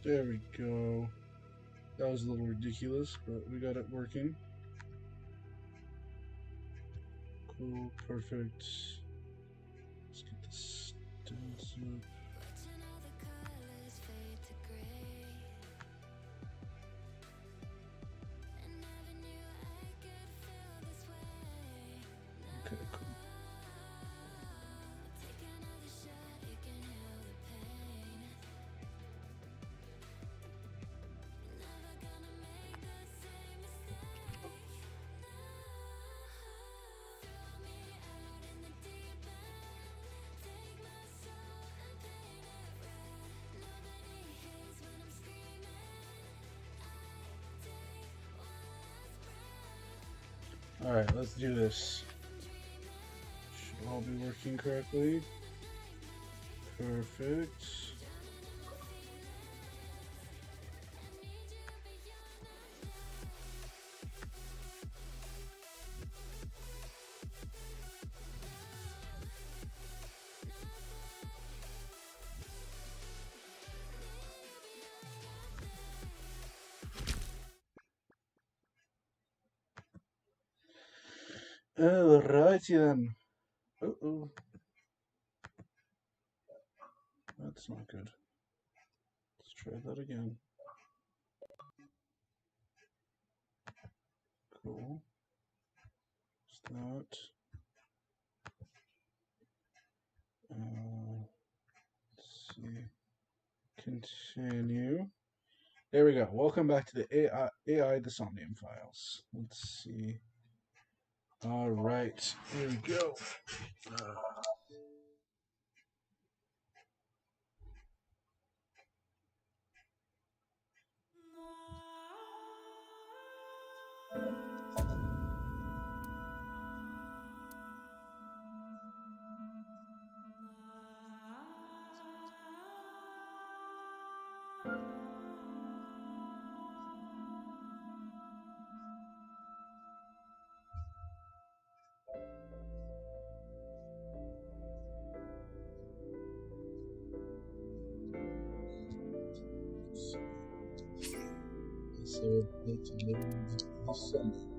There we go. That was a little ridiculous, but we got it working. Cool, perfect. Let's get this stems up. Okay, cool. Alright, let's do this. Should all be working correctly. Perfect. Alrighty then. Uh-oh. That's not good. Let's try that again. Cool. What's that? Let's see. Continue. There we go. Welcome back to the AI the Somnium files. Let's see. All right. Here we go. So let's load the Somnium.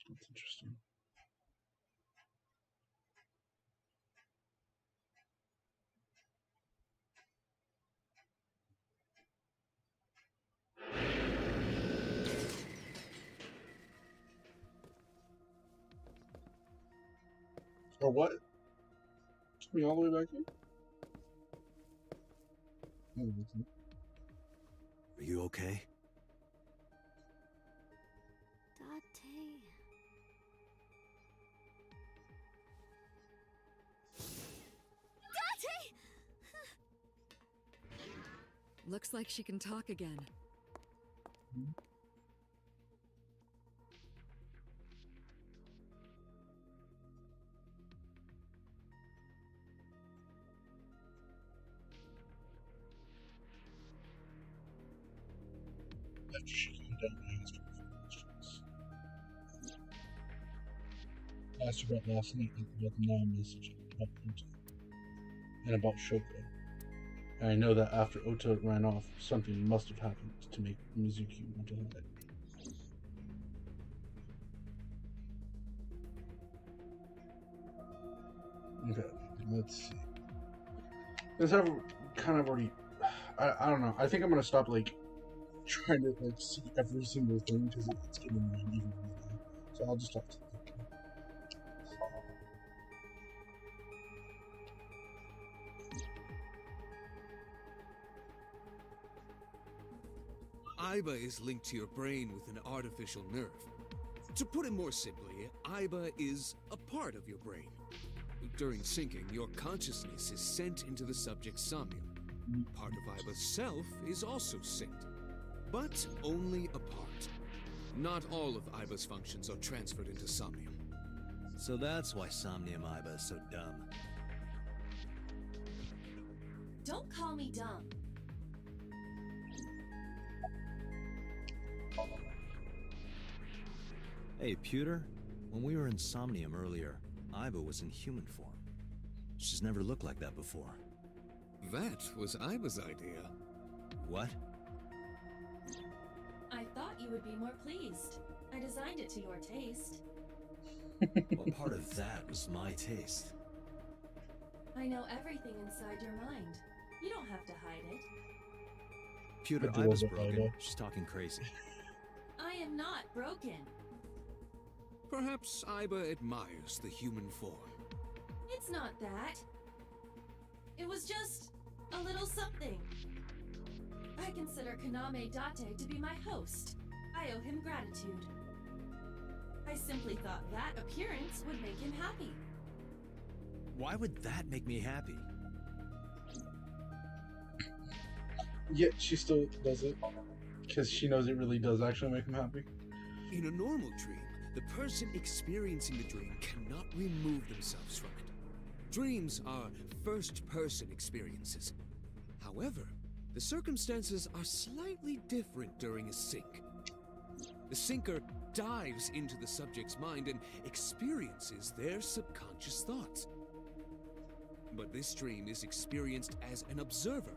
That's interesting. Or what? Took me all the way back here? Are you okay? Date. Looks like she can talk again. After she calmed down, I asked her a few questions. I asked her about last night, about the now message, about Ota, and about Shoko. And I know that after Ota ran off, something must have happened to make Mizuki want to hide. Okay, let's see. This I've kind of already. I don't know. I think I'm gonna stop trying to see every single thing because it's getting annoying even more. So I'll just talk to them. Aiba is linked to your brain with an artificial nerve. To put it more simply, Aiba is a part of your brain. During syncing, your consciousness is sent into the subject's somnium. Part of Aiba's self is also synced, but only a part. Not all of Aiba's functions are transferred into somnium. So that's why Somnium Iba is so dumb. Don't call me dumb. Hey, Pewter. When we were in Somnium earlier, Iba was in human form. She's never looked like that before. That was Iba's idea. What? I thought you would be more pleased. I designed it to your taste. Well, part of that was my taste. I know everything inside your mind. You don't have to hide it. Pewter, Adorable Iba's broken. Iba. She's talking crazy. I am not broken. Perhaps Iba admires the human form. It's not that. It was just a little something. I consider Kaname Date to be my host. I owe him gratitude. I simply thought that appearance would make him happy. Why would that make me happy? Yet she still does it because she knows it really does actually make him happy. In a normal dream, the person experiencing the dream cannot remove themselves from it. Dreams are first-person experiences. However, the circumstances are slightly different during a sync. The sinker dives into the subject's mind and experiences their subconscious thoughts. But this dream is experienced as an observer,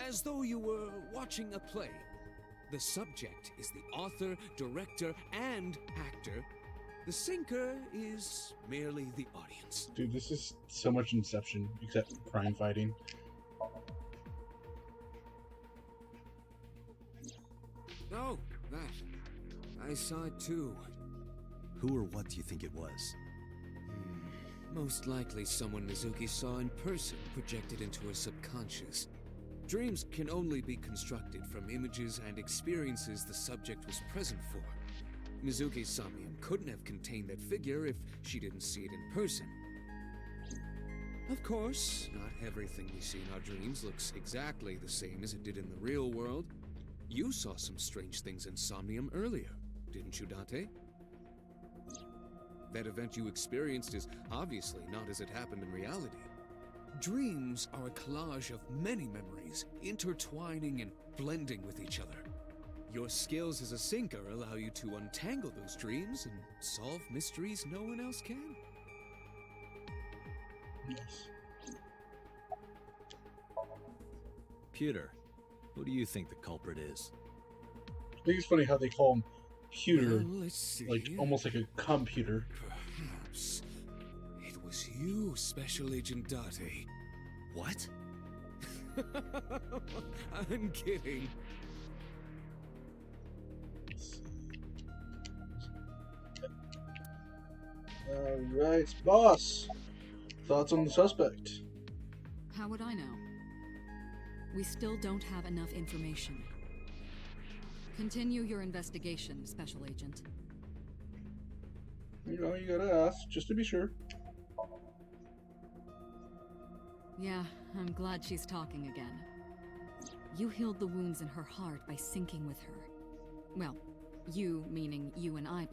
as though you were watching a play. The subject is the author, director, and actor. The sinker is merely the audience. Dude, this is so much Inception, except crime fighting. Oh, that. I saw it too. Who or what do you think it was? Most likely someone Mizuki saw in person projected into her subconscious. Dreams can only be constructed from images and experiences the subject was present for. Mizuki's Somnium couldn't have contained that figure if she didn't see it in person. Of course, not everything we see in our dreams looks exactly the same as it did in the real world. You saw some strange things in Somnium earlier, didn't you, Date? That event you experienced is obviously not as it happened in reality. Dreams are a collage of many memories, intertwining and blending with each other. Your skills as a sinker allow you to untangle those dreams and solve mysteries no one else can. Yes. Pewter, who do you think the culprit is? I think it's funny how they call him Pewter, Well, let's see. like almost like a computer. Perhaps it was you, Special Agent Date. What? I'm kidding. Alright, boss. Thoughts on the suspect? How would I know? We still don't have enough information. Continue your investigation, Special Agent. You know, you gotta ask, just to be sure. Yeah, I'm glad she's talking again. You healed the wounds in her heart by syncing with her. Well, you meaning you and Iba.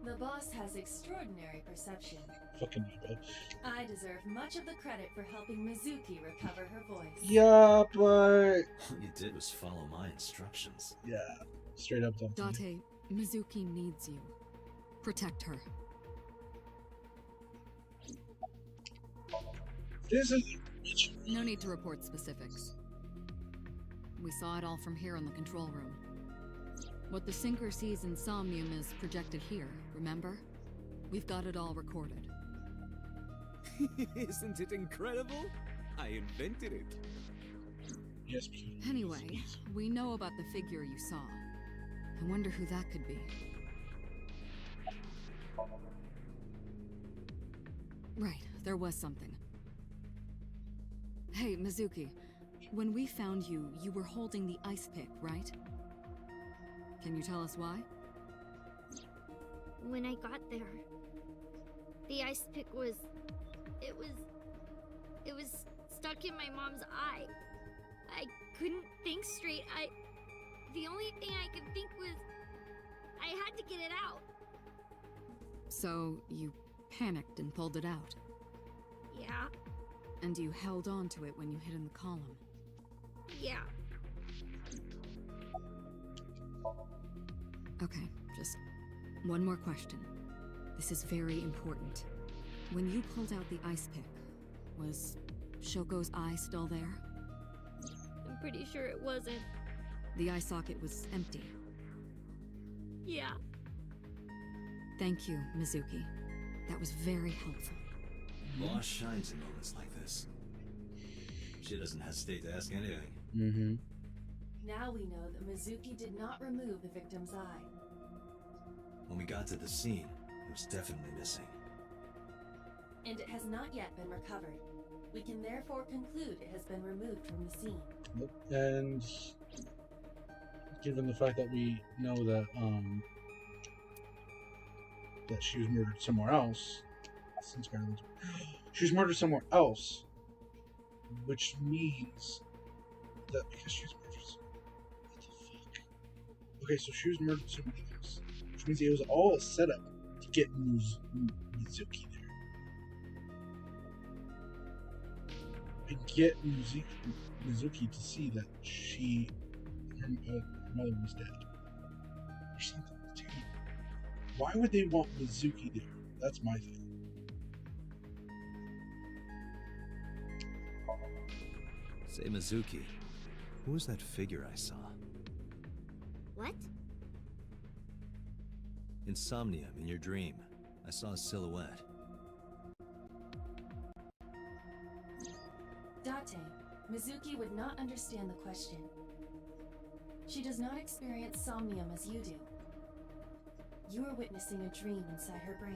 The boss has extraordinary perception. Fucking Iba. I deserve much of the credit for helping Mizuki recover her voice. Yeah, but... All you did was follow my instructions. Yeah, straight up don't. Date, Mizuki needs you. Protect her. This is... No need to report specifics. We saw it all from here in the control room. What the sinker sees in Somnium is projected here, remember? We've got it all recorded. Isn't it incredible? I invented it. Yes, please. Anyway, we know about the figure you saw. I wonder who that could be. Right, there was something. Hey, Mizuki. When we found you, you were holding the ice pick, right? Can you tell us why? When I got there, the ice pick was stuck in my mom's eye. I couldn't think straight. The only thing I could think was I had to get it out. So, you panicked and pulled it out. Yeah, And you held on to it when you hid in the column. yeah. Okay, just one more question. This is very important. When you pulled out the ice pick, was Shoko's eye still there? I'm pretty sure it wasn't. The eye socket was empty. Yeah. Thank you, Mizuki. That was very helpful. Boss shines in moments like this. She doesn't hesitate to ask anything. Mm-hmm. Now we know that Mizuki did not remove the victim's eye. When we got to the scene, it was definitely missing. And it has not yet been recovered. We can therefore conclude it has been removed from the scene. And given the fact that we know that that she was murdered somewhere else, since she was murdered somewhere else, which means that because she was murdered, what the fuck? Okay, so she was murdered somewhere else, which means it was all a setup to get Mizuki there. And get Mizuki to see that her mother was dead. Or something. Dude, why would they want Mizuki there? That's my thing. Say, Mizuki, who was that figure I saw? What? Insomnia, in your dream. I saw a silhouette. Date, Mizuki would not understand the question. She does not experience somnium as you do. You are witnessing a dream inside her brain.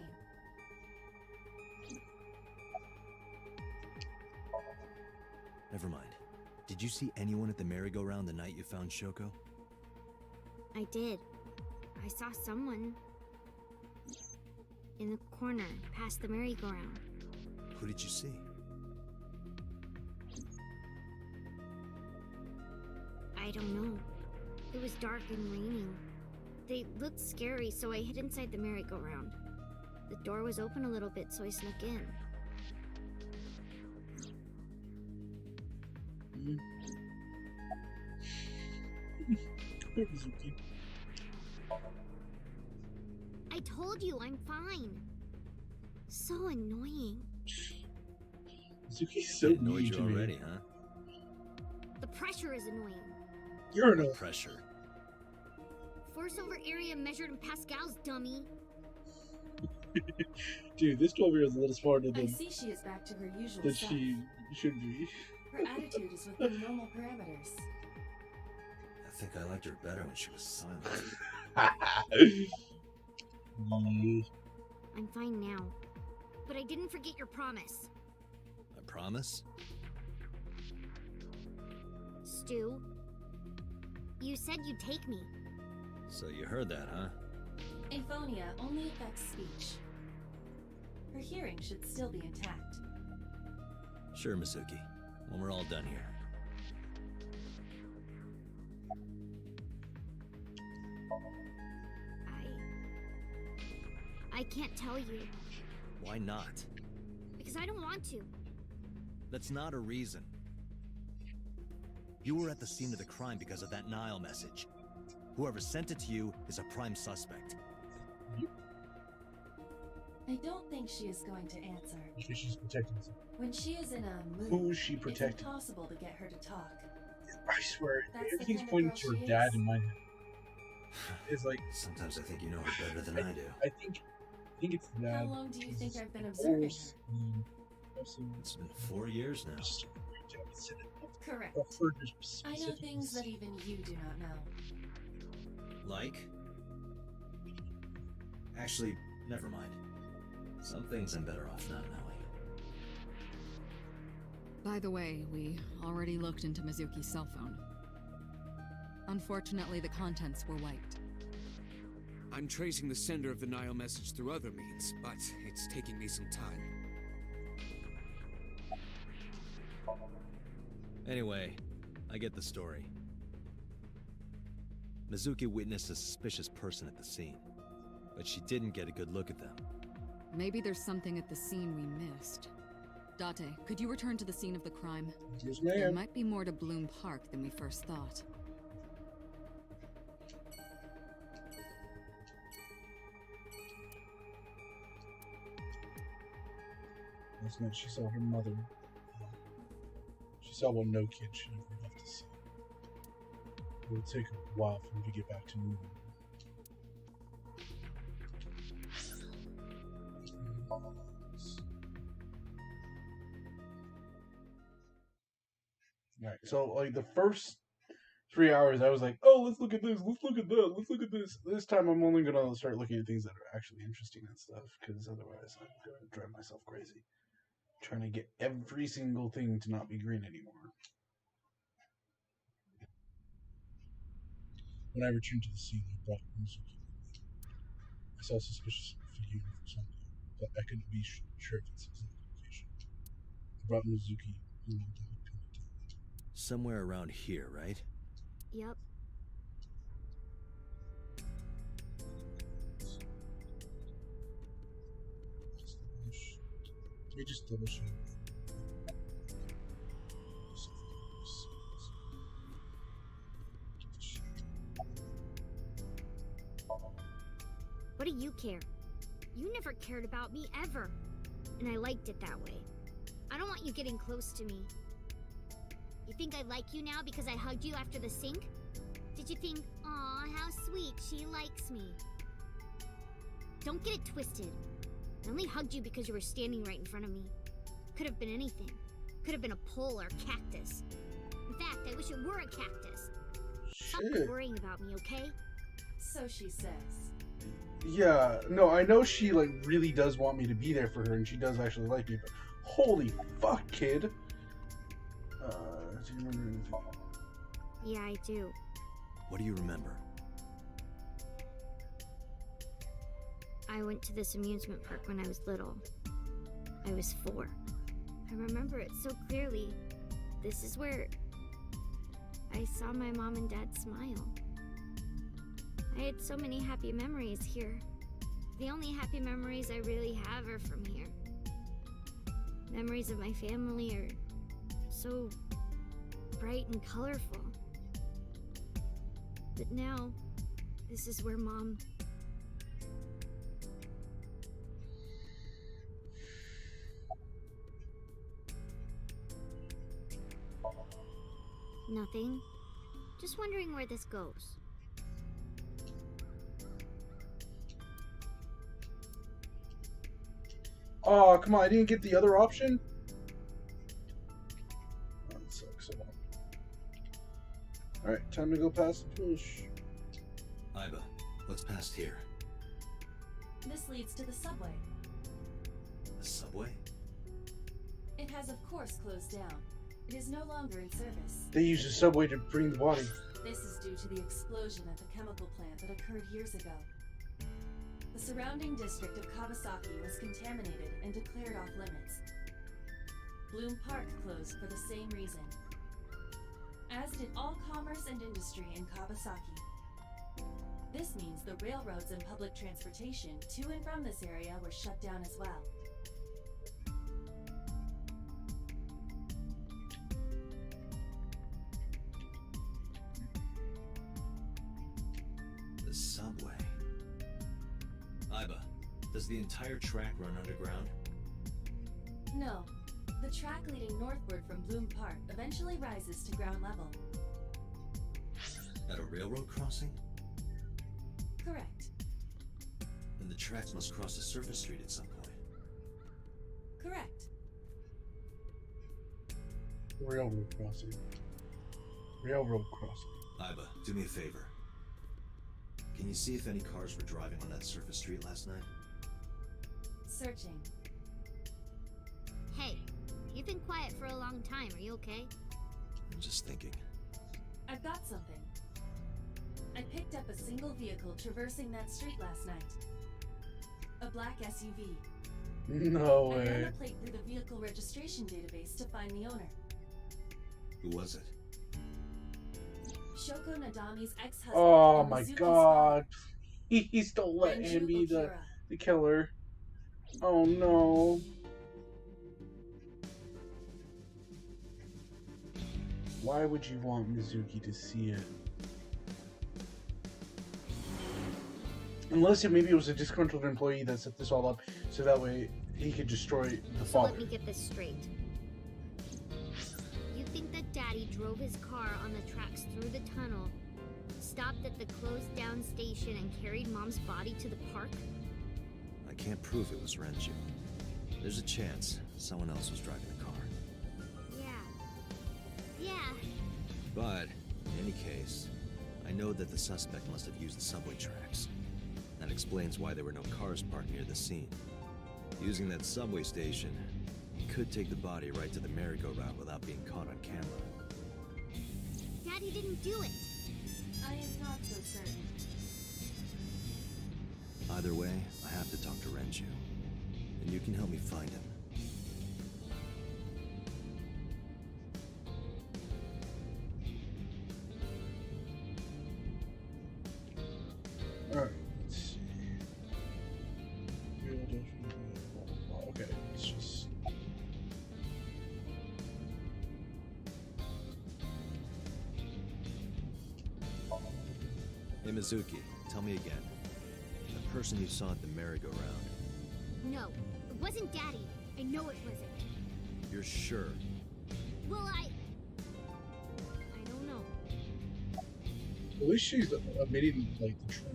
Never mind. Did you see anyone at the merry-go-round the night you found Shoko? I did. I saw someone in the corner past the merry-go-round. Who did you see? I don't know. It was dark and raining. They looked scary, so I hid inside the merry-go-round. The door was open a little bit, so I snuck in. Mizuki. I told you, I'm fine. So annoying. Mizuki's so I annoyed mean you to me. already, huh? The pressure is annoying. You're an Pressure. Force over area measured in pascals, dummy. Dude, this 12-year-old's a little smarter I than see she is back to her usual that self. she should be. Her attitude is within normal parameters. I think I liked her better when she was silent. I'm fine now. But I didn't forget your promise. I promise? Stu, you said you'd take me. So you heard that, huh? Aphonia only affects speech. Her hearing should still be intact. Sure, Mizuki. When we're all done here. I can't tell you. Why not? Because I don't want to. That's not a reason. You were at the scene of the crime because of that Nile message. Whoever sent it to you is a prime suspect. I don't think she is going to answer. Because she's protecting herself. When she is in a mood, Who is she it's protecting? impossible to get her to talk. I swear, That's the everything's kind of pointing girl to her she dad is. in my head. It's like, Sometimes I think you know her better than I do. I think it's dad. How long do you think I've been observing her? It's been 4 years now. Correct. I know things that even you do not know. Like? Actually, never mind. Some things I'm better off not knowing. By the way, we already looked into Mizuki's cell phone. Unfortunately, the contents were wiped. I'm tracing the sender of the Nile message through other means, but it's taking me some time. Anyway, I get the story. Mizuki witnessed a suspicious person at the scene, but she didn't get a good look at them. Maybe there's something at the scene we missed. Date, could you return to the scene of the crime? Yes, There ma'am. might be more to Bloom Park than we first thought. Last night she saw her mother. She saw what no kid should ever have to see. It will take a while for him to get back to normal. Alright, so like the first 3 hours I was like, oh, let's look at this, let's look at that, let's look at this. This time I'm only gonna start looking at things that are actually interesting and stuff, because otherwise I'm gonna drive myself crazy. Trying to get every single thing to not be green anymore. When I returned to the scene, I brought Mizuki. I saw a suspicious figure for something, but I couldn't be sure if it's exact location. I brought Mizuki along to help pin it down. Somewhere around here, right? Yep. Let me just double check. What do you care? You never cared about me ever. And I liked it that way. I don't want you getting close to me. You think I like you now because I hugged you after the sink? Did you think, aw, how sweet, she likes me? Don't get it twisted. I only hugged you because you were standing right in front of me. Could have been anything. Could have been a pole or a cactus. In fact, I wish it were a cactus. Stop Shit. worrying about me, okay? So she says. Yeah, no, I know she like really does want me to be there for her, and she does actually like me. But holy fuck, kid! Do you remember anything? Yeah, I do. What do you remember? I went to this amusement park when I was little. I was 4. I remember it so clearly. This is where I saw my mom and dad smile. I had so many happy memories here. The only happy memories I really have are from here. Memories of my family are so bright and colorful. But now, this is where Mom... Nothing. Just wondering where this goes. Oh, come on, I didn't get the other option? Oh, that sucks. Alright, time to go past the push. Iba, what's past here? This leads to the subway. The subway? It has, of course, closed down. It is no longer in service. They used the subway to bring the body. This is due to the explosion at the chemical plant that occurred years ago. The surrounding district of Kawasaki was contaminated and declared off limits. Bloom Park closed for the same reason, as did all commerce and industry in Kawasaki. This means the railroads and public transportation to and from this area were shut down as well. The subway. Iba, does the entire track run underground? No. The track leading northward from Bloom Park eventually rises to ground level. At a railroad crossing? Correct. Then the tracks must cross a surface street at some point. Correct. Railroad crossing. Railroad crossing. Iba, do me a favor. Can you see if any cars were driving on that surface street last night? Searching. Hey, you've been quiet for a long time. Are you okay? I'm just thinking. I've got something. I picked up a single vehicle traversing that street last night. A black SUV. No I ran way. the plate through the vehicle registration database to find the owner. Who was it? Shoko Nadami's ex-husband. Oh and my Mizuki's god. Please don't let father, him be Renju Okura. the killer. Oh no. Why would you want Mizuki to see it? Unless maybe it was a disgruntled employee that set this all up so that way he could destroy the So father. let me get this straight. You think that Daddy drove his car on the tracks through the tunnel, stopped at the closed down station, and carried Mom's body to the park? I can't prove it was Renju. There's a chance someone else was driving the car. Yeah. But, in any case, I know that the suspect must have used the subway tracks. That explains why there were no cars parked near the scene. Using that subway station, he could take the body right to the merry-go-round without being caught on camera. Daddy didn't do it. I am not so certain. Either way, I have to talk to Renju. And you can help me find him. Alright, let's see. Okay, let's just... Hey Mizuki, tell me again. The person you saw at the merry-go-round, No, it wasn't Daddy. I know it wasn't. you're sure? Well, I don't know. At least she's admitting, like, the truth.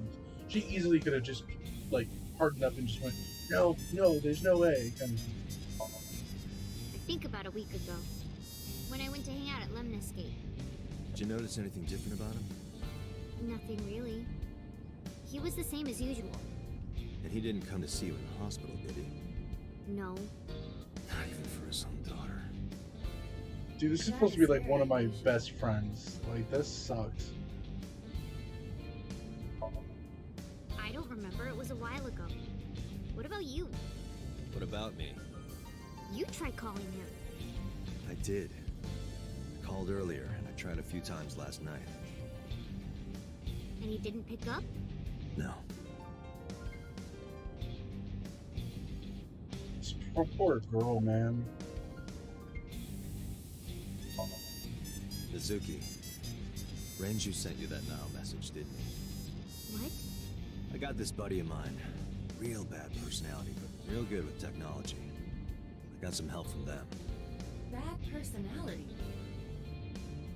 She easily could have just, like, hardened up and just went, no, there's no way, kind of thing. I think about a week ago, when I went to hang out at Lemniscape. Did you notice anything different about him? Nothing really. He was the same as usual. And he didn't come to see you in the hospital, did he? No. Not even for his own daughter. Dude, this is supposed to be, like, one of my best friends. Like, this sucks. I don't remember. It was a while ago. What about you? What about me? You tried calling him. I did. I called earlier, and I tried a few times last night. And he didn't pick up? No. This poor girl, man. Mizuki, Renju sent you that now message, didn't he? What? I got this buddy of mine. Real bad personality, but real good with technology. I got some help from them. Bad personality.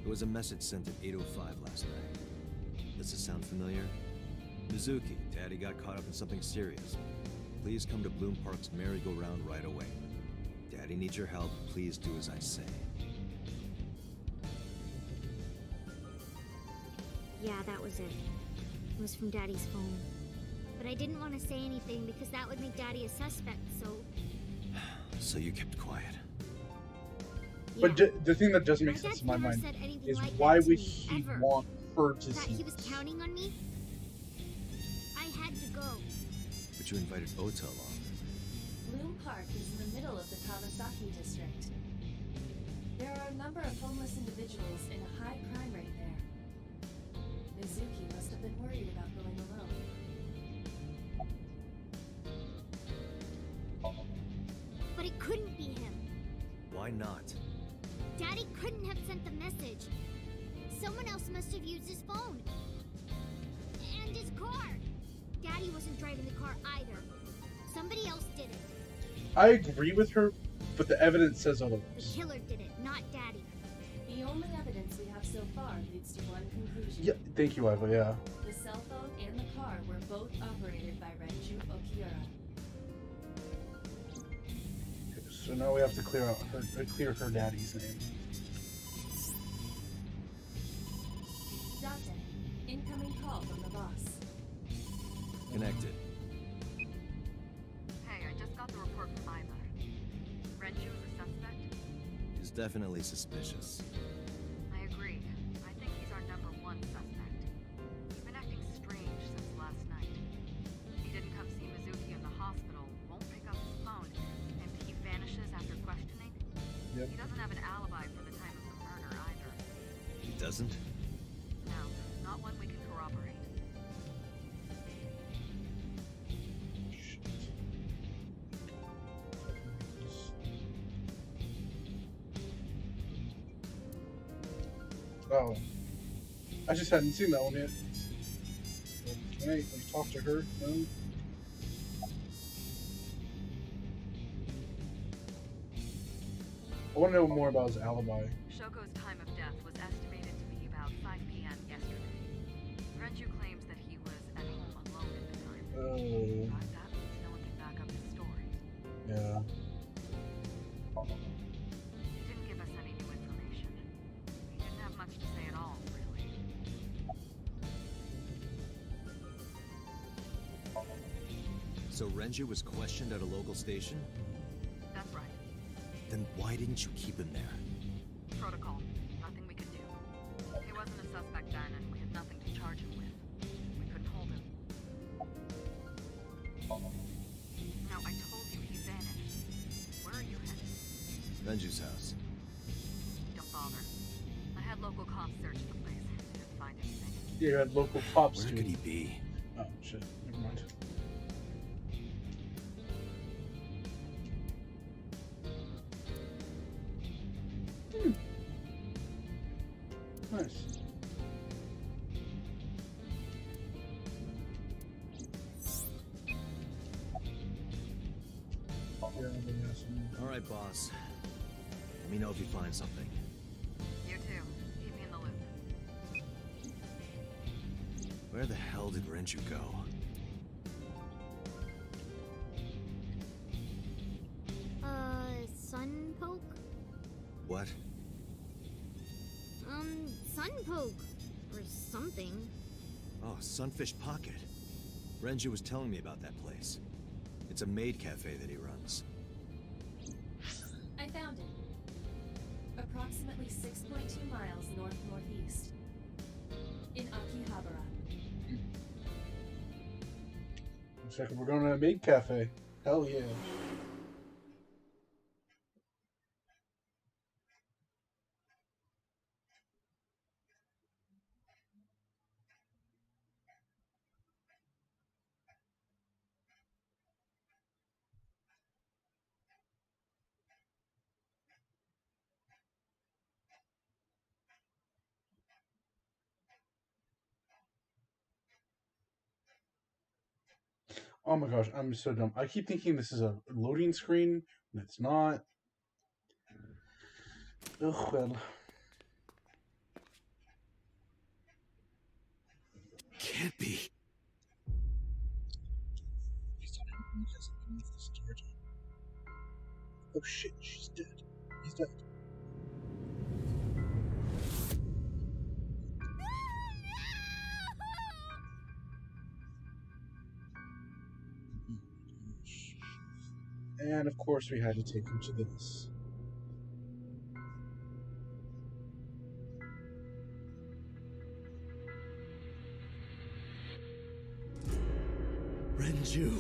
It was a message sent at 8:05 last night. Does this sound familiar? Mizuki, Daddy got caught up in something serious. Please come to Bloom Park's merry-go-round right away. Daddy needs your help. Please do as I say. Yeah, that was it. It was from Daddy's phone. But I didn't want to say anything because that would make Daddy a suspect, so... So you kept quiet. But the thing that doesn't make My sense dad's in my never mind said anything is like why that to would me, he ever. want her to That see he was this? counting on me? I had to go. But you invited Ota along. Bloom Park is in the middle of the Kawasaki district. There are a number of homeless individuals and a high crime rate there. Mizuki must have been worried about going alone. But it couldn't be him. Why not? Daddy couldn't have sent the message. Someone else must have used his phone. And his car. Daddy wasn't driving the car either. Somebody else did it. I agree with her, but the evidence says The otherwise. killer did it, not Daddy. The only evidence we have so far leads to one conclusion. Yeah, thank you, Iva, yeah. The cell phone and the car were both operated by Renju Okiura. So now we have to clear her daddy's name. Date, incoming call from the boss. Connected. Hey, I just got the report from Iva. Renju is a suspect? He's definitely suspicious. I agree. I think he's our number one suspect. He's been acting strange since last night. He didn't come see Mizuki in the hospital, won't pick up his phone, and he vanishes after questioning. Yep. He doesn't have an alibi for the time of the murder either. He doesn't? No, not one we can corroborate. Oh, I just hadn't seen that one yet. Can I like, talk to her? No? I want to know more about his alibi. Shoko's time of death was estimated to be about 5 p.m. yesterday. Renju claims that he was at home alone at the time. Oh, But that means no one can back up his story. yeah. He didn't give us any new information. He didn't have much to say at all, really. So Renju was questioned at a local station? That's right. Then why didn't you keep him there? Protocol. Nothing we could do. He wasn't a suspect then, and we had nothing to charge him with. We couldn't hold him. Now, I told you he vanished. Where are you headed? Renju's house. Don't bother. I had local cops search the place. Didn't find anything. Yeah, you had local cops Where too. could he be? Oh shit, never mind. Nice. Yeah, All right, boss. Let me know if you find something. You too. Keep me in the loop. Where the hell did Renju go? Sun poke? What? Sun poke. Or something. Oh, Sunfish Pocket. Renju was telling me about that place. It's a maid cafe that he runs. I found it. Approximately 6.2 miles north-northeast. In Akihabara. Looks like we're going to a maid cafe. Hell yeah. Oh my gosh, I'm so dumb. I keep thinking this is a loading screen, and it's not. Ugh, well. Can't be. Oh shit, she's dead. He's dead. And of course, we had to take him to this. Renju.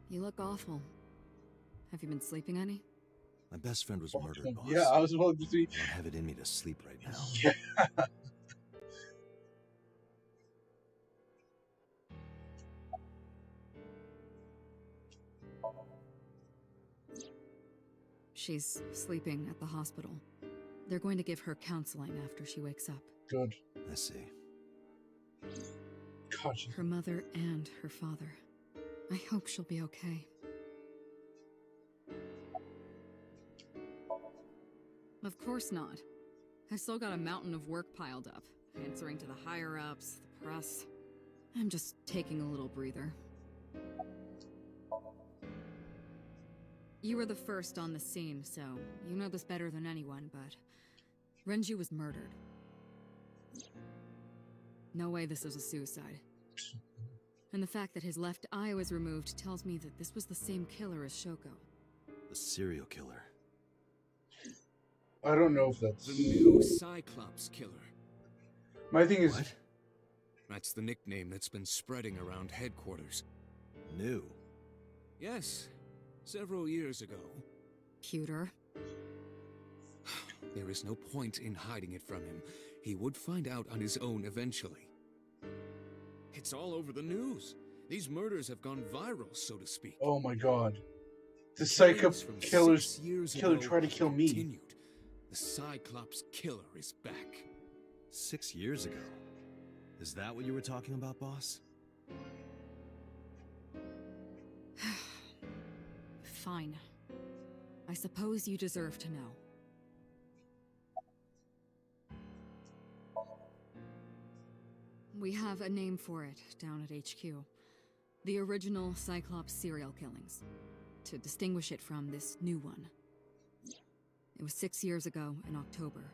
You look awful. Have you been sleeping any? My best friend was murdered, boss. Yeah, I was about to see. I don't have it in me to sleep right now. Yeah. She's sleeping at the hospital. They're going to give her counseling after she wakes up. Good. I see. God, she- Her mother and her father. I hope she'll be okay. Of course not. I've still got a mountain of work piled up, answering to the higher-ups, the press. I'm just taking a little breather. You were the first on the scene, so you know this better than anyone, but Renju was murdered. No way this was a suicide. And the fact that his left eye was removed tells me that this was the same killer as Shoko. The serial killer. I don't know if that's The new Cyclops killer. my thing. Is What? That's the nickname that's been spreading around headquarters. New. Yes, several years ago. Cuter. There is no point in hiding it from him. He would find out on his own eventually. It's all over the news. These murders have gone viral, so to speak. oh my god, the Killings from killer 6 years killer ago tried to kill me. continued. The Cyclops killer is back. 6 years ago. Is that what you were talking about, boss? Fine. I suppose you deserve to know. We have a name for it down at HQ. The original Cyclops serial killings. To distinguish it from this new one. It was 6 years ago in October.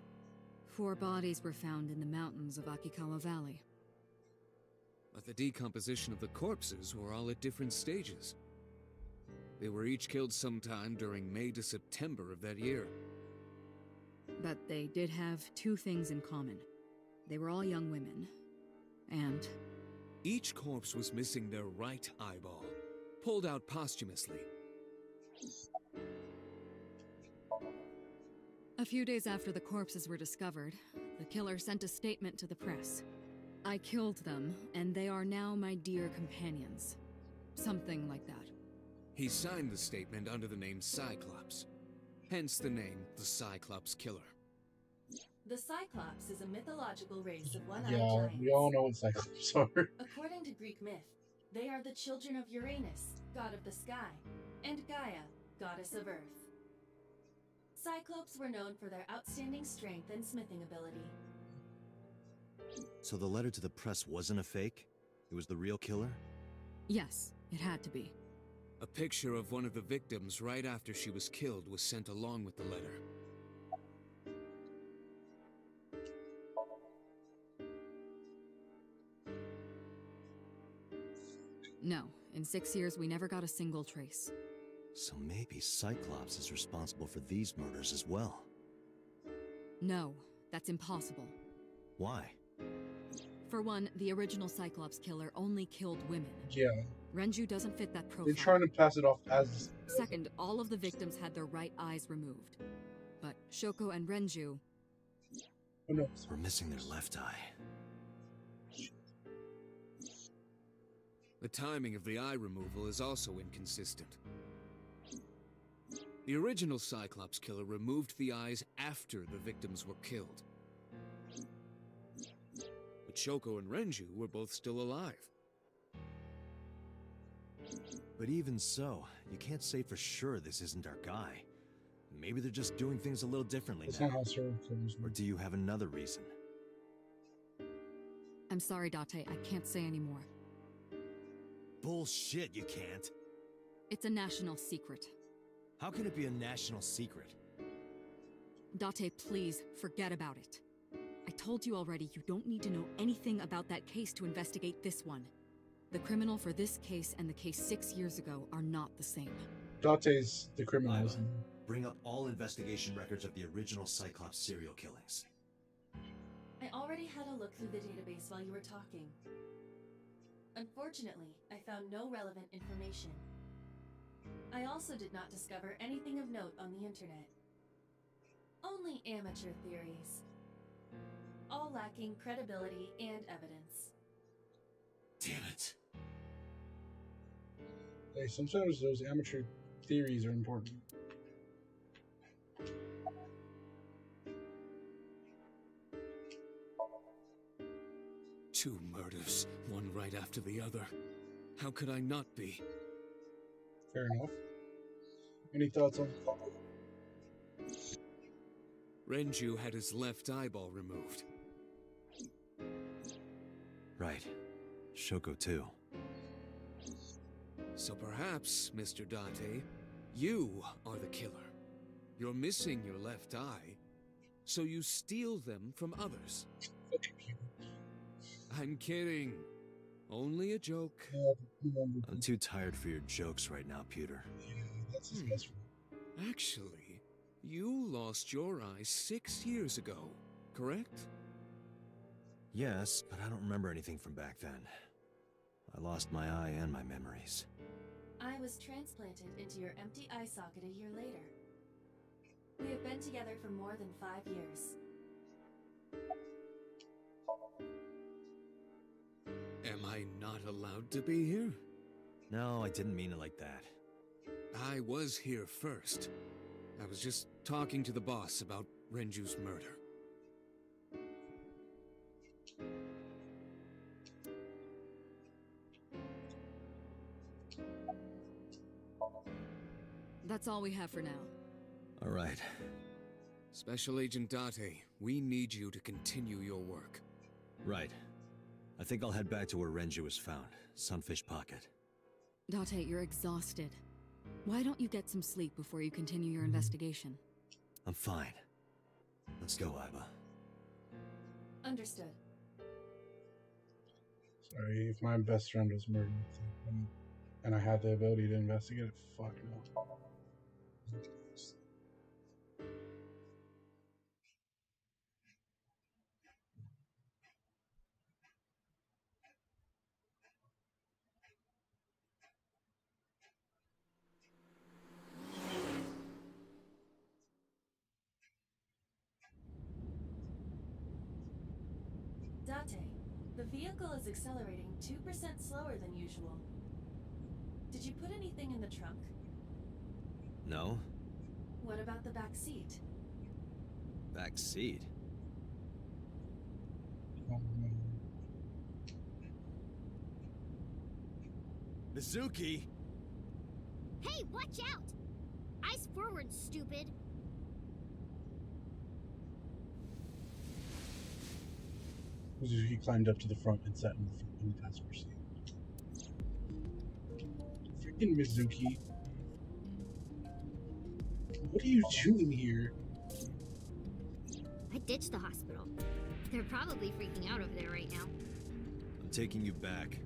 4 bodies were found in the mountains of Akikawa Valley. But the decomposition of the corpses were all at different stages. They were each killed sometime during May to September of that year. But they did have 2 things in common. They were all young women. And Each corpse was missing their right eyeball, pulled out posthumously. a few days after the corpses were discovered, the killer sent a statement to the press. I killed them, and they are now my dear companions. Something like that. He signed the statement under the name Cyclops. Hence the name, the Cyclops Killer. The Cyclops is a mythological race of one-eyed Yeah, giants. we all know what Cyclops are. According to Greek myth, they are the children of Uranus, god of the sky, and Gaia, goddess of earth. Cyclops were known for their outstanding strength and smithing ability. So the letter to the press wasn't a fake? It was the real killer? Yes, it had to be. A picture of one of the victims right after she was killed was sent along with the letter. No, in 6 years we never got a single trace. So maybe Cyclops is responsible for these murders as well. No, that's impossible. Why? For one, the original Cyclops killer only killed women. Yeah, Renju doesn't fit that profile. they're trying to pass it off as. Second, all of the victims had their right eyes removed. But Shoko and Renju, Oh no. We're missing their left eye. The timing of the eye removal is also inconsistent. The original Cyclops killer removed the eyes after the victims were killed. But Shoko and Renju were both still alive. But even so, you can't say for sure this isn't our guy. Maybe they're just doing things a little differently That's now. not how serial killers Or work. do you have another reason? I'm sorry, Date, I can't say anymore. Bullshit, you can't. It's a national secret. How can it be a national secret? Date, please, forget about it. I told you already, you don't need to know anything about that case to investigate this one. The criminal for this case and the case 6 years ago are not the same. Dante's the criminal. Lila, isn't he? bring up all investigation records of the original Cyclops serial killings. I already had a look through the database while you were talking. Unfortunately, I found no relevant information. I also did not discover anything of note on the internet. Only amateur theories. All lacking credibility and evidence. Damn it. Hey, sometimes those amateur theories are important. Two murders, one right after the other. How could I not be? Fair enough. Any thoughts on? Renju had his left eyeball removed. Right. Shoko too. So perhaps, Mr. Date, you are the killer. You're missing your left eye, so you steal them from others. I'm kidding. Only a joke. I'm too tired for your jokes right now, Peter. Yeah, that's his best friend. Actually, you lost your eye 6 years ago, correct? Yes, but I don't remember anything from back then. I lost my eye and my memories. I was transplanted into your empty eye socket a year later. We have been together for more than 5 years. Am I not allowed to be here? No, I didn't mean it like that. I was here first. I was just talking to the boss about Renju's murder. That's all we have for now. All right. Special Agent Date, we need you to continue your work. Right. I think I'll head back to where Renju was found. Sunfish Pocket. Date, you're exhausted. Why don't you get some sleep before you continue your investigation? I'm fine. Let's go, Iba. Understood. Sorry, if my best friend was murdered and I had the ability to investigate it, fuck no. Date, the vehicle is accelerating 2% slower than usual. Did you put anything in the trunk? No? What about the back seat? Back seat? Mizuki! Hey, watch out! Eyes forward, stupid! He climbed up to the front and sat in the passenger seat. Freaking Mizuki. What are you doing here? I ditched the hospital. They're probably freaking out over there right now. I'm taking you back.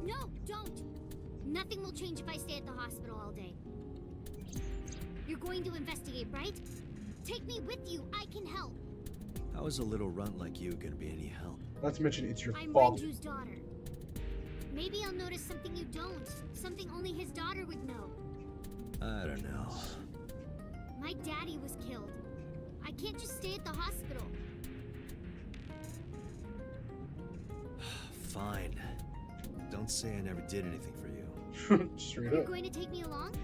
No, don't! Nothing will change if I stay at the hospital all day. You're going to investigate, right? Take me with you. I can help. How is a little runt like you gonna be any help? Not to mention, it's your I'm father. Renju's daughter. Maybe I'll notice something you don't. Something only his daughter would know. I don't know. My daddy was killed. I can't just stay at the hospital. Fine. Don't say I never did anything for you. Straight You're up. going to take me along?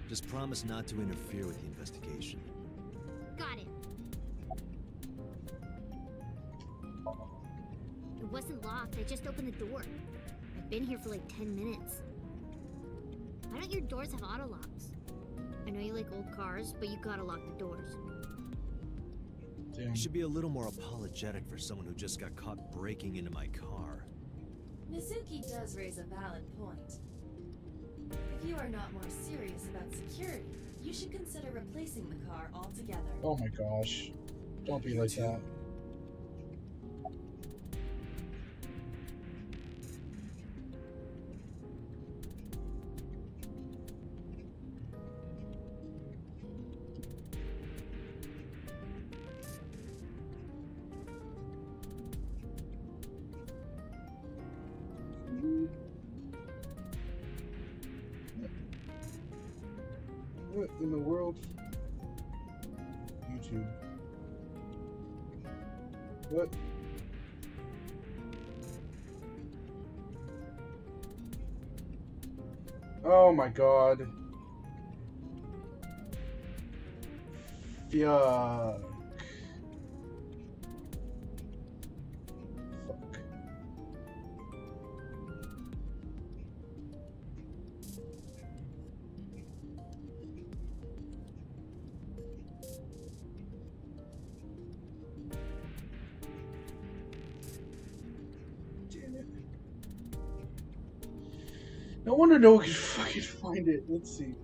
Just promise not to interfere with the investigation. Got it. It wasn't locked. I just opened the door. I've been here for like 10 minutes. Why don't your doors have auto locks? I know you like old cars, but you gotta lock the doors. Damn. You should be a little more apologetic for someone who just got caught breaking into my car. Mizuki does raise a valid point. If you are not more serious about security, you should consider replacing the car altogether. Oh my gosh. Don't be like that. What in the world? YouTube. What? Oh my god. Yuck. Fuck. Damn it. No wonder no one could fucking find it. Let's see.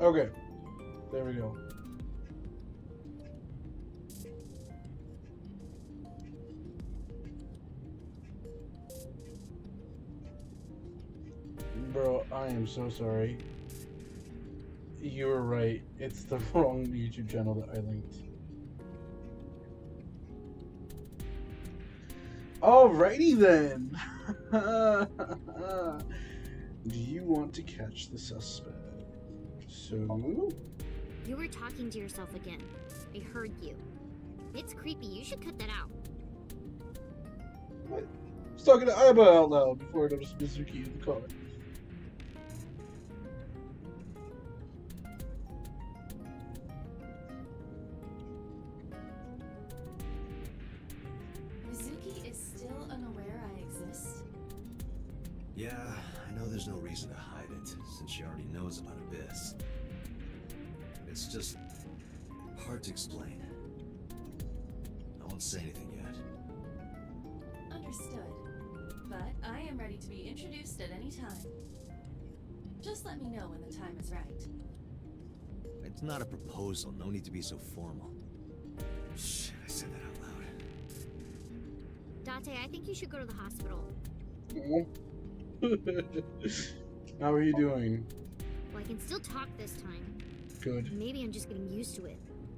Okay. There we go. Bro, I am so sorry. You were right. It's the wrong YouTube channel that I linked. Alrighty then. Do you want to catch the suspect? So, You were talking to yourself again. I heard you. It's creepy. You should cut that out. what? I was talking to Aiba out loud before I noticed Mizuki in the car. Mizuki is still unaware I exist. Yeah, I know there's no reason to hide it, since she already knows about Abyss. It's just hard to explain. I won't say anything yet. Understood. But I am ready to be introduced at any time. Just let me know when the time is right. It's not a proposal, no need to be so formal. Shit, I said that out loud. Date, I think you should go to the hospital. How are you doing? Well, I can still talk this time. Good. Maybe I'm just getting used to it.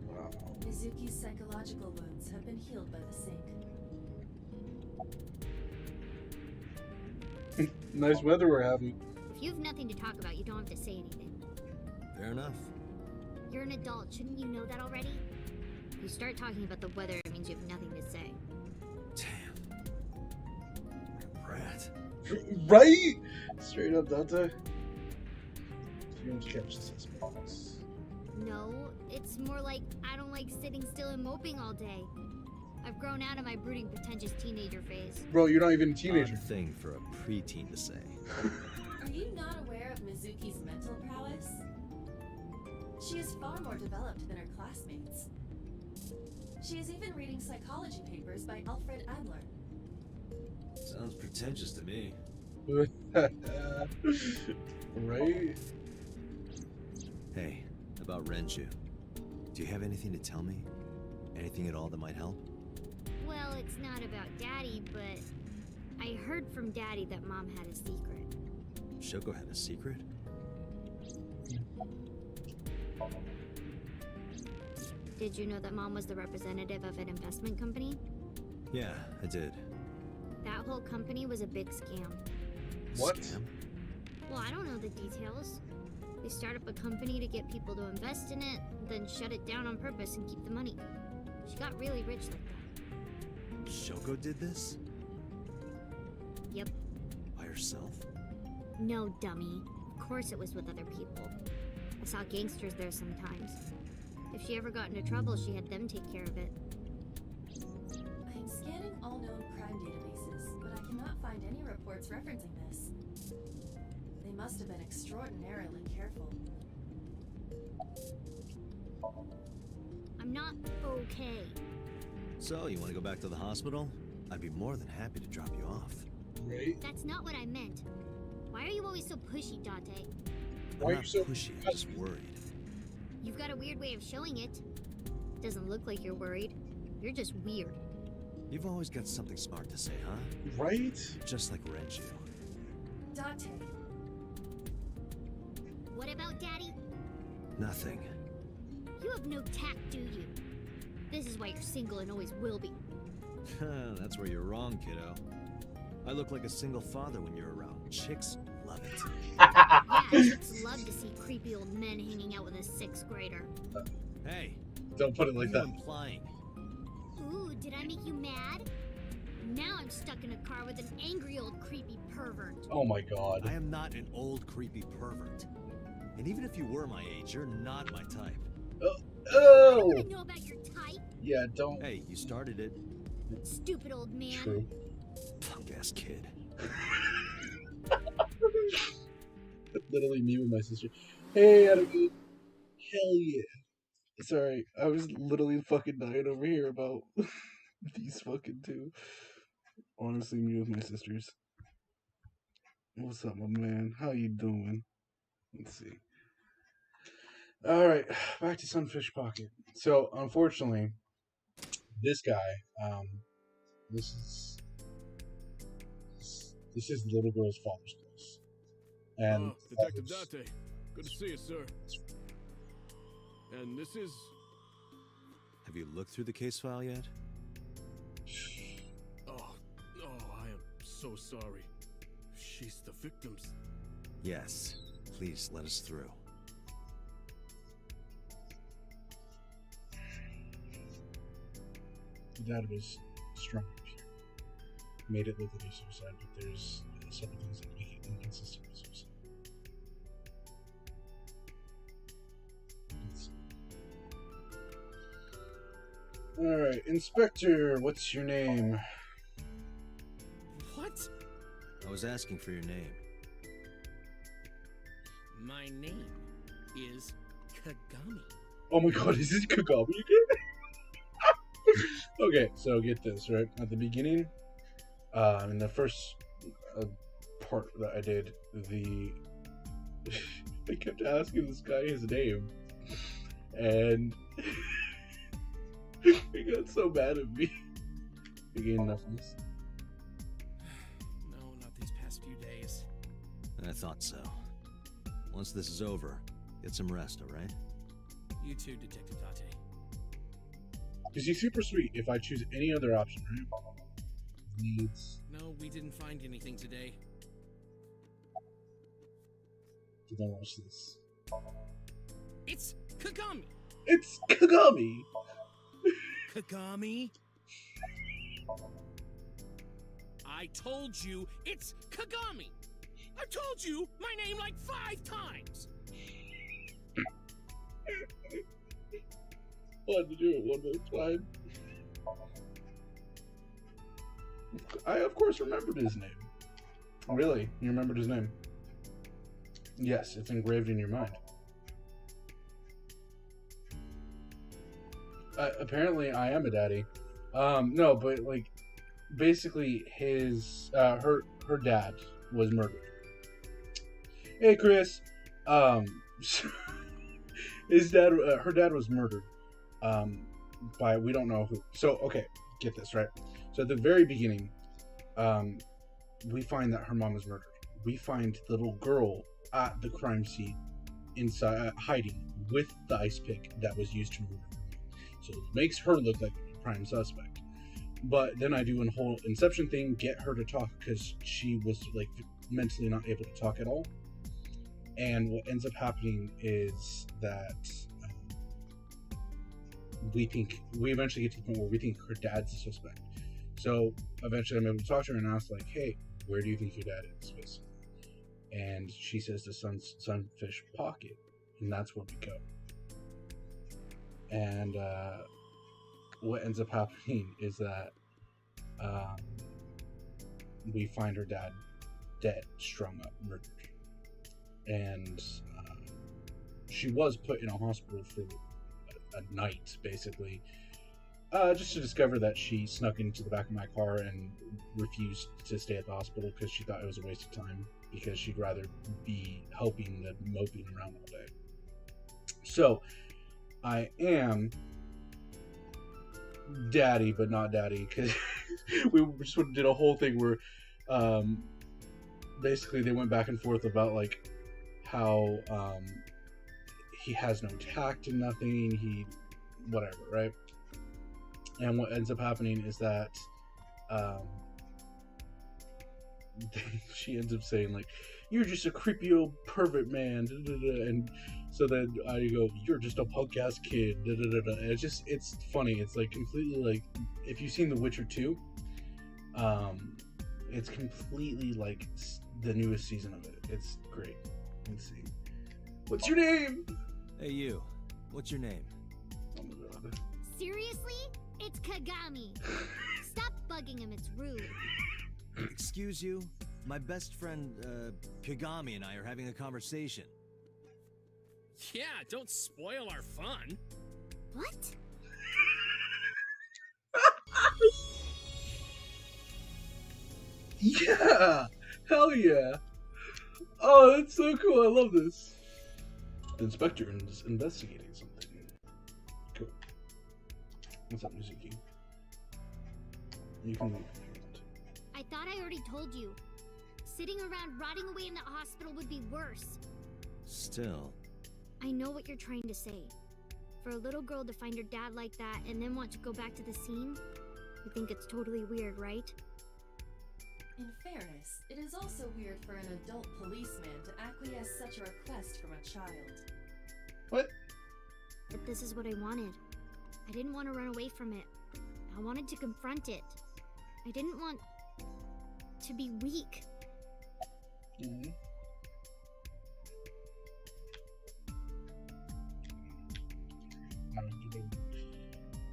Wow. Mizuki's psychological wounds have been healed by the sink. Nice weather we're having. If you have nothing to talk about, you don't have to say anything. Fair enough. You're an adult. Shouldn't you know that already? If you start talking about the weather, it means you have nothing to say. Damn. Brat. Right? Straight up, Dante. You want to catch the suspects. No, it's more like I don't like sitting still and moping all day. I've grown out of my brooding, pretentious teenager phase. Bro, you're not even a teenager. Odd thing for a preteen to say. Are you not aware of Mizuki's mental prowess? She is far more developed than her classmates. She is even reading psychology papers by Alfred Adler. Sounds pretentious to me. Right? Hey, about Renju. Do you have anything to tell me? Anything at all that might help? Well, it's not about Daddy, but I heard from Daddy that Mom had a secret. Shoko had a secret? Did you know that Mom was the representative of an investment company? Yeah, I did. That whole company was a big scam. What? Scam? Well, I don't know the details. They start up a company to get people to invest in it, then shut it down on purpose and keep the money. She got really rich like that. Shoko did this? Yep. By herself? No, dummy. Of course it was with other people. I saw gangsters there sometimes. If she ever got into trouble, she had them take care of it. I am scanning all known crime databases, but I cannot find any reports referencing this. They must have been extraordinarily careful. I'm not okay. So, you want to go back to the hospital? I'd be more than happy to drop you off. Right? That's not what I meant. Why are you always so pushy, Date? Why are I'm not you so pushy, I'm just worried. You've got a weird way of showing it. Doesn't look like you're worried. You're just weird. You've always got something smart to say, huh? Right? Just like Renju. Date, What about Daddy? Nothing. You have no tact, do you? This is why you're single and always will be. That's where you're wrong, kiddo. I look like a single father when you're around. Chicks love it. Yeah, chicks love to see creepy old men hanging out with a 6th grader. Hey, Don't put it what like are you that. implying? Ooh, did I make you mad? Now I'm stuck in a car with an angry old creepy pervert. Oh my god. I am not an old creepy pervert. And even if you were my age, you're not my type. I Oh! want to know about your type, Yeah, don't. Hey, you started it. stupid old man. True. Punk-ass kid. Literally me with my sister. Hey, Adam. Hell yeah. Sorry, I was literally fucking dying over here about these fucking two. Honestly, me with my sisters. What's up, my man? How you doing? Let's see. All right, back to Sunfish Pocket. So, unfortunately, this guy, this is this is the little girl's father's place, and Detective Date. Good to see you, sir. And this is... Have you looked through the case file yet? Oh, I am so sorry. She's the victim's... Yes. Please let us through. the dad was strong. Made it look like a suicide, but there's several things that make it inconsistent with suicide. Alright, Inspector, what's your name? What? I was asking for your name. My name is Kagami. Oh my god, is this Kagami again? Okay, so get this, right? At the beginning, in the first part that I did, I kept asking this guy his name, and he got so mad at me. He gained nothing. No, not these past few days. I thought so. Once this is over, get some rest, alright? You too, Detective Date. Because he's super sweet if I choose any other option, right? Needs. No, we didn't find anything today. Did I watch this? It's Kagami! It's Kagami! Kagami? I told you it's Kagami! I've told you my name like 5 times! I had to do it one more time. I, of course, remembered his name. Really? You remembered his name? Yes, it's engraved in your mind. Apparently, I am a daddy. No, but, like, basically, her dad was murdered. Hey, Chris. Her dad was murdered. By we don't know who. So okay, get this right. So at the very beginning, we find that her mom was murdered. We find the little girl at the crime scene, inside hiding with the ice pick that was used to murder her. So it makes her look like a prime suspect. But then I do a whole Inception thing, get her to talk because she was like mentally not able to talk at all. And what ends up happening is that we eventually get to the point where we think her dad's the suspect. So eventually I'm able to talk to her and ask, like, hey, where do you think your dad is, basically? And she says the Sunfish Pocket, and that's where we go. And what ends up happening is that we find her dad dead, strung up, murdered. And she was put in a hospital for a night, basically, just to discover that she snuck into the back of my car and refused to stay at the hospital because she thought it was a waste of time, because she'd rather be helping than moping around all day. So I am daddy, but not daddy, because we just did a whole thing where basically they went back and forth about like how he has no tact and nothing, he whatever, right? And what ends up happening is that she ends up saying like, you're just a creepy old pervert man, and so then I go, you're just a punk ass kid, and it's funny. It's like completely like, if you've seen The Witcher 2, it's completely like the newest season of it. It's great. Let's see, what's your name? Hey, you. What's your name? Oh my god. Seriously? It's Kagami. Stop bugging him, it's rude. Excuse you? My best friend, Kagami and I are having a conversation. Yeah, don't spoil our fun. What? Yeah! Hell yeah! Oh, that's so cool. I love this. The inspector is investigating something. Cool. What's up, Mizuki? You can leave if you want. I thought I already told you. Sitting around rotting away in the hospital would be worse. Still, I know what you're trying to say. For a little girl to find her dad like that and then want to go back to the scene, I think it's totally weird, right? In fairness, it is also weird for an adult policeman to acquiesce such a request from a child. What? But this is what I wanted. I didn't want to run away from it. I wanted to confront it. I didn't want to be weak. Mm-hmm.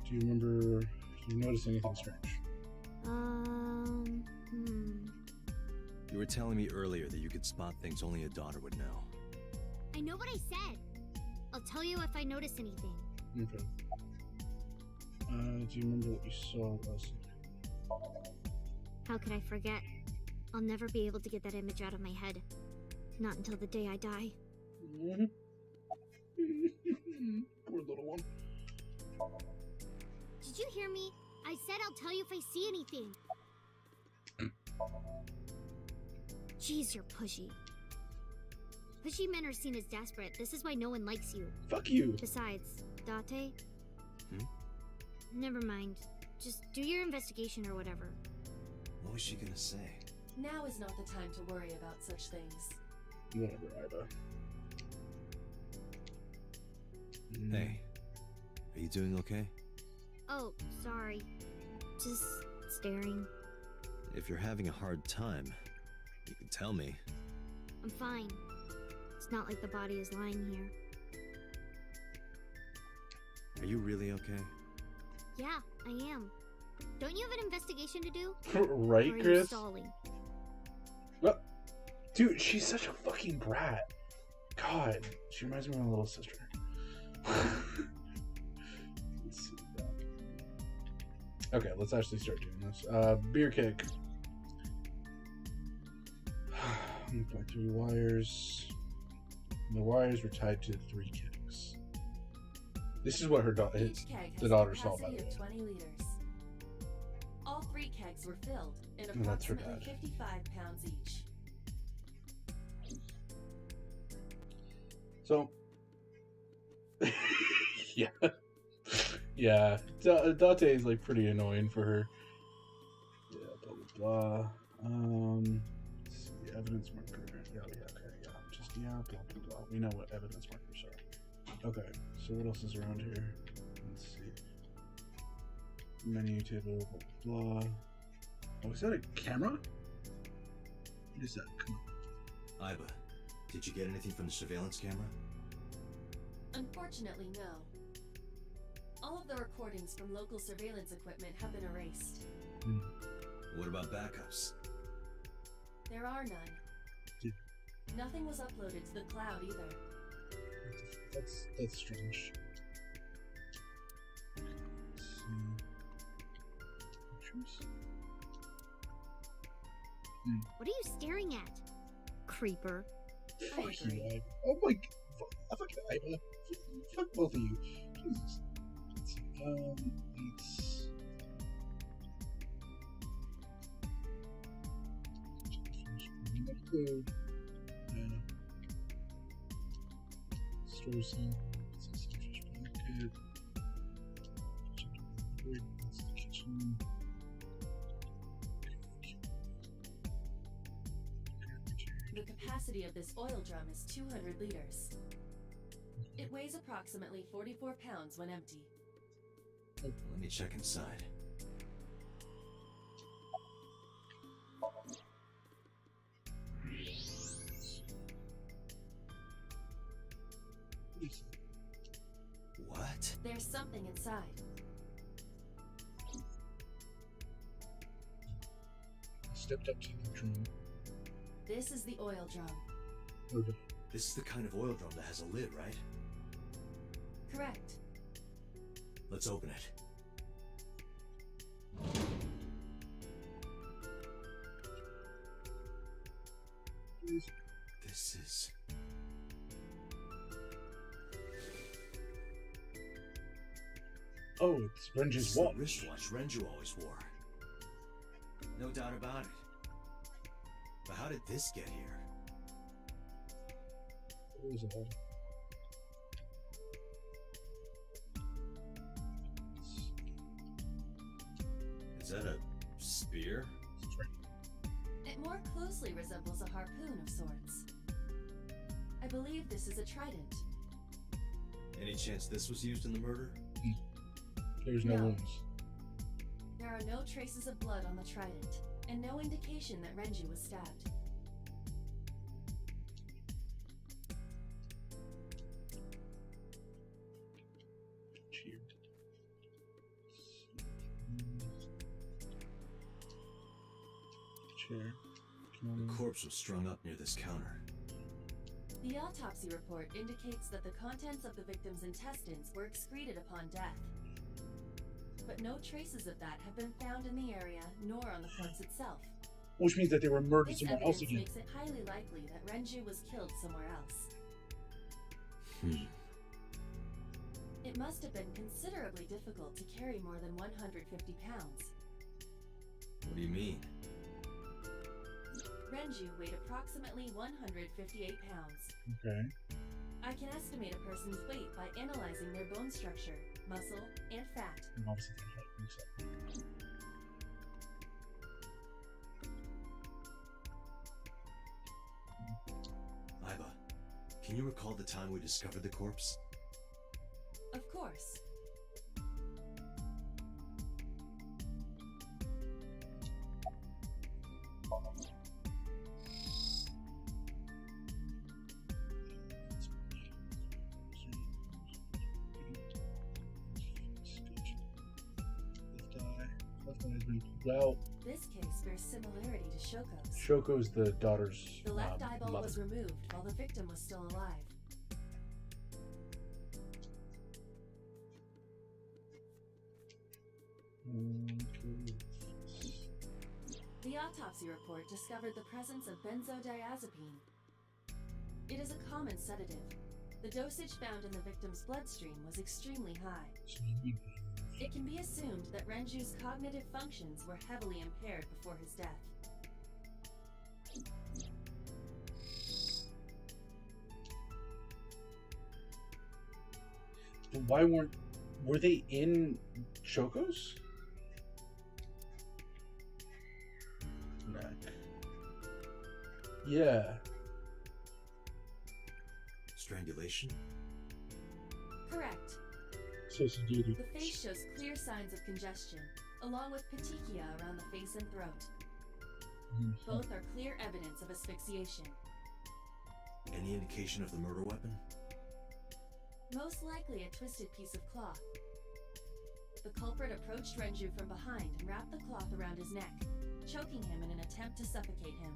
Do you remember? Do you notice anything strange? You were telling me earlier that you could spot things only a daughter would know. I know what I said. I'll tell you if I notice anything. Okay. Do you remember what you saw last night? How could I forget? I'll never be able to get that image out of my head. Not until the day I die. Mm-hmm. Poor little one. Did you hear me? I said I'll tell you if I see anything. Jeez, you're pushy. Pushy men are seen as desperate. This is why no one likes you. Fuck you. Besides, Date? Hmm? Never mind. Just do your investigation or whatever. What was she gonna say? Now is not the time to worry about such things. Whatever, Iba. Hey, are you doing okay? Oh, sorry. Just staring. If you're having a hard time, you can tell me. I'm fine. It's not like the body is lying here. Are you really okay? Yeah, I am. Don't you have an investigation to do? Right, or are you Chris? stalling? What? Dude, she's such a fucking brat. God, she reminds me of my little sister. Let's see that. Okay, let's actually start doing this. Beer kick. Back to wires. The wires were tied to 3 kegs. This is what her Each keg has the a daughter saw, by capacity the way. of 20 liters. All 3 kegs were filled in And that's her approximately dad. 55 pounds each. So, yeah, yeah. Date is like pretty annoying for her. Yeah, blah blah blah. Let's see, evidence marker. Yeah, okay, yeah. Just blah blah blah. We know what evidence markers are. Okay, so what else is around here? Let's see. Menu table. Blah blah. Oh, is that a camera? What is that? Come on. Iba, did you get anything from the surveillance camera? Unfortunately, no. All of the recordings from local surveillance equipment have been erased. What about backups? There are none. Yeah. Nothing was uploaded to the cloud either. That's strange. Let's see. Pictures? What are you staring at? Creeper. I Fuck you, agree. Iva. Oh my god. Fuck Iva. Fuck both of you. Jesus. Let's see. Let's... Store scene. It's a fish market. That's the kitchen. The capacity of this oil drum is 200 liters. It weighs approximately 44 pounds when empty. Let me check inside. What? There's something inside. Stepped up to the drum. This is the oil drum. Okay. This is the kind of oil drum that has a lid, right? Correct. Let's open it. This is... Oh, it's Renji's It's the watch. wristwatch Renju always wore. No doubt about it. But how did this get here? What is it? Is that a spear? It more closely resembles a harpoon of sorts. I believe this is a trident. Any chance this was used in the murder? There's no No. wounds. There are no traces of blood on the trident, and no indication that Renji was stabbed. Cheer. Chair. The corpse was strung up near this counter. The autopsy report indicates that the contents of the victim's intestines were excreted upon death. But no traces of that have been found in the area, nor on the corpse itself. Which means that they were murdered This somewhere else evidence again. makes it highly likely that Renju was killed somewhere else. It must have been considerably difficult to carry more than 150 pounds. What do you mean? Renju weighed approximately 158 pounds. Okay. I can estimate a person's weight by analyzing their bone structure, muscle, and fat. And obviously they had things like Iba, can you recall the time we discovered the corpse? Of course. Left eye has been pulled out. This case bears similarity to Shoko's. Shoko's the daughter's The left eyeball mother. was removed while the victim was still alive. The autopsy report discovered the presence of benzodiazepine. It is a common sedative. The dosage found in the victim's bloodstream was extremely high. It can be assumed that Renju's cognitive functions were heavily impaired before his death. But why were they in Shoko's? Neck. Yeah. Strangulation? Correct. So sedated. The face shows clear signs of congestion, along with petechia around the face and throat. Both are clear evidence of asphyxiation. Any indication of the murder weapon? Most likely a twisted piece of cloth. The culprit approached Renju from behind and wrapped the cloth around his neck, choking him in an attempt to suffocate him.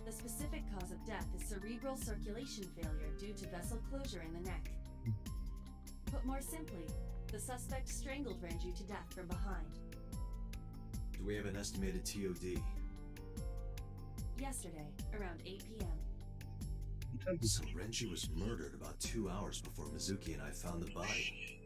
The specific cause of death is cerebral circulation failure due to vessel closure in the neck. Put more simply, the suspect strangled Renju to death from behind. Do we have an estimated TOD? Yesterday, around 8 p.m. So Renji was murdered about 2 hours before Mizuki and I found the body.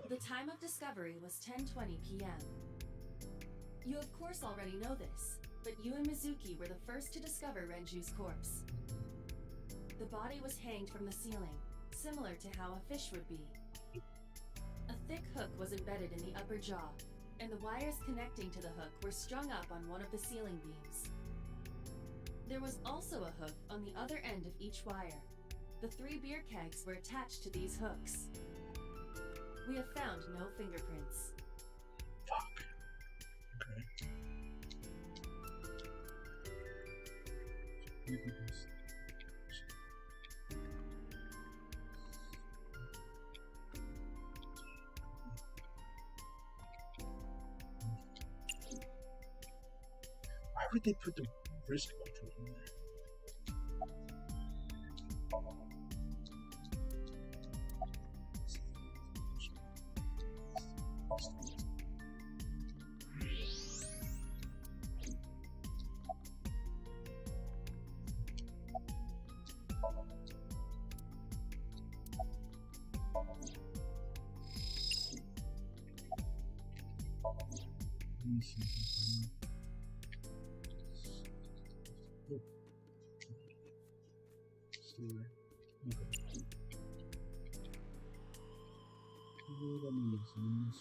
The time of discovery was 10:20 p.m. You of course already know this, but you and Mizuki were the first to discover Renju's corpse. The body was hanged from the ceiling, similar to how a fish would be. A thick hook was embedded in the upper jaw, and the wires connecting to the hook were strung up on one of the ceiling beams. There was also a hook on the other end of each wire. The 3 beer kegs were attached to these hooks. We have found no fingerprints. Fuck. Okay. Why would they put the wristwatch in there? me see something. Oh. Stay there. Okay. Let me listen.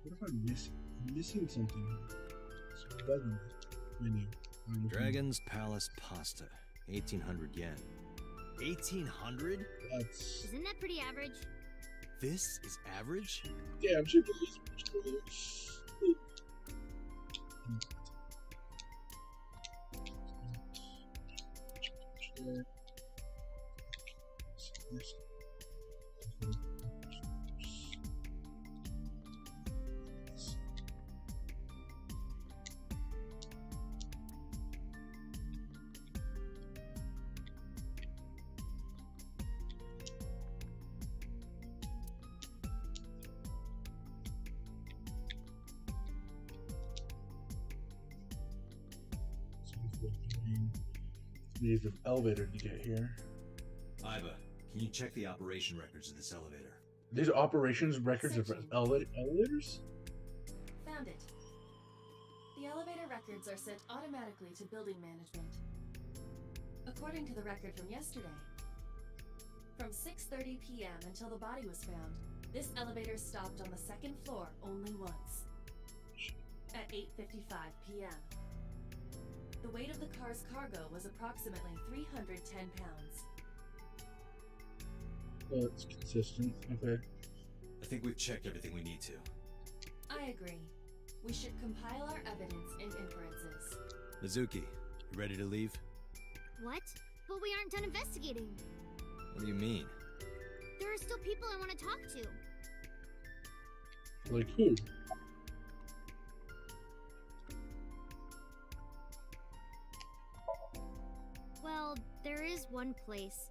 What if I'm missing? I'm missing something here. It's bugging me. Dragon's Palace Pasta, 1800 yen. 1800? That's... Isn't that pretty average? This is average? Yeah, I'm sure it is. Need the elevator to get here. Iva, can you check the operation records of this elevator? These operations records of elevators? Found it. The elevator records are sent automatically to building management. According to the record from yesterday, from 6:30 p.m. until the body was found, this elevator stopped on the second floor only once. At 8:55 p.m. The weight of the car's cargo was approximately 310 pounds. Well, it's consistent. Okay. I think we've checked everything we need to. I agree. We should compile our evidence and inferences. Mizuki, you ready to leave? What? But we aren't done investigating. What do you mean? There are still people I want to talk to. Like who? Well, there is one place.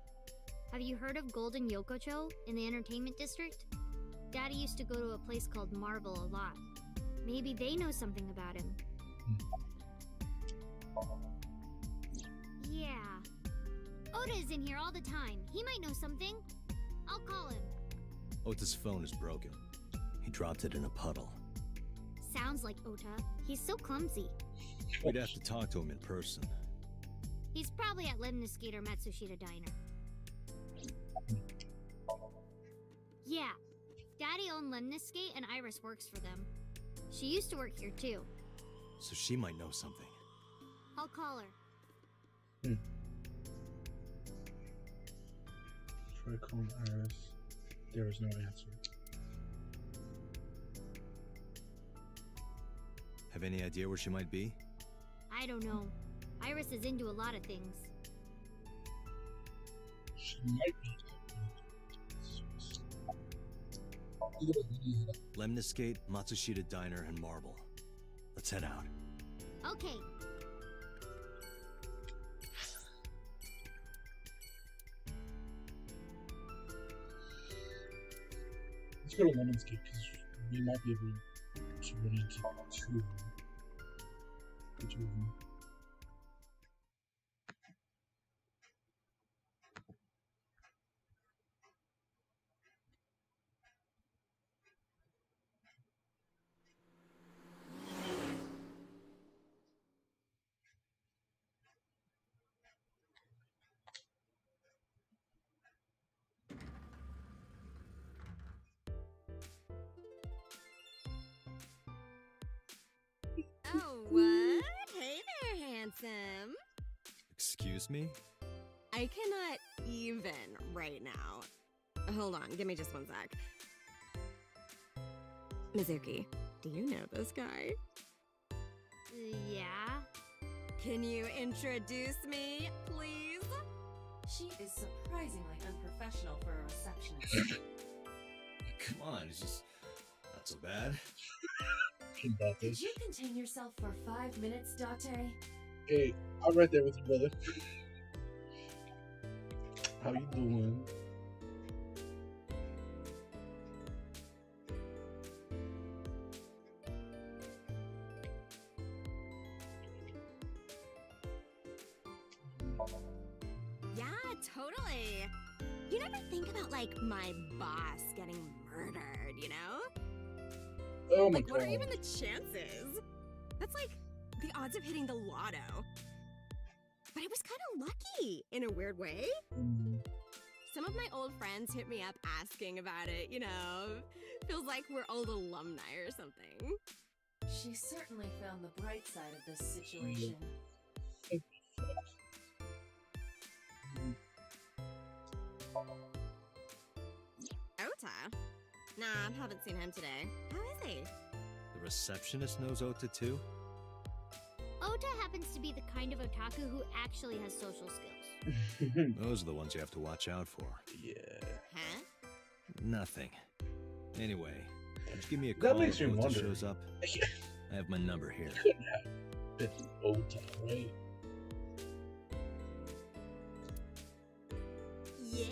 Have you heard of Golden Yokocho in the entertainment district? Daddy used to go to a place called Marble a lot. Maybe they know something about him. Yeah. Oda is in here all the time. He might know something. I'll call him. Ota's phone is broken. He dropped it in a puddle. Sounds like Ota. He's so clumsy. We'd have to talk to him in person. He's probably at Lemniscate or Matsushita Diner. Yeah. Daddy owned Lemniscate and Iris works for them. She used to work here too. So she might know something. I'll call her. Try calling Iris. There was no answer. Have any idea where she might be? I don't know. Iris is into a lot of things. She might be. Lemniscate, Matsushita Diner, and Marble. Let's head out. Okay. Let's go to Lemonscape because we might be able to run into two of them. Oh, what? Hey there, handsome. Excuse me? I cannot even right now. Hold on, give me just one sec. Mizuki, do you know this guy? Yeah? Can you introduce me, please? She is surprisingly unprofessional for a receptionist. Come on, it's just not so bad. Could you contain yourself for 5 minutes, Date? Hey, I'm right there with you, brother. How you doing? Yeah, totally. You never think about, like, my boss getting murdered, you know? Oh my Like, god. what are even the chances? That's like the odds of hitting the lotto. But it was kind of lucky in a weird way. Mm. Some of my old friends hit me up asking about it, you know. Feels like we're old alumni or something. She certainly found the bright side of this situation. Ota? Nah, haven't seen him today. How is he? The receptionist knows Ota too? Ota happens to be the kind of otaku who actually has social skills. Those are the ones you have to watch out for. Yeah. Huh? Nothing. Anyway, just give me a That call makes if me Ota wonder. shows up. I have my number here. Couldn't have been Ota, right? Yeah,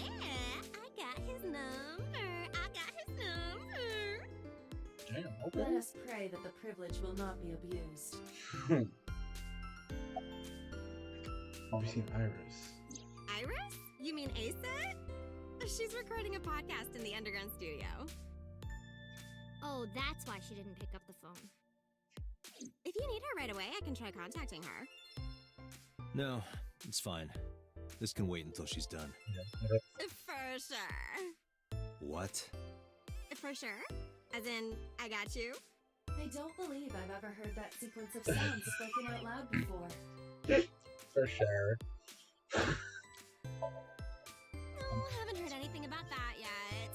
I got his number. I got his number. Damn, Let okay. us pray that the privilege will not be abused. Have you seen Iris? Iris? You mean Asa? She's recording a podcast in the underground studio. Oh, that's why she didn't pick up the phone. If you need her right away, I can try contacting her. No, it's fine. This can wait until she's done. For sure. What? For sure? As in, I got you? I don't believe I've ever heard that sequence of sounds spoken out loud before. For sure. No, haven't heard anything about that yet.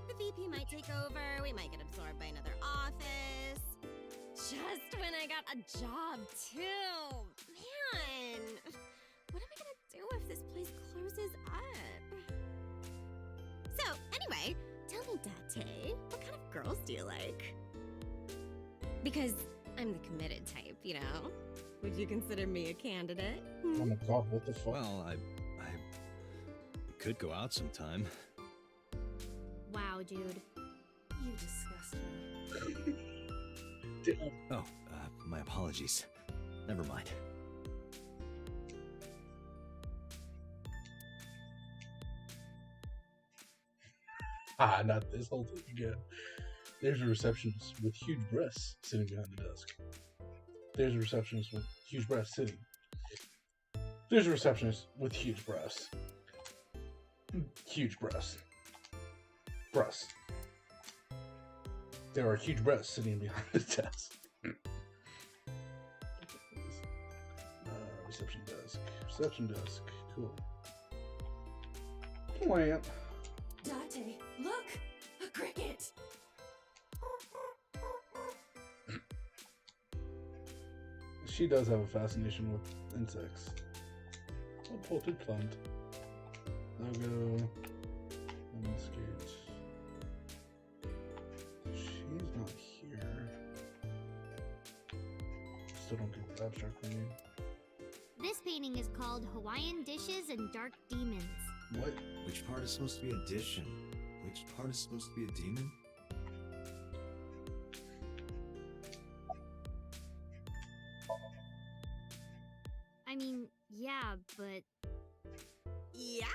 The VP might take over, we might get absorbed by another office. Just when I got a job, too. Man, what am I gonna do if this place closes up? So, anyway, tell me, Date, what kind of girls do you like? Because I'm the committed type, you know? Would you consider me a candidate? Oh my god, what the fuck? Well, we could go out sometime. Wow, dude. You disgust me. Damn. Oh, my apologies. Never mind. Ah, not this whole thing again. There's a receptionist with huge breasts sitting behind the desk. There's a receptionist with huge breasts sitting. There's a receptionist with huge breasts. Huge breasts. Breasts. There are huge breasts sitting behind the desk. Reception desk. Reception desk. Cool. Plant. Date, look! A cricket! She does have a fascination with insects. A potted plant. Logo. Landscape. She's not here. Still don't get the abstract from you. This painting is called Hawaiian Dishes and Dark Demons. What? Which part is supposed to be a dish and which part is supposed to be a demon? I mean, yeah, but Yeah,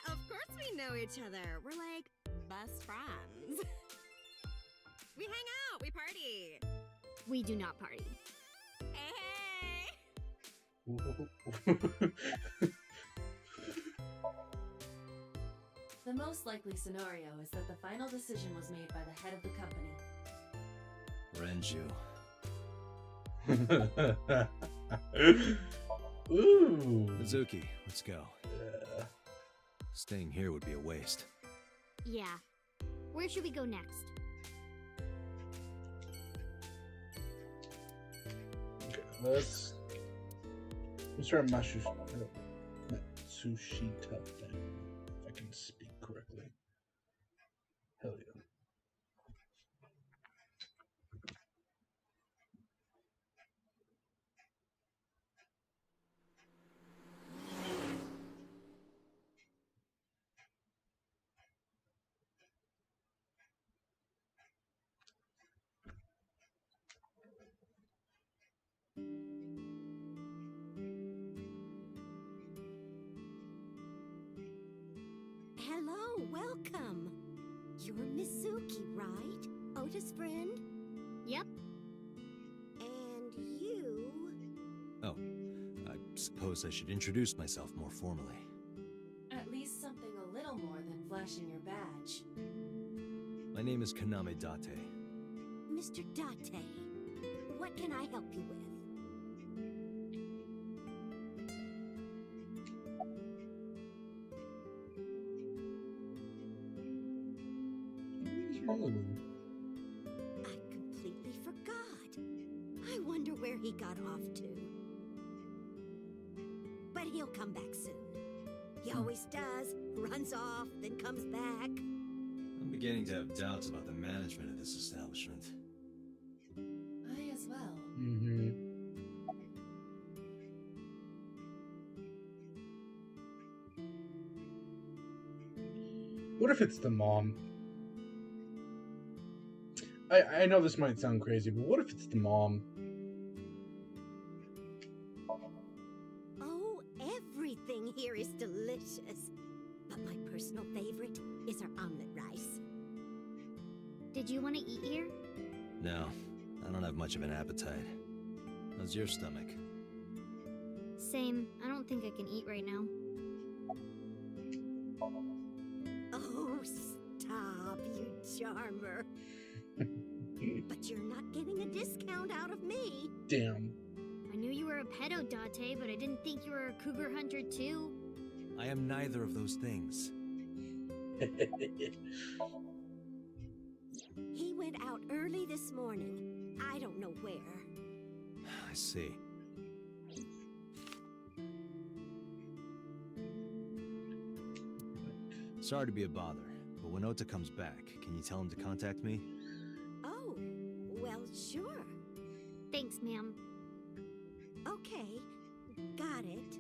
of course we know each other. We're like best friends. We hang out, we party. we do not party. Hey, The most likely scenario is that the final decision was made by the head of the company. Renju. Ooh. Mizuki, let's go. Yeah. Staying here would be a waste. Yeah. Where should we go next? Okay, let's try Matsushita thing. If I can speak correctly. Hell yeah. Hello, welcome. You're Mizuki, right? Otis' friend? Yep. And you... Oh, I suppose I should introduce myself more formally. At least something a little more than flashing your badge. My name is Kaname Date. Mr. Date, what can I help you with? What's wrong with him? I completely forgot. I wonder where he got off to. But he'll come back soon. He always does. Runs off, then comes back. I'm beginning to have doubts about the management of this establishment. I as well. Mm-hmm. What if it's the mom? I know this might sound crazy, but what if it's the mom? Oh, everything here is delicious. But my personal favorite is our omelet rice. Did you want to eat here? No, I don't have much of an appetite. How's your stomach? Same. I don't think I can eat right now. Oh, stop, you charmer. But you're not getting a discount out of me. Damn. I knew you were a pedo, Date, but I didn't think you were a cougar hunter too. I am neither of those things. He went out early this morning. I don't know where. I see. Sorry to be a bother, but when Ota comes back, can you tell him to contact me? Oh, well, sure. Thanks, ma'am. Okay, got it.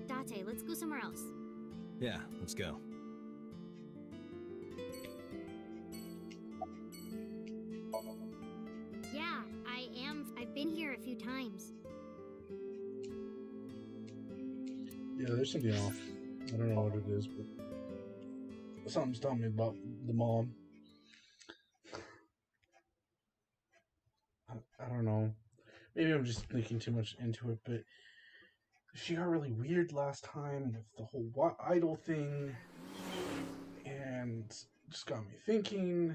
Date, let's go somewhere else. Yeah, let's go. Yeah, I am. I've been here a few times. Yeah, there's something off. I don't know what it is, but something's telling me about the mom. I don't know. Maybe I'm just thinking too much into it, but she got really weird last time with the whole idol thing, and just got me thinking,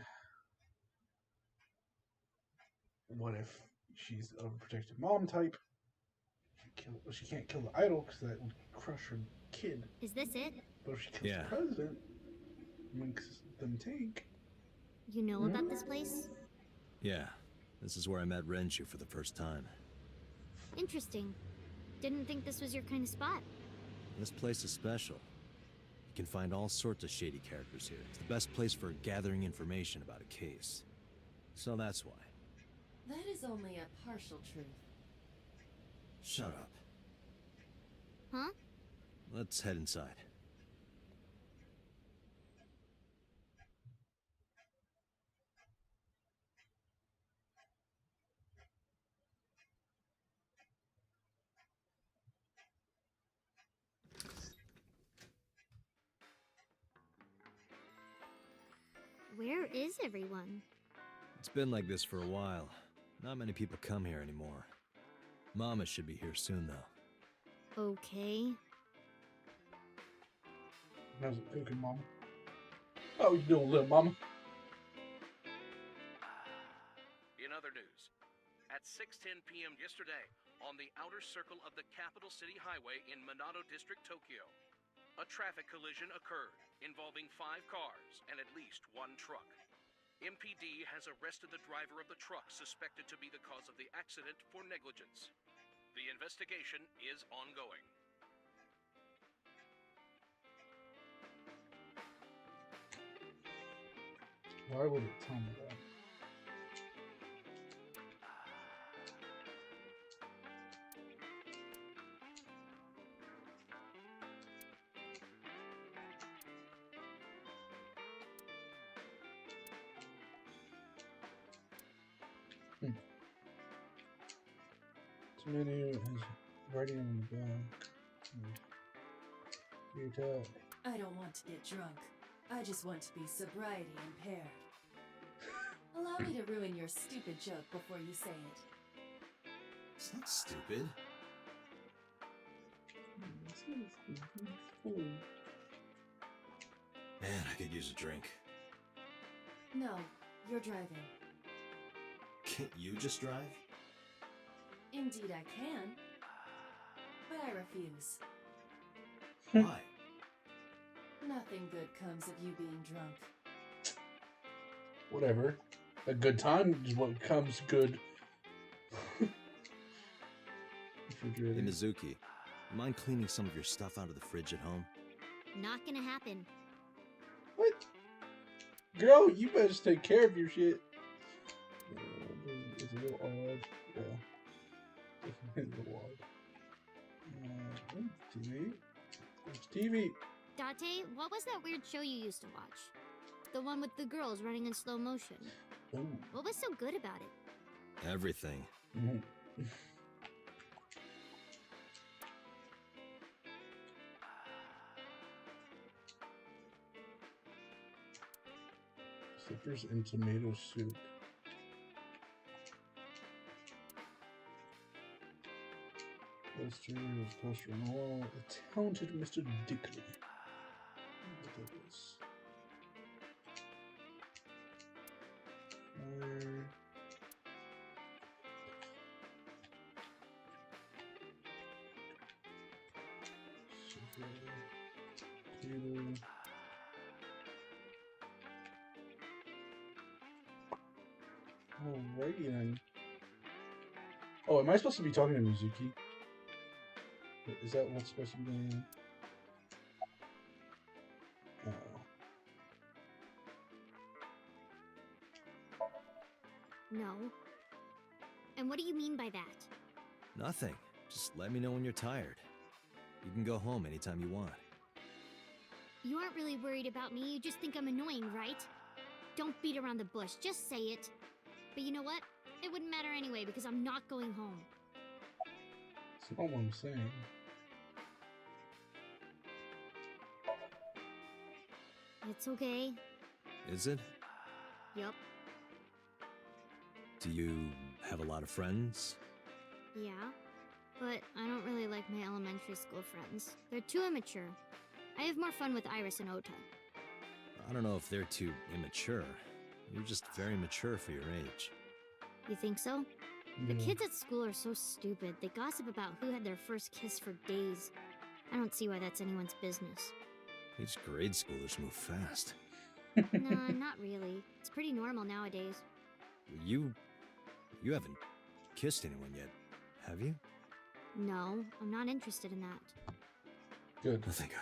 what if she's a protective mom type? She can't kill the idol because that would crush her kid. Is this it? But if she kills the president, makes them tank. You know about this place? Yeah, this is where I met Renshu for the first time. Interesting. Didn't think this was your kind of spot. This place is special. You can find all sorts of shady characters here. It's the best place for gathering information about a case. So that's why. That is only a partial truth. Shut up. Huh? Let's head inside. Where is everyone? It's been like this for a while. Not many people come here anymore. Mama should be here soon, though. Okay. How's it cooking, Mama? How you doing, little mama? In other news, at 6:10 p.m. yesterday, on the outer circle of the Capital City Highway in Minato District, Tokyo, a traffic collision occurred involving 5 cars and at least 1 truck. MPD has arrested the driver of the truck suspected to be the cause of the accident for negligence. The investigation is ongoing. Why would it tell me that? This menu has writing on the back. Here you tell. I don't want to get drunk. I just want to be sobriety impaired. Allow me to ruin your stupid joke before you say it. It's not stupid. Man, I could use a drink. No, you're driving. Can't you just drive? Indeed I can. But I refuse. Why? Nothing good comes of you being drunk. Whatever. A good time is what comes good. Hey, Mizuki, mind cleaning some of your stuff out of the fridge at home? Not gonna happen. What? Girl, you better just take care of your shit. It's a little odd. Yeah. Definitely a little odd. TV. It's TV. Date, what was that weird show you used to watch? The one with the girls running in slow motion. Ooh. What was so good about it? Everything. Slippers and tomato soup. Posters, poster on the wall. A talented Mr. Dickley. What that is. Alrighty then. Oh, am I supposed to be talking to Mizuki? Is that what's supposed to be going on? No. And what do you mean by that? Nothing. Just let me know when you're tired. You can go home anytime you want. You aren't really worried about me, you just think I'm annoying, right? Don't beat around the bush, just say it. But you know what? It wouldn't matter anyway, because I'm not going home. That's not what I'm saying. It's okay. Is it? Yup. Do you have a lot of friends? Yeah. But I don't really like my elementary school friends. They're too immature. I have more fun with Iris and Ota. I don't know if they're too immature. You're just very mature for your age. You think so? The kids at school are so stupid. They gossip about who had their first kiss for days. I don't see why that's anyone's business. These grade schoolers move fast. Nah, not really. It's pretty normal nowadays. You haven't kissed anyone yet, have you? No, I'm not interested in that. Good. Oh, thank God.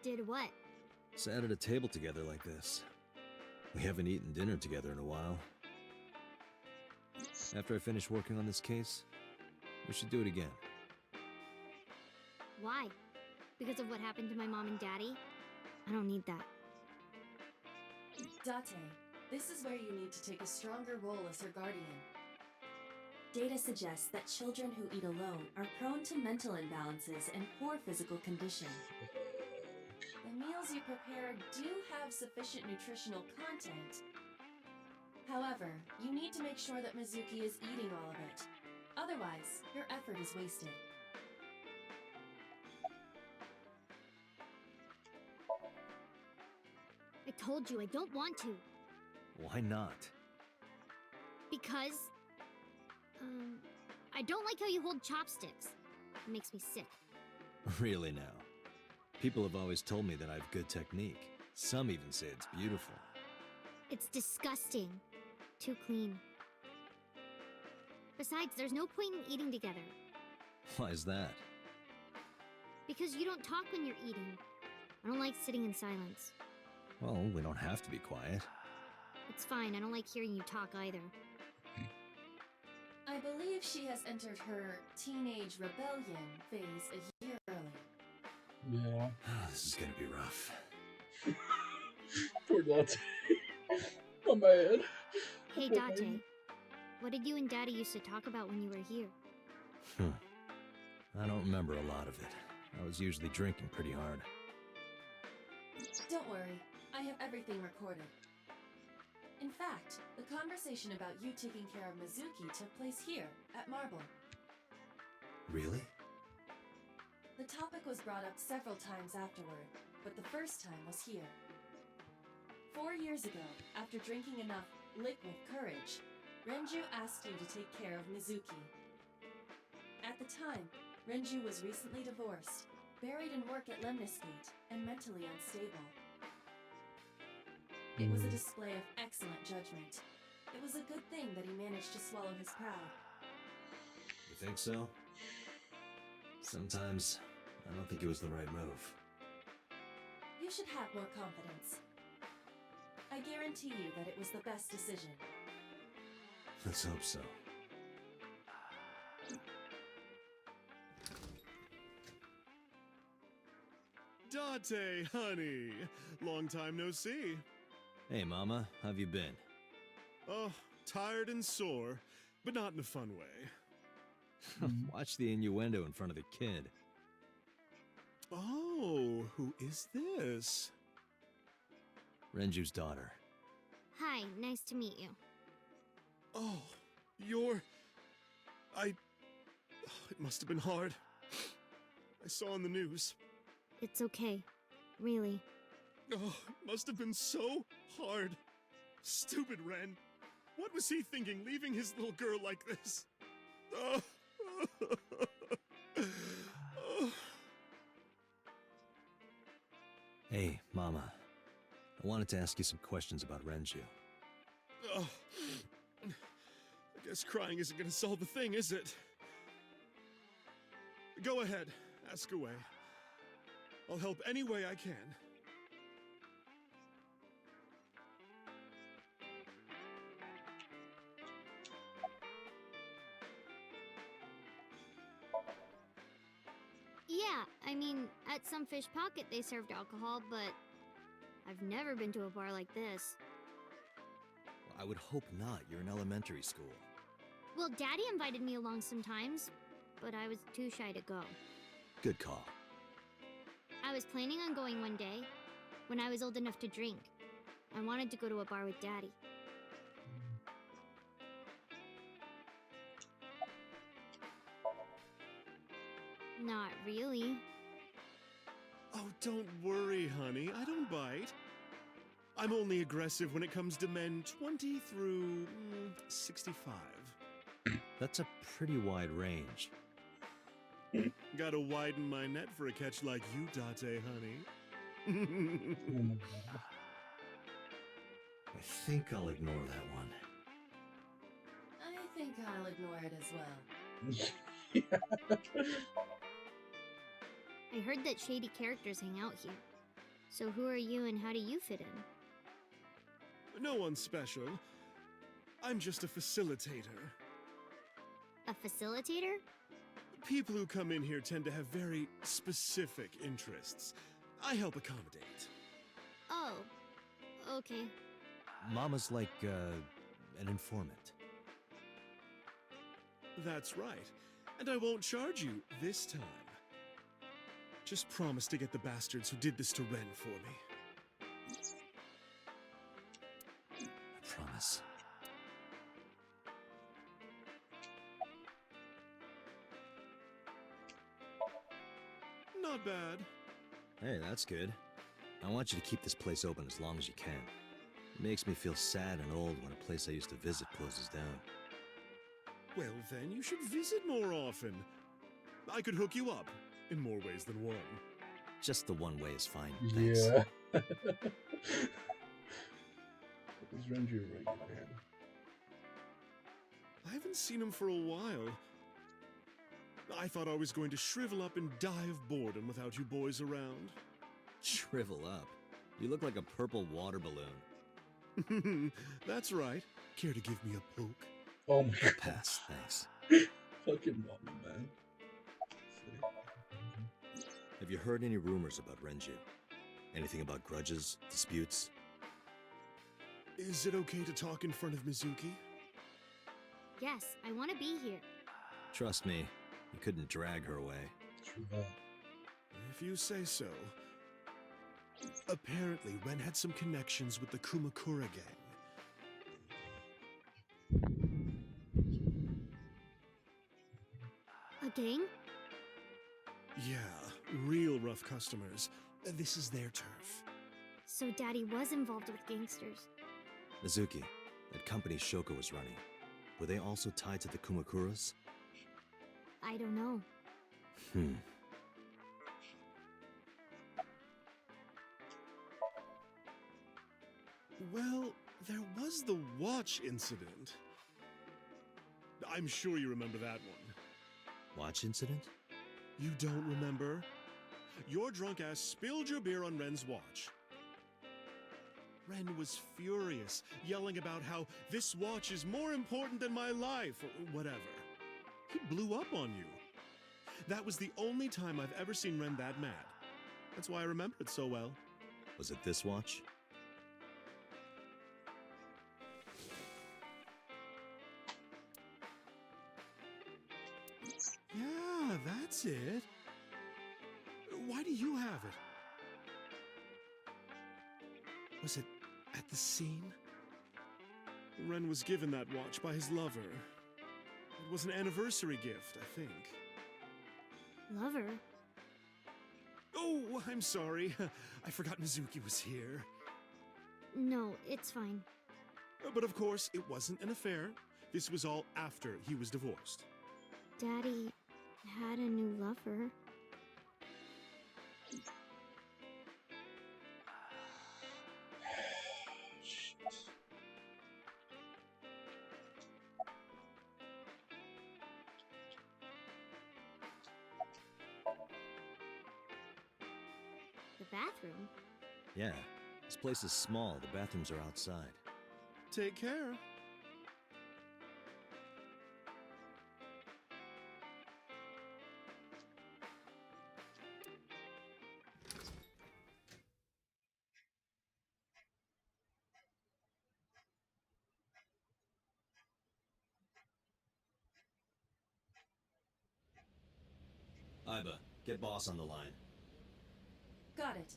Did what? Sat at a table together like this. We haven't eaten dinner together in a while. After I finish working on this case, we should do it again. Why? Because of what happened to my mom and daddy? I don't need that. Date, this is where you need to take a stronger role as her guardian. Data suggests that children who eat alone are prone to mental imbalances and poor physical condition. The meals you prepare do have sufficient nutritional content. However, you need to make sure that Mizuki is eating all of it. Otherwise, your effort is wasted. I told you I don't want to. Why not? Because... I don't like how you hold chopsticks. It makes me sick. Really now? People have always told me that I have good technique. Some even say it's beautiful. It's disgusting. Too clean. Besides, there's no point in eating together. Why is that? Because you don't talk when you're eating. I don't like sitting in silence. Well, we don't have to be quiet. It's fine, I don't like hearing you talk either. I believe she has entered her teenage rebellion phase a year early. Yeah. This is gonna be rough. Poor Date. Oh man. Hey, Date. What did you and Daddy used to talk about when you were here? I don't remember a lot of it. I was usually drinking pretty hard. Don't worry, I have everything recorded. In fact, the conversation about you taking care of Mizuki took place here, at Marble. Really? The topic was brought up several times afterward, but the first time was here. 4 years ago, after drinking enough liquid courage, Renju asked you to take care of Mizuki. At the time, Renju was recently divorced, buried in work at Lemnisgate, and mentally unstable. It was a display of excellent judgment. It was a good thing that he managed to swallow his pride. You think so? Sometimes, I don't think it was the right move. You should have more confidence. I guarantee you that it was the best decision. Let's hope so. Date, honey. Long time no see. Hey, Mama, how've you been? Oh, tired and sore, but not in a fun way. Watch the innuendo in front of the kid. Oh, who is this? Renju's daughter. Hi, nice to meet you. Oh, you're... It must have been hard. I saw on the news. It's okay. Really. Oh, it must have been so hard. Stupid Ren. What was he thinking, leaving his little girl like this? Oh. Hey, Mama. I wanted to ask you some questions about Renju. Oh. I guess crying isn't gonna solve the thing, is it? Go ahead, ask away. I'll help any way I can. Yeah, I mean, at some fish pocket they served alcohol, but I've never been to a bar like this. I would hope not. You're in elementary school. Well, Daddy invited me along sometimes, but I was too shy to go. Good call. I was planning on going one day, when I was old enough to drink. I wanted to go to a bar with Daddy. Not really. Oh, don't worry, honey. I don't bite. I'm only aggressive when it comes to men 20 through 65. That's a pretty wide range. Gotta widen my net for a catch like you, Date, honey. I think I'll ignore that one. I think I'll ignore it as well. I heard that shady characters hang out here. So who are you and how do you fit in? No one special. I'm just a facilitator. A facilitator? People who come in here tend to have very specific interests. I help accommodate. Oh, okay. Mama's like, an informant. That's right. And I won't charge you this time. Just promise to get the bastards who did this to Ren for me. I promise. Not bad. Hey, that's good. I want you to keep this place open as long as you can. It makes me feel sad and old when a place I used to visit closes down. Well then, you should visit more often. I could hook you up, in more ways than one. Just the one way is fine, thanks. Yeah. Is Renju a regular man? I haven't seen him for a while. I thought I was going to shrivel up and die of boredom without you boys around. Shrivel up. You look like a purple water balloon. That's right. Care to give me a poke? Oh my god. Pass, thanks. Fucking mama, man. Have you heard any rumors about Renju? Anything about grudges, disputes? Is it okay to talk in front of Mizuki? Yes, I want to be here. Trust me, you couldn't drag her away. True that. If you say so. Apparently, Ren had some connections with the Kumakura gang. A gang? Yeah, real rough customers. This is their turf. So Daddy was involved with gangsters. Mizuki, that company Shoko was running, were they also tied to the Kumakuras? I don't know. Well, there was the watch incident. I'm sure you remember that one. Watch incident? You don't remember? Your drunk ass spilled your beer on Ren's watch. Ren was furious, yelling about how this watch is more important than my life, or whatever. He blew up on you. That was the only time I've ever seen Ren that mad. That's why I remember it so well. Was it this watch? Yeah, that's it. Why do you have it? Was it at the scene? Ren was given that watch by his lover. It was an anniversary gift, I think. Lover? Oh, I'm sorry. I forgot Mizuki was here. No, it's fine. But of course, it wasn't an affair. This was all after he was divorced. Daddy had a new lover. The bathroom? Yeah. This place is small. The bathrooms are outside. Take care. Iba, get boss on the line. Got it.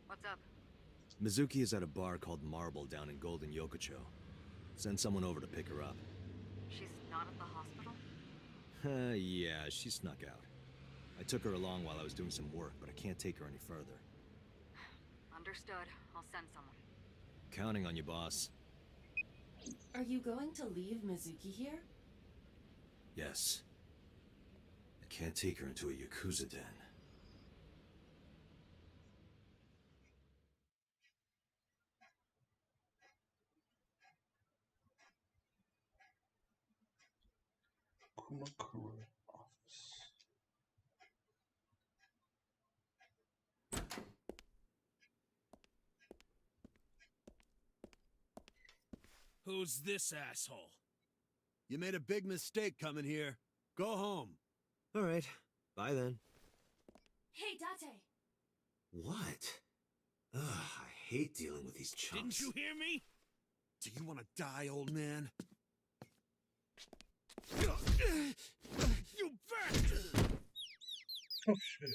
What's up? Mizuki is at a bar called Marble down in Golden Yokocho. Send someone over to pick her up. She's not at the hospital? Yeah, she snuck out. I took her along while I was doing some work, but I can't take her any further. Understood. I'll send someone. Counting on you, boss. Are you going to leave Mizuki here? Yes. I can't take her into a Yakuza den. Kumakura office. Who's this asshole? You made a big mistake coming here. Go home. All right. Bye then. Hey, Date! What? Ugh, I hate dealing with these chumps. Didn't you hear me? Do you want to die, old man? You bastard! Oh shit.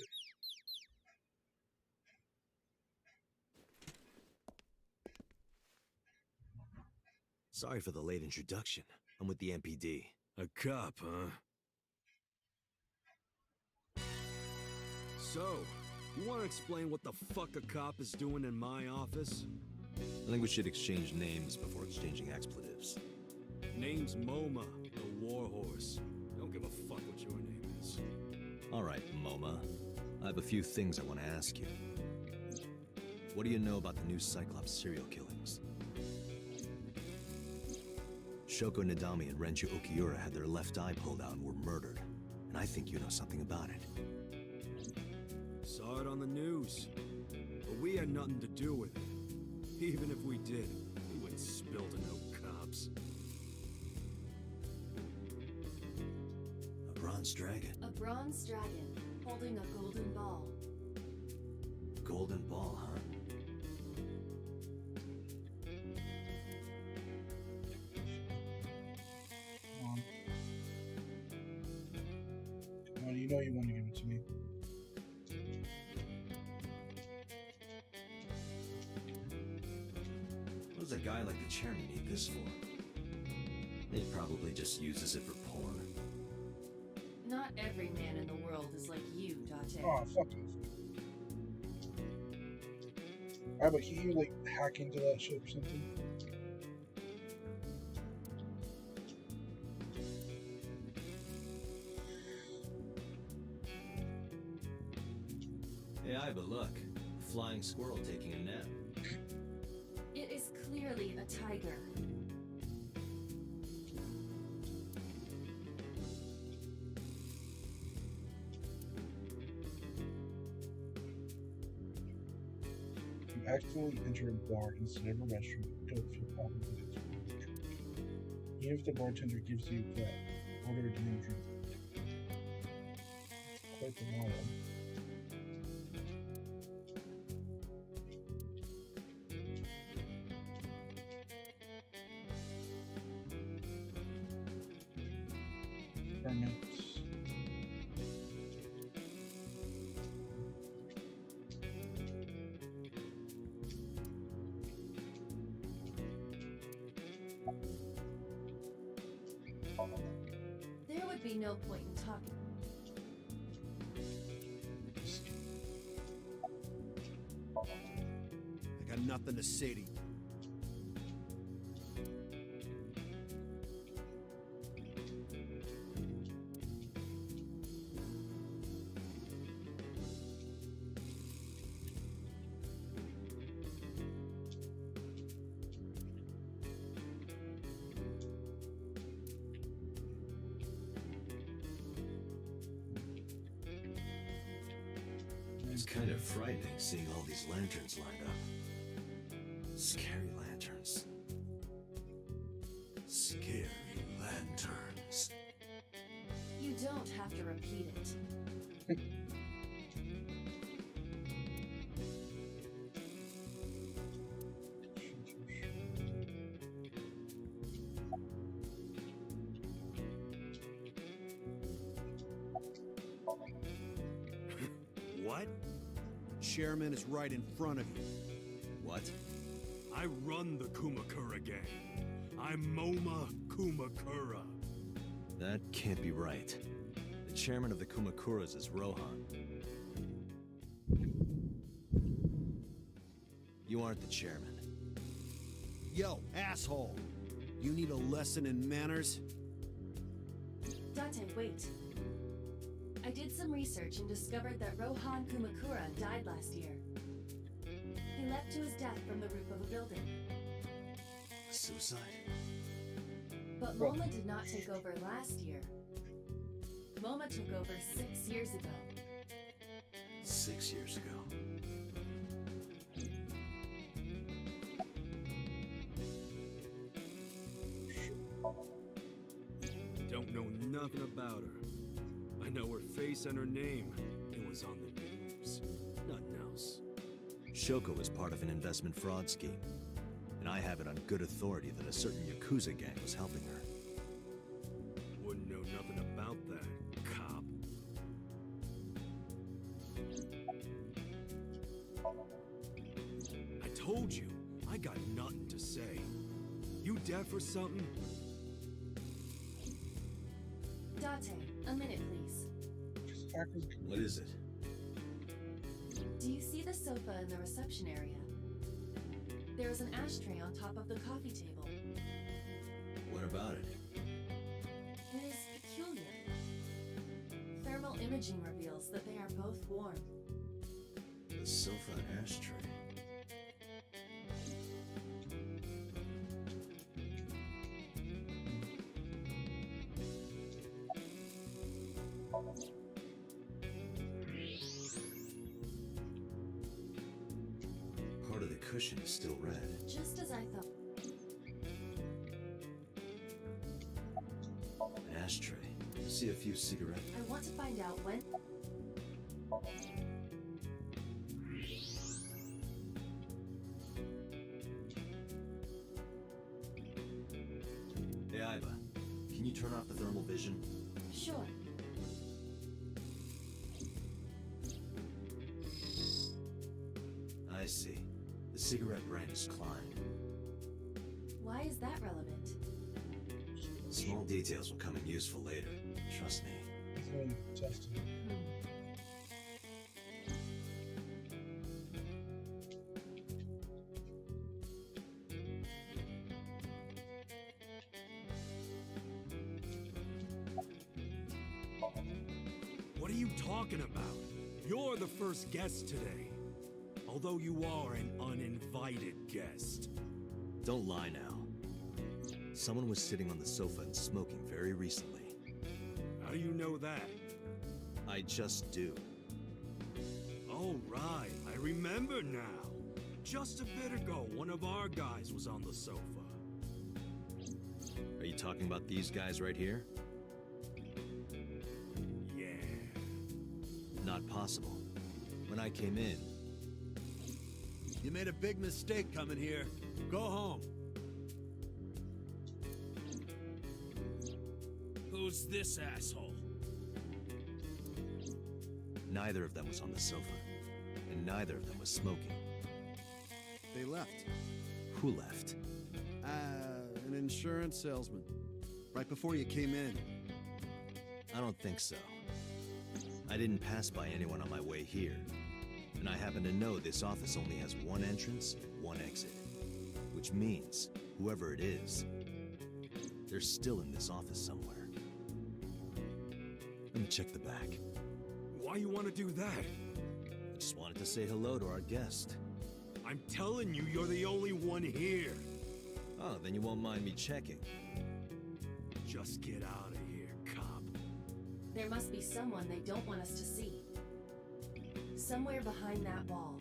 Sorry for the late introduction. I'm with the MPD. A cop, huh? So, you want to explain what the fuck a cop is doing in my office? I think we should exchange names before exchanging expletives. Name's MoMA, the warhorse. Don't give a fuck what your name is. All right, MoMA. I have a few things I want to ask you. What do you know about the new Cyclops serial killings? Shoko Nadami and Renju Okiura had their left eye pulled out and were murdered. And I think you know something about it. Saw it on the news. But we had nothing to do with it. Even if we did, we wouldn't spill to no cops. A bronze dragon. A bronze dragon holding a golden ball. Golden ball, huh? You know you want to give it to me. What does a guy like the chairman need this for? He probably just uses it for porn. Not every man in the world is like you, Date. Oh, fuck off. Alright, but can you, like, hack into that shit or something? Hey, Iba, look. A flying squirrel taking a nap. It is clearly a tiger. You accidentally enter a bar instead of a restaurant, don't feel obligated to order a drink. Even if the bartender gives you that, order a damn drink. Quite the motto. Permits. There would be no point in talking. I got nothing to say to you. It's kind of frightening seeing all these lanterns lined up. Scary lanterns. Scary lanterns. You don't have to repeat it. What? Chairman is right in front of you. What? I run the Kumakura gang. I'm Moma Kumakura. That can't be right. The chairman of the Kumakuras is Rohan. You aren't the chairman. Yo, asshole! You need a lesson in manners? Date, wait. I did some research and discovered that Rohan Kumakura died last year. He leapt to his death from the roof of a building. Suicide? But Moma did not take over last year. Moma took over 6 years ago. 6 years ago. Don't know nothing about her. I know her face and her name. It was on the news. Nothing else. Shoko was part of an investment fraud scheme, and I have it on good authority that a certain Yakuza gang was helping her. Wouldn't know nothing about that, cop. I told you, I got nothing to say. You deaf or something? Date, a minute, please. What is it? Do you see the sofa in the reception area? There is an ashtray on top of the coffee table. What about it? It is peculiar. Thermal imaging reveals that they are both warm. The sofa and ashtray. Part of the cushion is still red. Just as I thought. An ashtray. I see a few cigarettes. I want to find out when. Hey, Iba. Can you turn off the thermal vision? Sure. see. The cigarette brand is climbed. Why is that relevant? Small details will come in useful later. Trust me. He's going to test it. What are you talking about? You're the first guest today. Although you are an uninvited guest. Don't lie now. Someone was sitting on the sofa and smoking very recently. How do you know that? I just do. Oh, right. I remember now. Just a bit ago, one of our guys was on the sofa. Are you talking about these guys right here? Yeah. Not possible. When I came in... You made a big mistake coming here. Go home. Who's this asshole? Neither of them was on the sofa. And neither of them was smoking. They left. Who left? An insurance salesman. Right before you came in. I don't think so. I didn't pass by anyone on my way here. And I happen to know this office only has one entrance and one exit. Which means, whoever it is, they're still in this office somewhere. Let me check the back. Why you want to do that? I just wanted to say hello to our guest. I'm telling you, you're the only one here. Oh, then you won't mind me checking. Just get out of here, cop. There must be someone they don't want us to see. Somewhere behind that wall.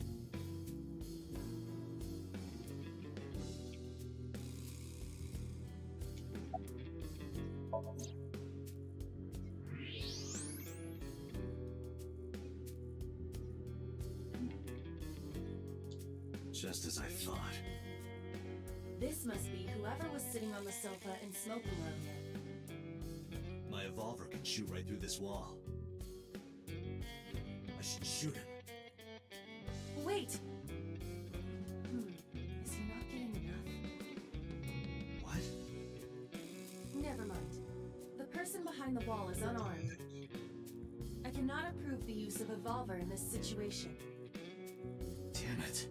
Just as I thought. This must be whoever was sitting on the sofa and smoking earlier. My evolver can shoot right through this wall. I should shoot him. Wait! Is he not getting enough? What? Never mind. The person behind the wall is unarmed. I cannot approve the use of evolver in this situation. Damn it.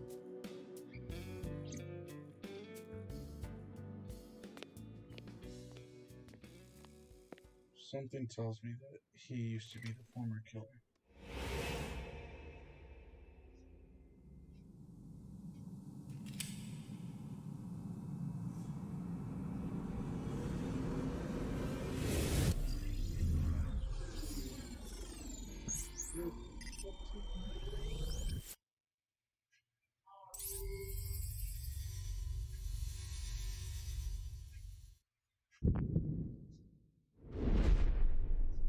Something tells me that he used to be the former killer.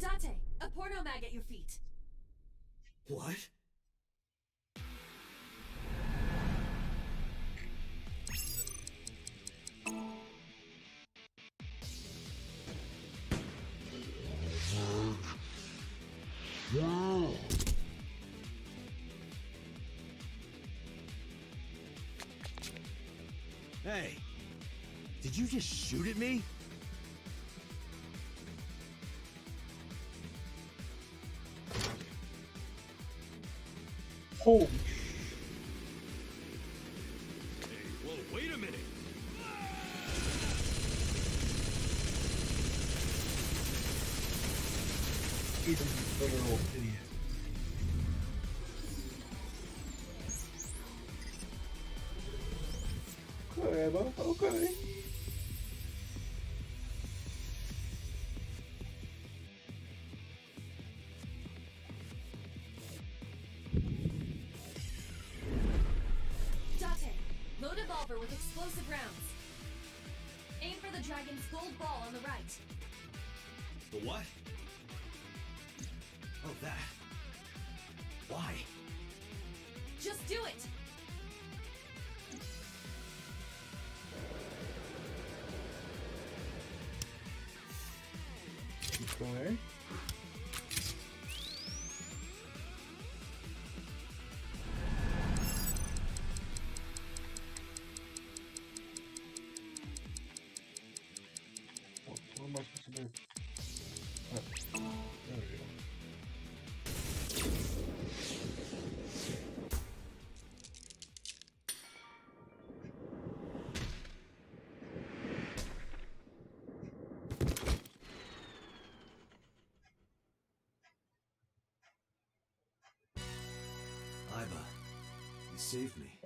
Dante, a porno mag at your feet. What? Hey, did you just shoot at me? Oh, Hey, whoa, wait a minute. he's a literal idiot. Okay. Dante, load evolver with explosive rounds. Aim for the dragon's gold ball on the right. The what? Oh, that. Why? Just do it! Okay. Save me.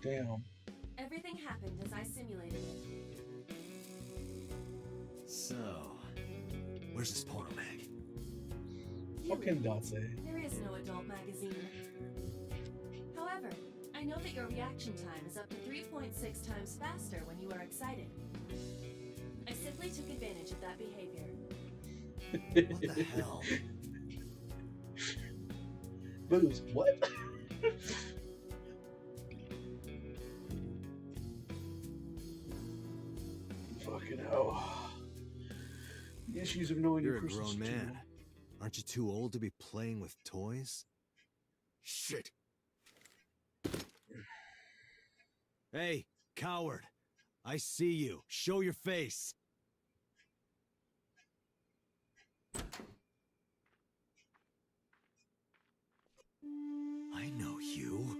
Damn. Everything happened as I simulated it. So, where's this porno mag? Fucking Date. There is no adult magazine. However, I know that your reaction time is up to 3.6 times faster when you are excited. I simply took advantage of that behavior. What the hell? Booze, what? Fucking hell. The issues of knowing You're your a grown person's man. true. Aren't you too old to be playing with toys? Shit. Hey, coward. I see you. Show your face. I know you.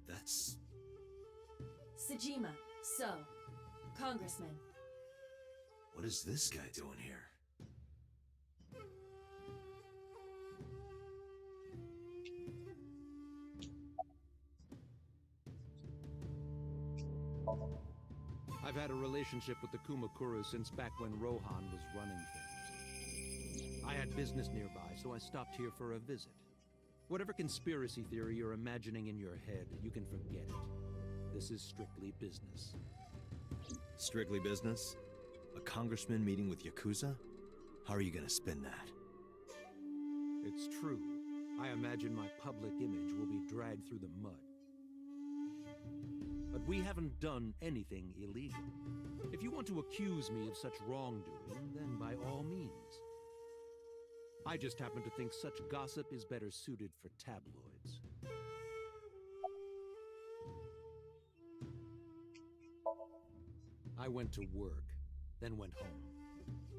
That's... Sejima, so, Congressman. What is this guy doing here? I've had a relationship with the Kumakura since back when Rohan was running things. I had business nearby, so I stopped here for a visit. Whatever conspiracy theory you're imagining in your head, you can forget it. This is strictly business. Strictly business? A congressman meeting with Yakuza? How are you gonna spin that? It's true. I imagine my public image will be dragged through the mud. But we haven't done anything illegal. If you want to accuse me of such wrongdoing, then by all means. I just happen to think such gossip is better suited for tabloids. I went to work, then went home.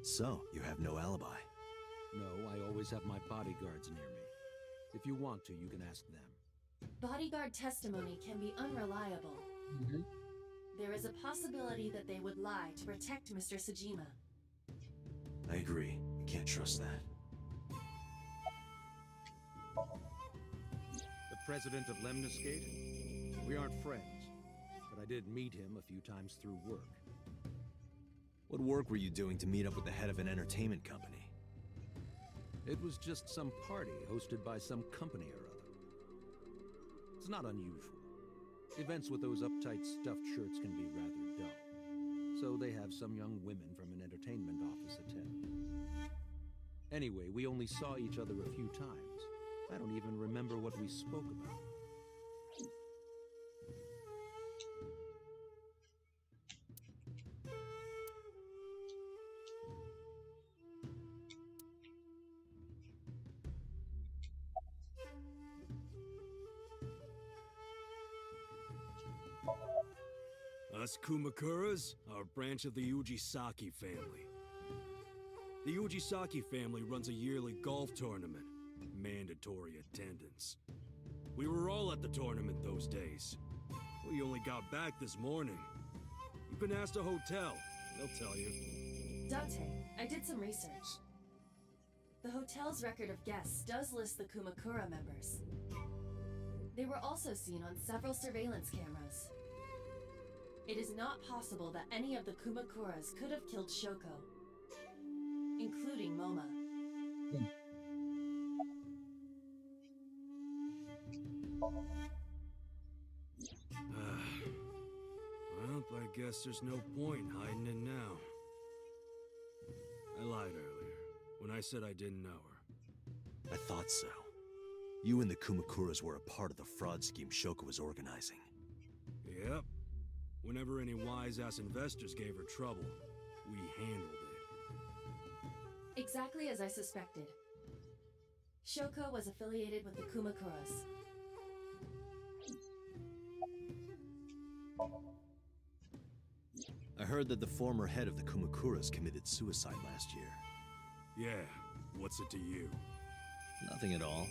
So, you have no alibi? No, I always have my bodyguards near me. If you want to, you can ask them. Bodyguard testimony can be unreliable. There is a possibility that they would lie to protect Mr. Sejima. I agree. You can't trust that. The president of Lemniscate? We aren't friends, but I did meet him a few times through work. What work were you doing to meet up with the head of an entertainment company? It was just some party hosted by some company or other. It's not unusual. Events with those uptight stuffed shirts can be rather dull. So they have some young women from an entertainment office attend. Anyway, we only saw each other a few times. I don't even remember what we spoke about. Us Kumakuras are a branch of the Ujisaki family. The Ujisaki family runs a yearly golf tournament. Mandatory attendance. We were all at the tournament those days. We only got back this morning. You can ask the hotel. They'll tell you. Date, I did some research. The hotel's record of guests does list the Kumakura members. They were also seen on several surveillance cameras. It is not possible that any of the Kumakuras could have killed Shoko, including Moma. Well, I guess there's no point hiding it now. I lied earlier when I said I didn't know her. I thought so. You and the Kumakuras were a part of the fraud scheme Shoko was organizing. Yep. Whenever any wise-ass investors gave her trouble, we handled it. Exactly as I suspected. Shoko was affiliated with the Kumakuras. I heard that the former head of the Kumakuras committed suicide last year. Yeah, what's it to you? Nothing at all.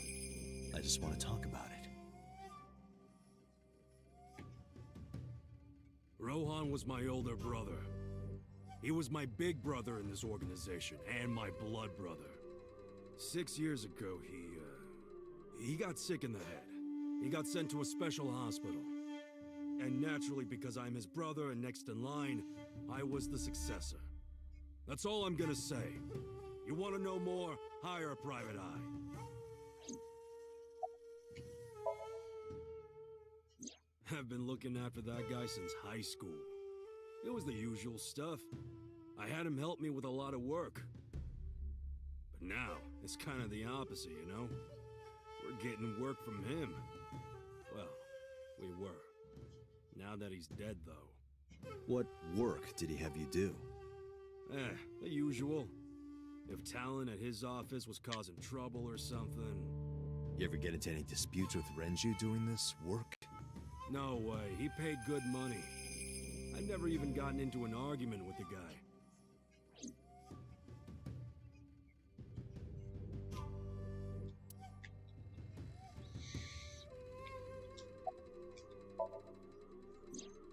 I just want to talk about it. Rohan was my older brother. He was my big brother in this organization, and my blood brother. 6 years ago, he got sick in the head. He got sent to a special hospital. And naturally, because I'm his brother and next in line, I was the successor. That's all I'm gonna say. You want to know more? Hire a private eye. I've been looking after that guy since high school. It was the usual stuff. I had him help me with a lot of work. But now, it's kind of the opposite, you know? We're getting work from him. Well, we were. Now that he's dead, though. What work did he have you do? The usual. If Talon at his office was causing trouble or something... You ever get into any disputes with Renju doing this work? No way, he paid good money. I'd never even gotten into an argument with the guy.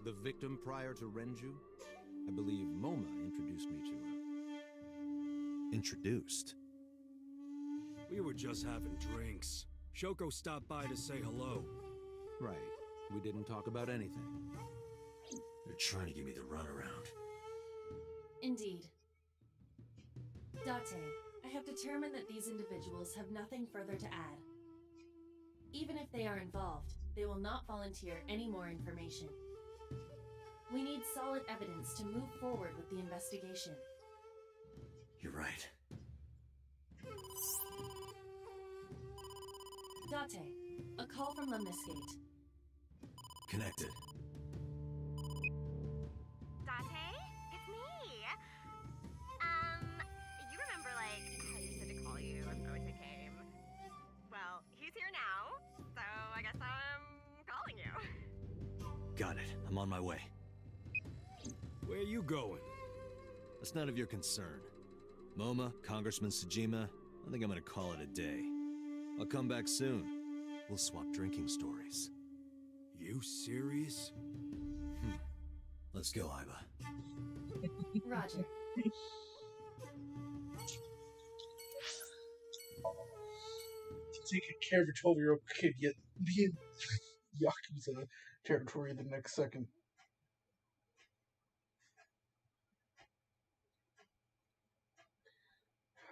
The victim prior to Renju? I believe Moma introduced me to her. Introduced? We were just having drinks. Shoko stopped by to say hello. Right. We didn't talk about anything. You're trying to give me the runaround. Indeed. Date, I have determined that these individuals have nothing further to add. Even if they are involved, they will not volunteer any more information. We need solid evidence to move forward with the investigation. You're right. Date, a call from Lemniscate. Connected. Date? It's me! You remember, like, how you said to call you as soon as I came? Well, he's here now, so I guess I'm calling you. Got it. I'm on my way. Where are you going? That's none of your concern. Moma, Congressman Tsujima, I think I'm gonna call it a day. I'll come back soon. We'll swap drinking stories. You serious? Let's go, Iba. Roger. Taking care of a 12-year-old kid, yet be in Yakuza territory the next second.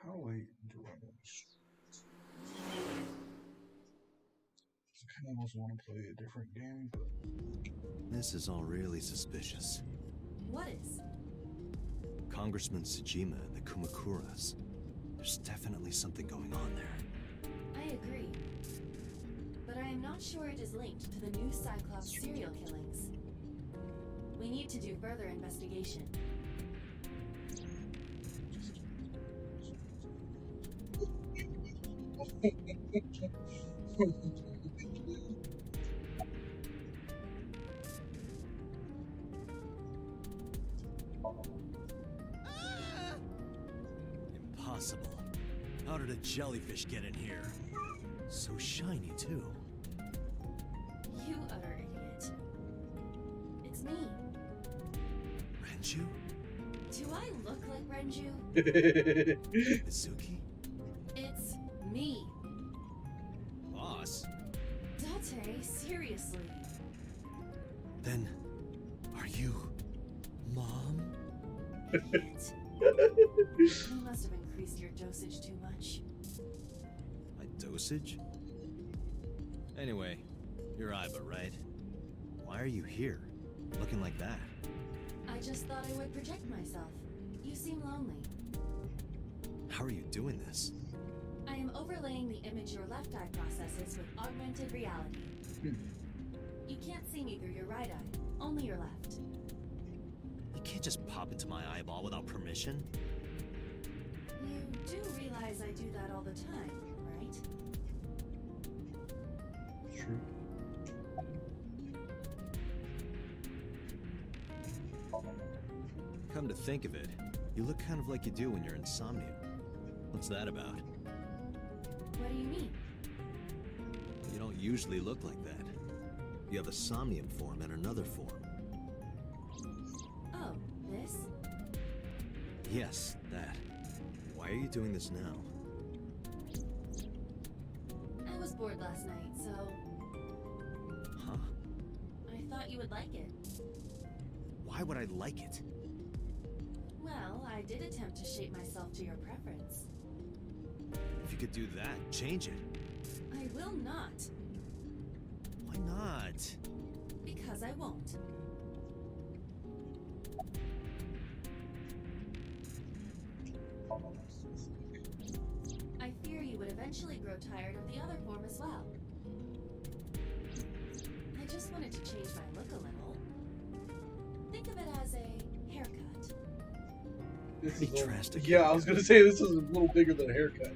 How late do I know? I kind of also want to play a different game, but... This is all really suspicious. What is? Congressman Tsujima and the Kumakuras. There's definitely something going on there. I agree. But I am not sure it is linked to the new Cyclops serial killings. We need to do further investigation. Impossible. How did a jellyfish get in here? So shiny, too. You utter idiot. It's me. Renju? Do I look like Renju? Mizuki? It's me. Boss? Date, seriously. Then, are you... Mom? Idiot. You must have increased your dosage too much. My dosage? Anyway, you're Iba, right? Why are you here? Looking like that? I just thought I would protect myself. You seem lonely. How are you doing this? I am overlaying the image your left eye processes with augmented reality. You can't see me through your right eye, only your left. You can't just pop into my eyeball without permission. You do realize I do that all the time, right? True. Come to think of it, you look kind of like you do when you're insomniac. What's that about? What do you mean? You don't usually look like that. You have a somnium form and another form. Oh, this? Yes, that. Why are you doing this now? I was bored last night, so Huh? I thought you would like it. Why would I like it? Well, I did attempt to shape myself to your preference. If you could do that, change it. I will not, Why not? because I won't. I fear you would eventually grow tired of the other form as well. I just wanted to change my look a little. Think of it as a haircut. This Pretty is a little- drastic. Yeah, I was gonna say this is a little bigger than a haircut.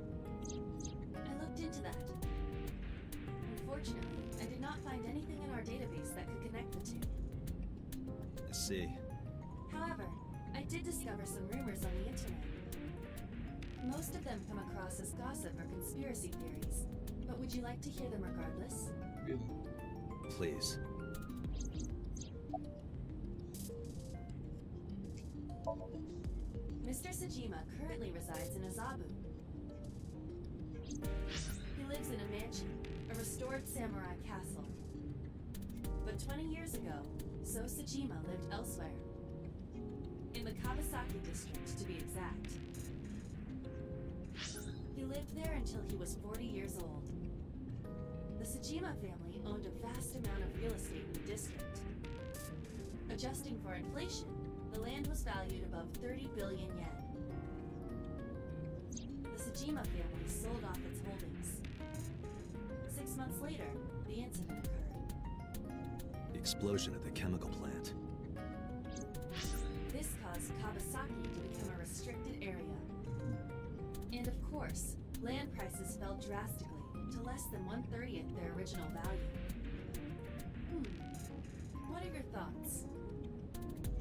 I looked into that. Unfortunately, I did not find anything in our database that could connect the two. I see. However, I did discover some rumors on the internet. Most of them come across as gossip or conspiracy theories, but would you like to hear them regardless? Please. Mr. Sajima currently resides in Azabu. He lives in a mansion, a restored samurai castle. But 20 years ago, So Sajima lived elsewhere. In the Kawasaki district, to be exact. He lived there until he was 40 years old. The Sajima family owned a vast amount of real estate in the district. Adjusting for inflation, the land was valued above 30 billion yen. The Sajima family sold off its holdings. 6 months later, the incident occurred. The explosion at the chemical plant. This caused Kawasaki to become a restricted area. And of course, land prices fell drastically to less than 1/30th their original value. What are your thoughts?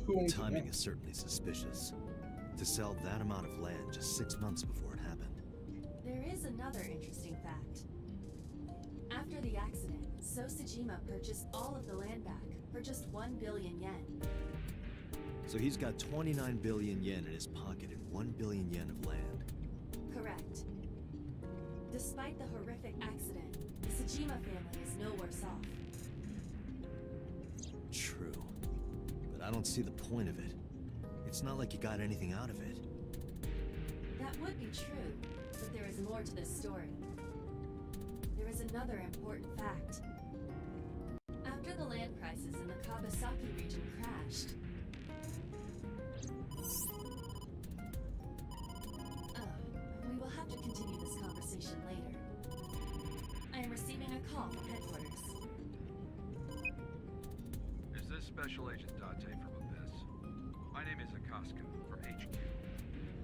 The timing is certainly suspicious. To sell that amount of land just 6 months before it happened. There is another interesting fact. After the accident, So Sajima purchased all of the land back for just 1 billion yen. So he's got 29 billion yen in his pocket and 1 billion yen of land. Correct. Despite the horrific accident, the Sajima family is no worse off. True. But I don't see the point of it. It's not like you got anything out of it. That would be true, but there is more to this story. There is another important fact. After the land prices in the Kawasaki region crashed, we will have to continue this conversation later. I am receiving a call from headquarters. Is this Special Agent Date from Abyss? My name is Akaska from HQ.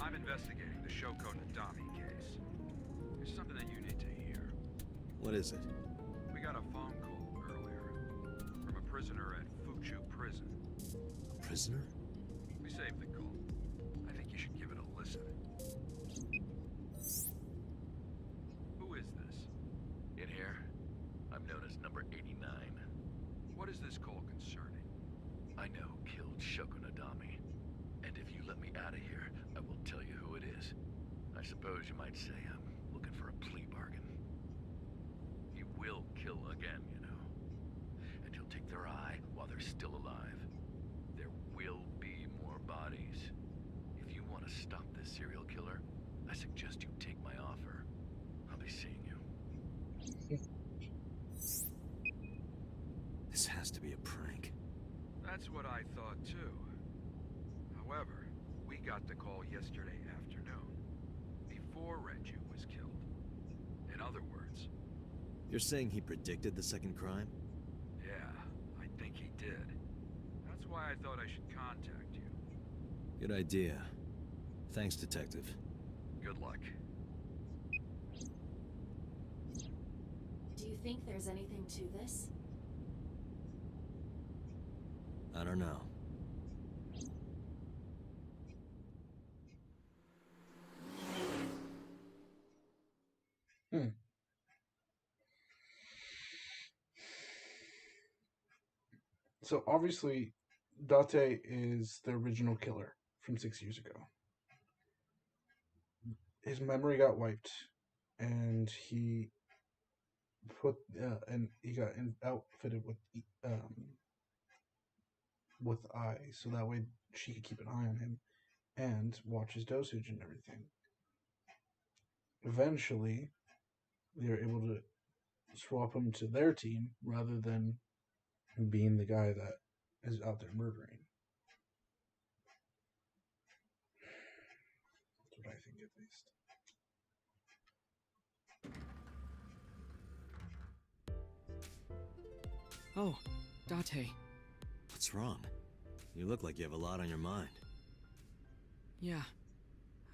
I'm investigating the Shoko Nadami case. There's something that you need to hear. What is it? We got a phone call earlier from a prisoner at Fuchu Prison. A prisoner? We saved the call. I think you should give it a listen. Who is this? In here, I'm known as number 89. What is this call concerning? I know who killed Shoko Nadami. And if you let me out of here, I will tell you who it is. I suppose you might say I'm looking for a plea bargain. He will kill again, you know. And he'll take their eye while they're still alive. There will be more bodies. If you want to stop this serial killer, I suggest you take my offer. I'll be seeing you. This has to be a prank. That's what I thought too. However, we got the call yesterday afternoon, before Renju was killed. In other words, You're saying he predicted the second crime? yeah, I think he did. That's why I thought I should contact you. Good idea. Thanks, Detective. Good luck. Do you think there's anything to this? I don't know. So obviously, Date is the original killer from 6 years ago. His memory got wiped, and he got outfitted with eyes, so that way she could keep an eye on him and watch his dosage and everything. Eventually, they were able to swap him to their team rather than being the guy that is out there murdering. That's what I think, at least. Oh, Date. What's wrong? You look like you have a lot on your mind. Yeah,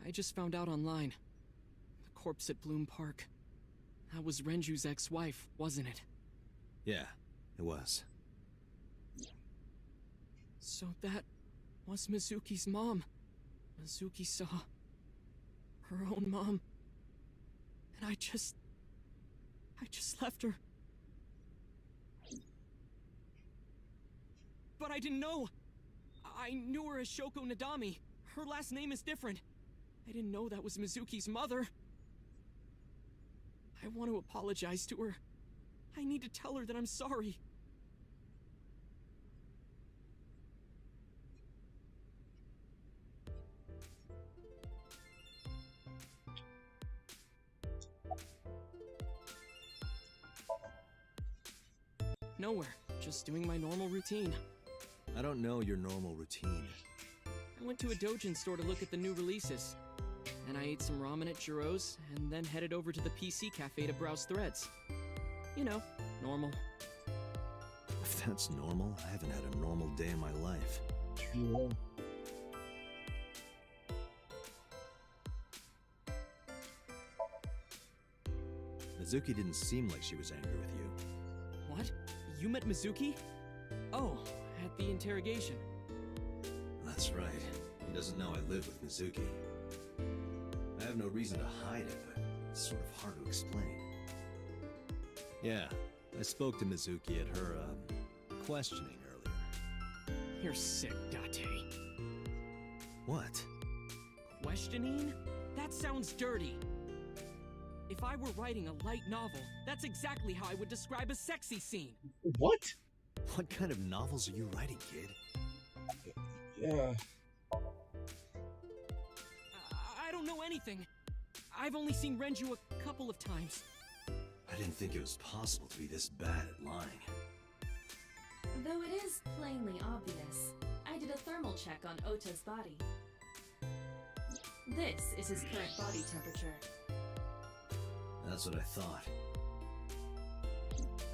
I just found out online. The corpse at Bloom Park. That was Renju's ex-wife, wasn't it? Yeah, it was. So that was Mizuki's mom. Mizuki saw her own mom. And I just left her. But I didn't know. I knew her as Shoko Nadami. Her last name is different. I didn't know that was Mizuki's mother. I want to apologize to her. I need to tell her that I'm sorry. Nowhere. Just doing my normal routine. I don't know your normal routine. I went to a doujin store to look at the new releases. And I ate some ramen at Jiro's, and then headed over to the PC cafe to browse threads. You know, normal. If that's normal, I haven't had a normal day in my life. Yeah. Mizuki didn't seem like she was angry with you. What? You met Mizuki? Oh, at the interrogation. That's right. He doesn't know I live with Mizuki. I have no reason to hide it, but it's sort of hard to explain. Yeah, I spoke to Mizuki at her, questioning earlier. You're sick, Date. What? Questioning? That sounds dirty. If I were writing a light novel, that's exactly how I would describe a sexy scene. What? What kind of novels are you writing, kid? Yeah. I don't know anything. I've only seen Renju a couple of times. I didn't think it was possible to be this bad at lying. Though it is plainly obvious, I did a thermal check on Ota's body. This is his current body temperature. That's what I thought.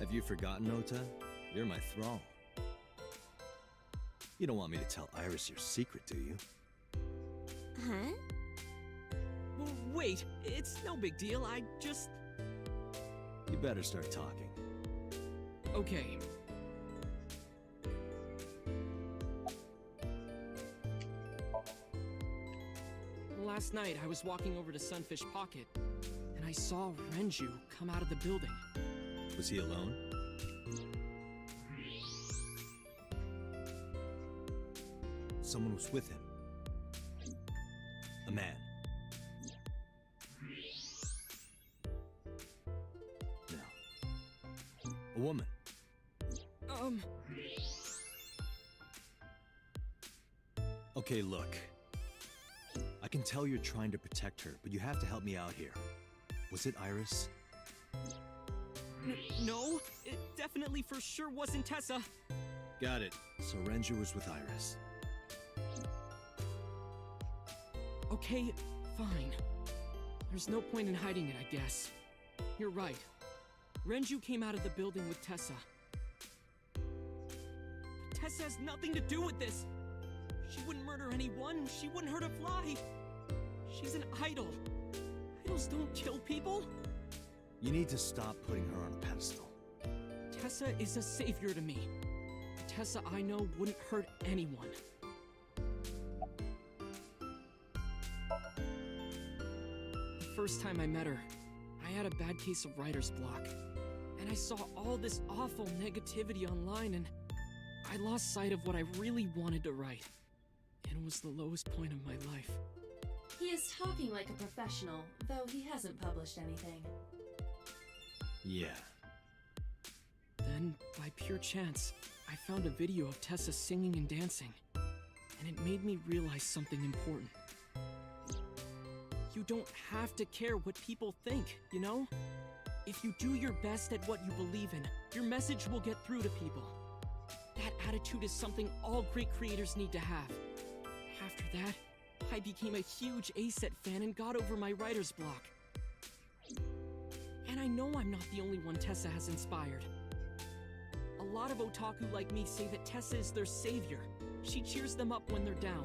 Have you forgotten, Ota? You're my thrall. You don't want me to tell Iris your secret, do you? Huh? Wait, it's no big deal, I just... You better start talking. Okay. Last night, I was walking over to Sunfish Pocket, and I saw Renju come out of the building. Was he alone? Someone was with him. A man. No. A woman. Okay, look. I can tell you're trying to protect her, but you have to help me out here. Was it Iris? No, it definitely for sure wasn't Tessa. Got it. So Renju was with Iris. Okay, fine. There's no point in hiding it, I guess. You're right. Renju came out of the building with Tessa. But Tessa has nothing to do with this. She wouldn't murder anyone. She wouldn't hurt a fly. She's an idol. Idols don't kill people. You need to stop putting her on a pedestal. Tessa is a savior to me. The Tessa I know wouldn't hurt anyone. The first time I met her, I had a bad case of writer's block. And I saw all this awful negativity online, and I lost sight of what I really wanted to write. It was the lowest point of my life. He is talking like a professional, though he hasn't published anything. Yeah. Then, by pure chance, I found a video of Tessa singing and dancing, and it made me realize something important. You don't have to care what people think, you know? If you do your best at what you believe in, your message will get through to people. That attitude is something all great creators need to have. After that, I became a huge A-Set fan and got over my writer's block. And I know I'm not the only one Tessa has inspired. A lot of otaku like me say that Tessa is their savior. She cheers them up when they're down.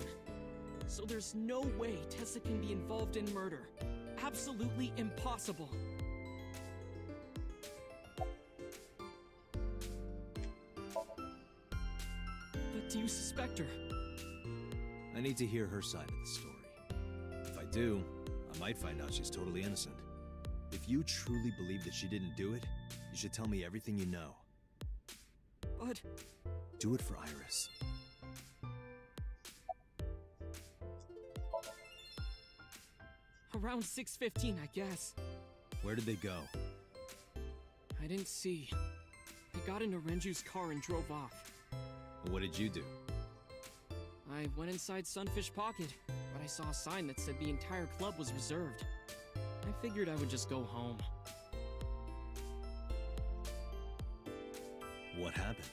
So there's no way Tessa can be involved in murder. Absolutely impossible. But do you suspect her? I need to hear her side of the story. If I do, I might find out she's totally innocent. If you truly believe that she didn't do it, you should tell me everything you know. But... do it for Iris. Around 6:15, I guess. Where did they go? I didn't see. They got into Renju's car and drove off. What did you do? I went inside Sunfish Pocket, but I saw a sign that said the entire club was reserved. I figured I would just go home. What happened?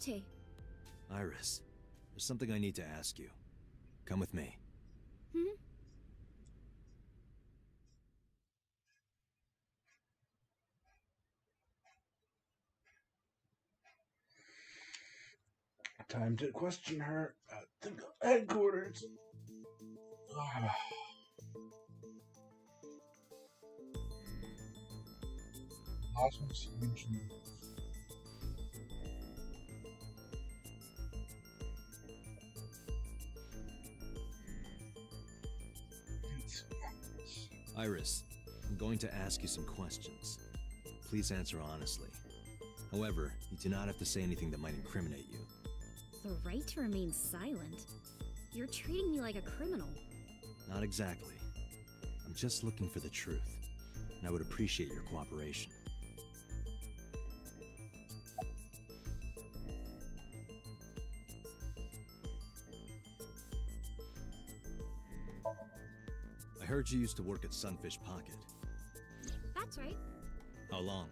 Date. Iris, there's something I need to ask you. Come with me. Hmm? Time to question her at the headquarters. Awesome solution. Iris, I'm going to ask you some questions. Please answer honestly. However, you do not have to say anything that might incriminate you. The right to remain silent? You're treating me like a criminal. Not exactly. I'm just looking for the truth, and I would appreciate your cooperation. I heard you used to work at Sunfish Pocket. That's right. How long?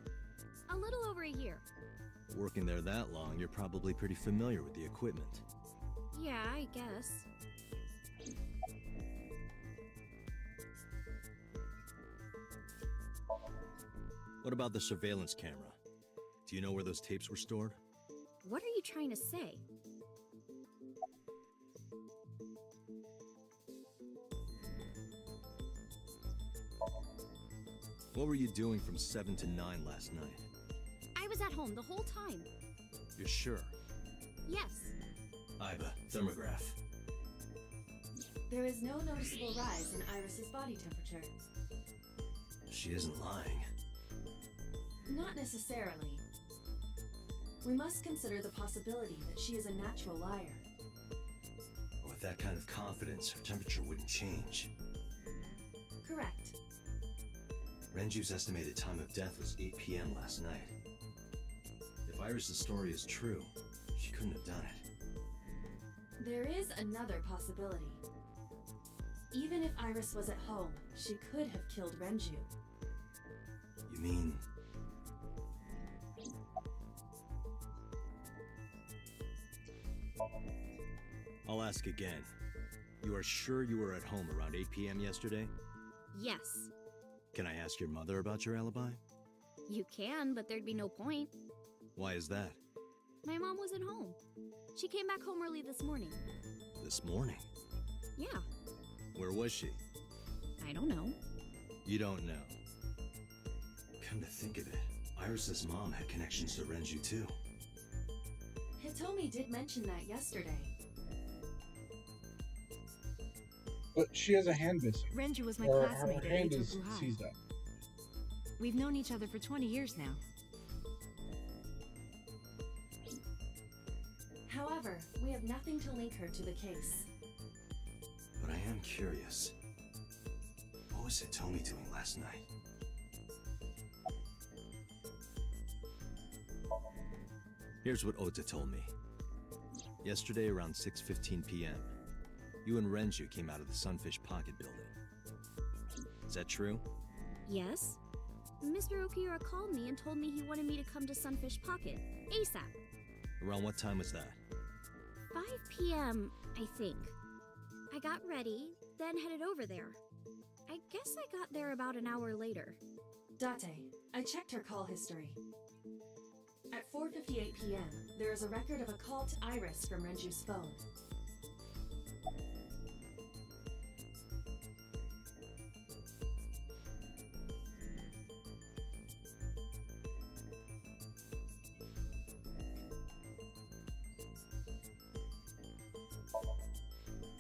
A little over a year. Working there that long, you're probably pretty familiar with the equipment. Yeah, I guess. What about the surveillance camera? Do you know where those tapes were stored? What are you trying to say? What were you doing from 7 to 9 last night? I was at home the whole time. You're sure? Yes. Iba, thermograph. There is no noticeable rise in Iris's body temperature. She isn't lying. Not necessarily. We must consider the possibility that she is a natural liar. With that kind of confidence, her temperature wouldn't change. Correct. Renju's estimated time of death was 8 p.m. last night. If Iris' story is true, she couldn't have done it. There is another possibility. Even if Iris was at home, she could have killed Renju. You mean... I'll ask again. You are sure you were at home around 8 p.m. yesterday? Yes. Can I ask your mother about your alibi? You can, but there'd be no point. Why is that? My mom wasn't home. She came back home early this morning. This morning? Yeah. Where was she? I don't know. You don't know. Come to think of it, Iris's mom had connections to Renju too. Hitomi did mention that yesterday. But she has a hand missing. Renju was my Or classmate her at hand Eito is Buhai. seized up. We've known each other for 20 years now. However, we have nothing to link her to the case. But I am curious. What was Hitomi doing last night? Here's what Ota told me. Yesterday around 6:15 p.m., you and Renju came out of the Sunfish Pocket building. Is that true? Yes. Mr. Okiura called me and told me he wanted me to come to Sunfish Pocket, ASAP. Around what time was that? 5 p.m., I think. I got ready, then headed over there. I guess I got there about an hour later. Date, I checked her call history. At 4:58 p.m., there is a record of a call to Iris from Renju's phone.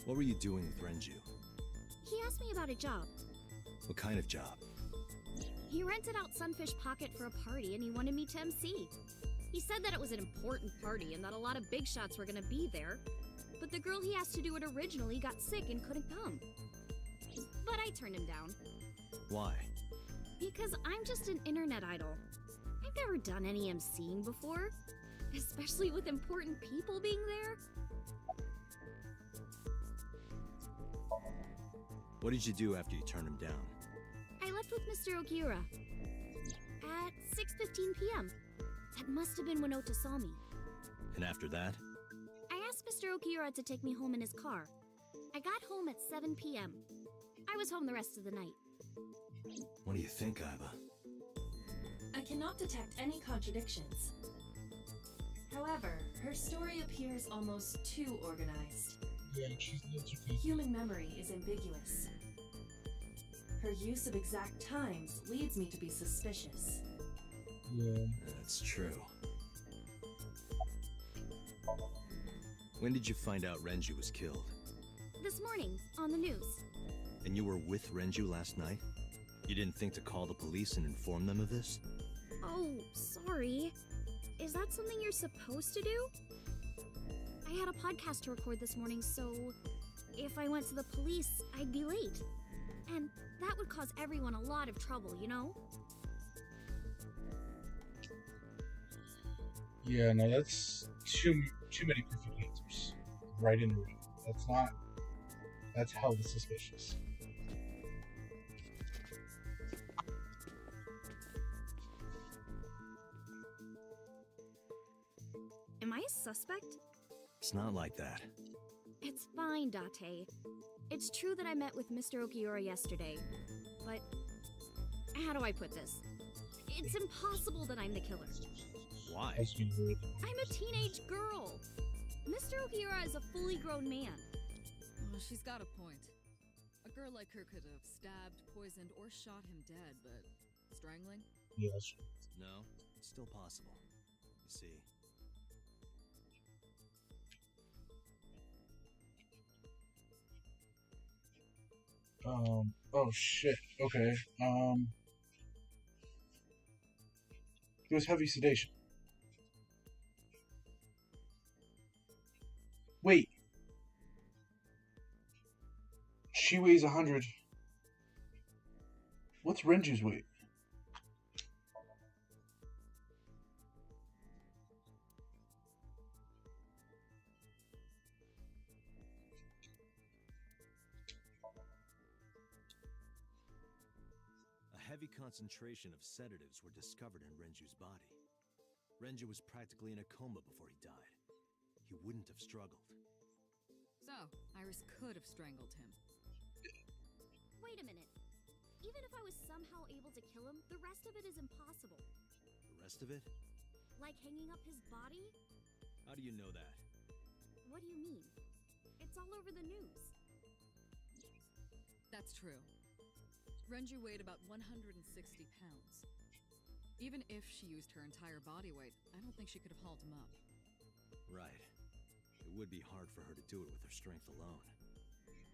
What were you doing with Renju? He asked me about a job. What kind of job? He rented out Sunfish Pocket for a party and he wanted me to MC. He said that it was an important party and that a lot of big shots were gonna be there. But the girl he asked to do it originally got sick and couldn't come. But I turned him down. Why? Because I'm just an internet idol. I've never done any MCing before. Especially with important people being there. What did you do after you turned him down? I left with Mr. Okiura. At 6:15 p.m. That must have been when Ota saw me. And after that? I asked Mr. Okiura to take me home in his car. I got home at 7 p.m. I was home the rest of the night. What do you think, Iba? I cannot detect any contradictions. However, her story appears almost too organized. Yeah, she's the education. Human memory is ambiguous. Her use of exact times leads me to be suspicious. Yeah. That's true. When did you find out Renju was killed? This morning, on the news. And you were with Renju last night? You didn't think to call the police and inform them of this? Oh, sorry. Is that something you're supposed to do? I had a podcast to record this morning, so if I went to the police, I'd be late. And that would cause everyone a lot of trouble, you know? Yeah, no, that's too many perfect answers. Right in the ring. That's hella suspicious. Am I a suspect? It's not like that. It's fine, Date. It's true that I met with Mr. Okiura yesterday, but how do I put this? It's impossible that I'm the killer. Why? I'm a teenage girl. Mr. Okiura is a fully grown man. Well, she's got a point. A girl like her could have stabbed, poisoned, or shot him dead, but strangling? Yeah, that's true. No, it's still possible. You see. Oh shit. Okay. It was heavy sedation. Wait. She weighs 100. What's Renju's weight? A heavy concentration of sedatives were discovered in Renju's body. Renju was practically in a coma before he died. He wouldn't have struggled. So, Iris could have strangled him. Wait a minute. Even if I was somehow able to kill him, the rest of it is impossible. The rest of it? Like hanging up his body? How do you know that? What do you mean? It's all over the news. That's true. Renju weighed about 160 pounds. Even if she used her entire body weight, I don't think she could have hauled him up. Right. It would be hard for her to do it with her strength alone.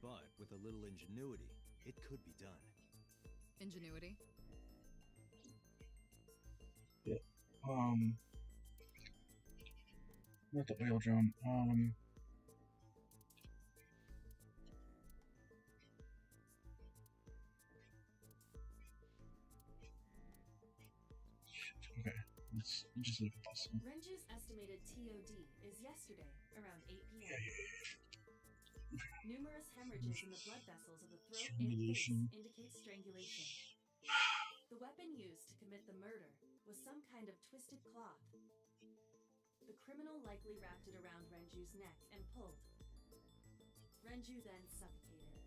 But with a little ingenuity, it could be done. Ingenuity? Yeah. Not the oil drum. Okay, let's just look at this. Renju's estimated TOD is yesterday, around 8 p.m. Numerous hemorrhages in the blood vessels of the throat and face indicate strangulation. The weapon used to commit the murder was some kind of twisted cloth. The criminal likely wrapped it around Renju's neck and pulled. Renju then suffocated.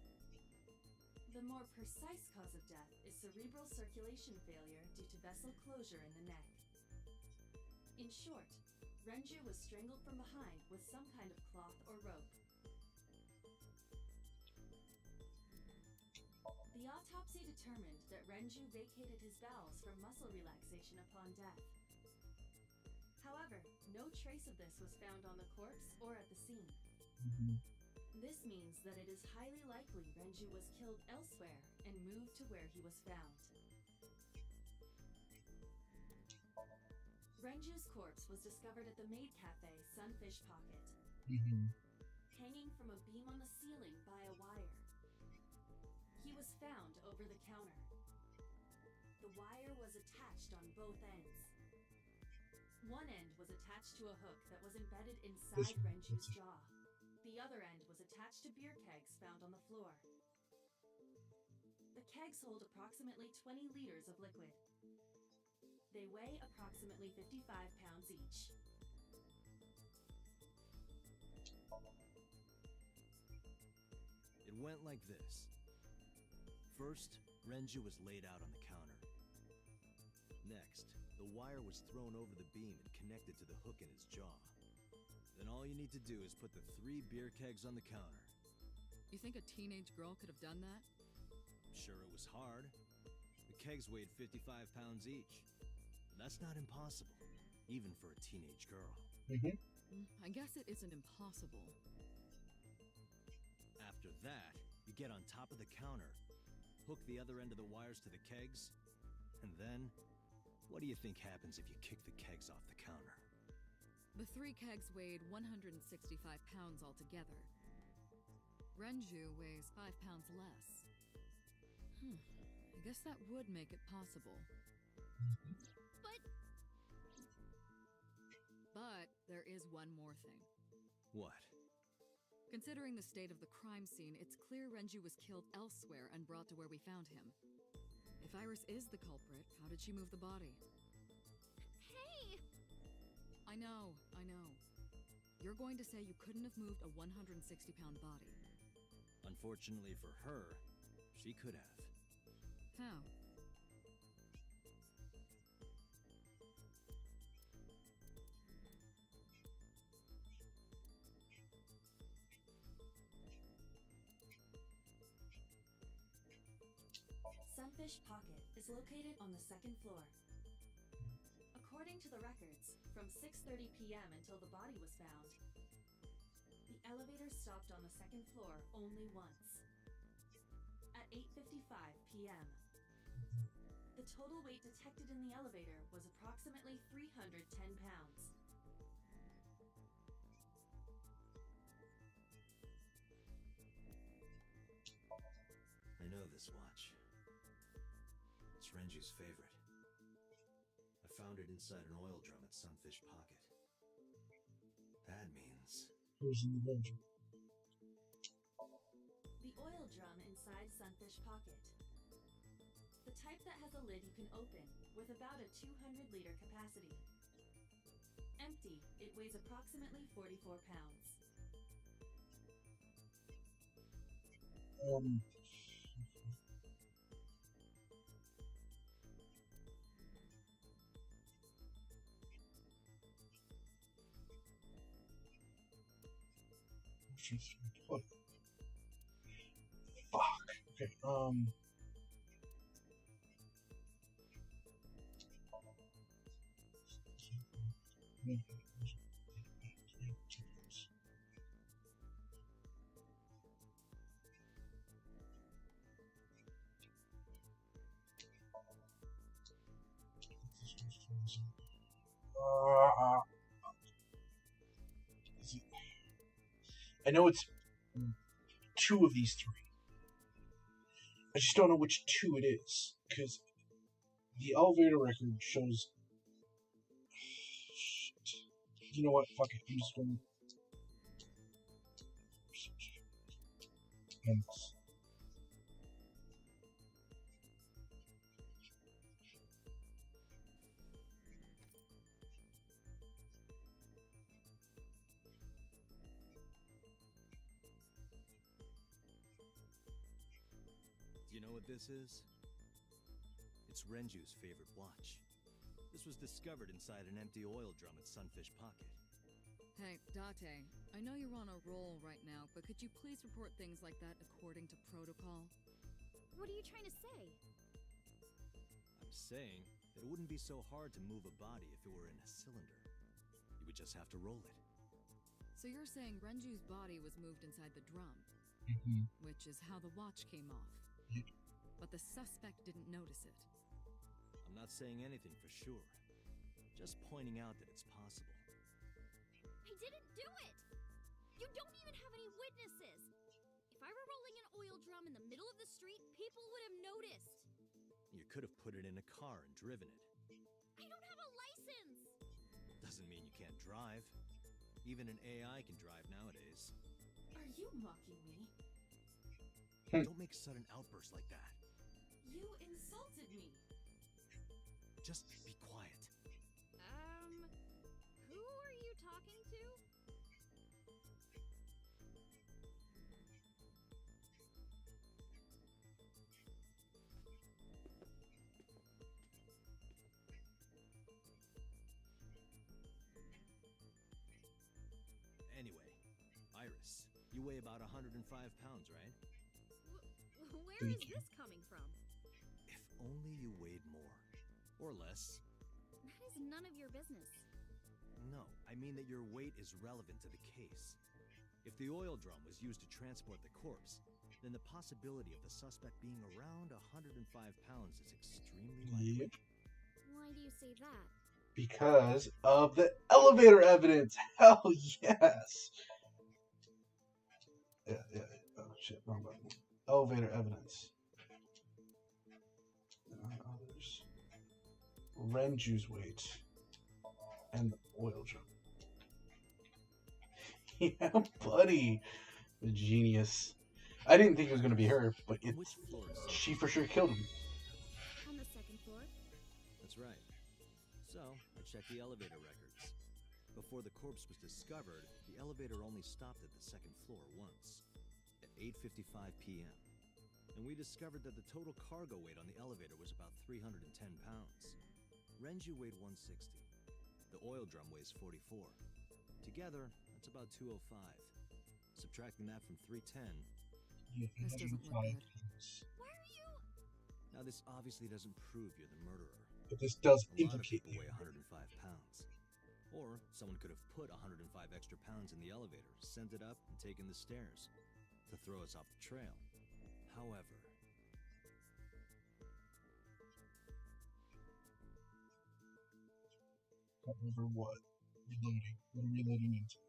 The more precise cause of death is cerebral circulation failure due to vessel closure in the neck. In short, Renju was strangled from behind with some kind of cloth or rope. The autopsy determined that Renju vacated his bowels for muscle relaxation upon death. However, no trace of this was found on the corpse or at the scene. This means that it is highly likely Renju was killed elsewhere and moved to where he was found. Renju's corpse was discovered at the maid cafe Sunfish Pocket, hanging from a beam on the ceiling by a wire. He was found over the counter. The wire was attached on both ends. One end was attached to a hook that was embedded inside Renju's jaw. The other end was attached to beer kegs found on the floor. The kegs hold approximately 20 liters of liquid. They weigh approximately 55 pounds each. It went like this. First, Renju was laid out on the counter. Next, the wire was thrown over the beam and connected to the hook in his jaw. Then all you need to do is put the 3 beer kegs on the counter. You think a teenage girl could have done that? Sure, it was hard. The kegs weighed 55 pounds each. That's not impossible, even for a teenage girl. I guess it isn't impossible. After that, you get on top of the counter, hook the other end of the wires to the kegs, and then, what do you think happens if you kick the kegs off the counter? The 3 kegs weighed 165 pounds altogether. Renju weighs 5 pounds less. I guess that would make it possible. But there is one more thing. What? Considering the state of the crime scene, it's clear Renju was killed elsewhere and brought to where we found him. If Iris is the culprit, how did she move the body? Hey! I know. You're going to say you couldn't have moved a 160-pound body. Unfortunately for her, she could have. How? Sunfish Pocket is located on the 2nd floor. According to the records, from 6:30 p.m. until the body was found, the elevator stopped on the 2nd floor only once. At 8:55 p.m., the total weight detected in the elevator was approximately 310 pounds. I know this watch. It's Renju's favorite. I found it inside an oil drum at Sunfish Pocket. That means... Who's in the bedroom? The oil drum inside Sunfish Pocket. The type that has a lid you can open, with about a 200-liter capacity. Empty, it weighs approximately 44 pounds. Fuck. Okay, I know it's two of these three. I just don't know which two it is, because the elevator record shows... Shit. You know what? Fuck it. I'm just going to... Do you know what this is? It's Renju's favorite watch. This was discovered inside an empty oil drum at Sunfish Pocket. Hey, Date, I know you're on a roll right now, but could you please report things like that according to protocol? What are you trying to say? I'm saying that it wouldn't be so hard to move a body if it were in a cylinder. You would just have to roll it. So you're saying Renju's body was moved inside the drum, which is how the watch came off. But the suspect didn't notice it. I'm not saying anything for sure. Just pointing out that it's possible. I didn't do it! You don't even have any witnesses! If I were rolling an oil drum in the middle of the street, people would have noticed! You could have put it in a car and driven it. I don't have a license! Doesn't mean you can't drive. Even an AI can drive nowadays. Are you mocking me? Don't make sudden outbursts like that. You insulted me. Just be quiet. Who are you talking to? Anyway, Iris, you weigh about 105 pounds, right? Where is this coming from? If only you weighed more. Or less. That is none of your business. No, I mean that your weight is relevant to the case. If the oil drum was used to transport the corpse, then the possibility of the suspect being around 105 pounds is extremely likely. Why do you say that? Because of the elevator evidence! Hell yes! Yeah. Oh shit, wrong button. Elevator evidence. Others. Renju's weight. And the oil drum. Yeah, buddy. The genius. I didn't think it was going to be her, but she for sure killed him. On the second floor? That's right. So, I checked the elevator records. Before the corpse was discovered, the elevator only stopped at the second floor once. At 8:55 p.m. And we discovered that the total cargo weight on the elevator was about 310 pounds. Renju weighed 160. The oil drum weighs 44. Together, that's about 205. Subtracting that from 310. This doesn't look good. Why are you... Now, this obviously doesn't prove you're the murderer. But this does A lot of implicate people you. weigh 105 pounds. Or someone could have put 105 extra pounds in the elevator, sent it up, and taken the stairs to throw us off the trail. However, what? Reloading. What are we reloading into?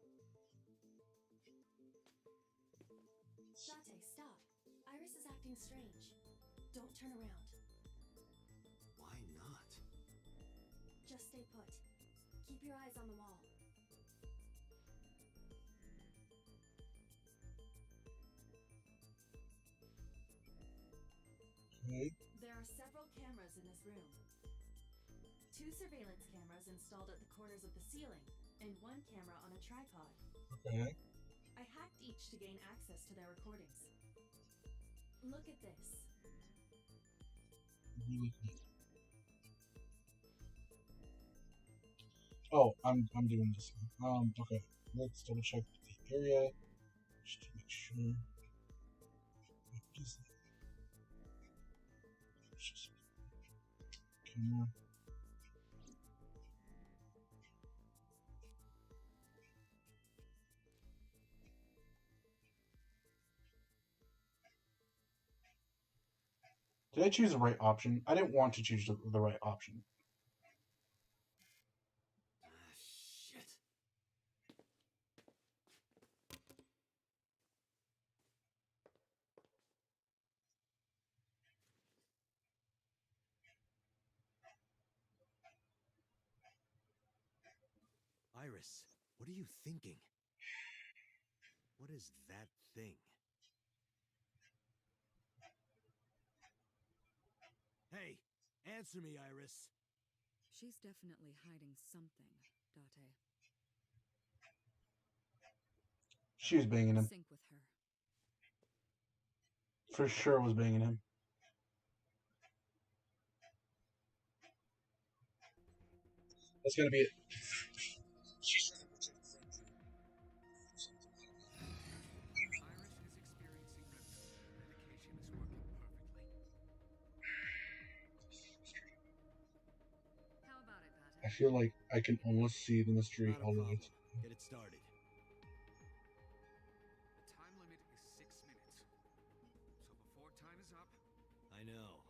Date, stop. Iris is acting strange. Don't turn around. why not? Just stay put. Keep your eyes on the wall. Okay. There are several cameras in this room. 2 surveillance cameras installed at the corners of the ceiling, and 1 camera on a tripod. Okay. I hacked each to gain access to their recordings. Look at this. Oh, I'm doing this. Okay. Let's double check the area just to make sure. What is that? Camera. Did I choose the right option? I didn't want to choose the right option. Shit. Iris, what are you thinking? What is that thing? Hey, answer me, Iris. She's definitely hiding something, Date. She was banging him. Sync with her. For sure was banging him. That's gonna be it. She's trying to protect the friendship. Iris is experiencing remnants. Medication is working perfectly. How about it, Date? I feel like I can almost see the mystery Not a all the way. problem. Get it started. The time limit is 6 minutes. So before time is up, I know.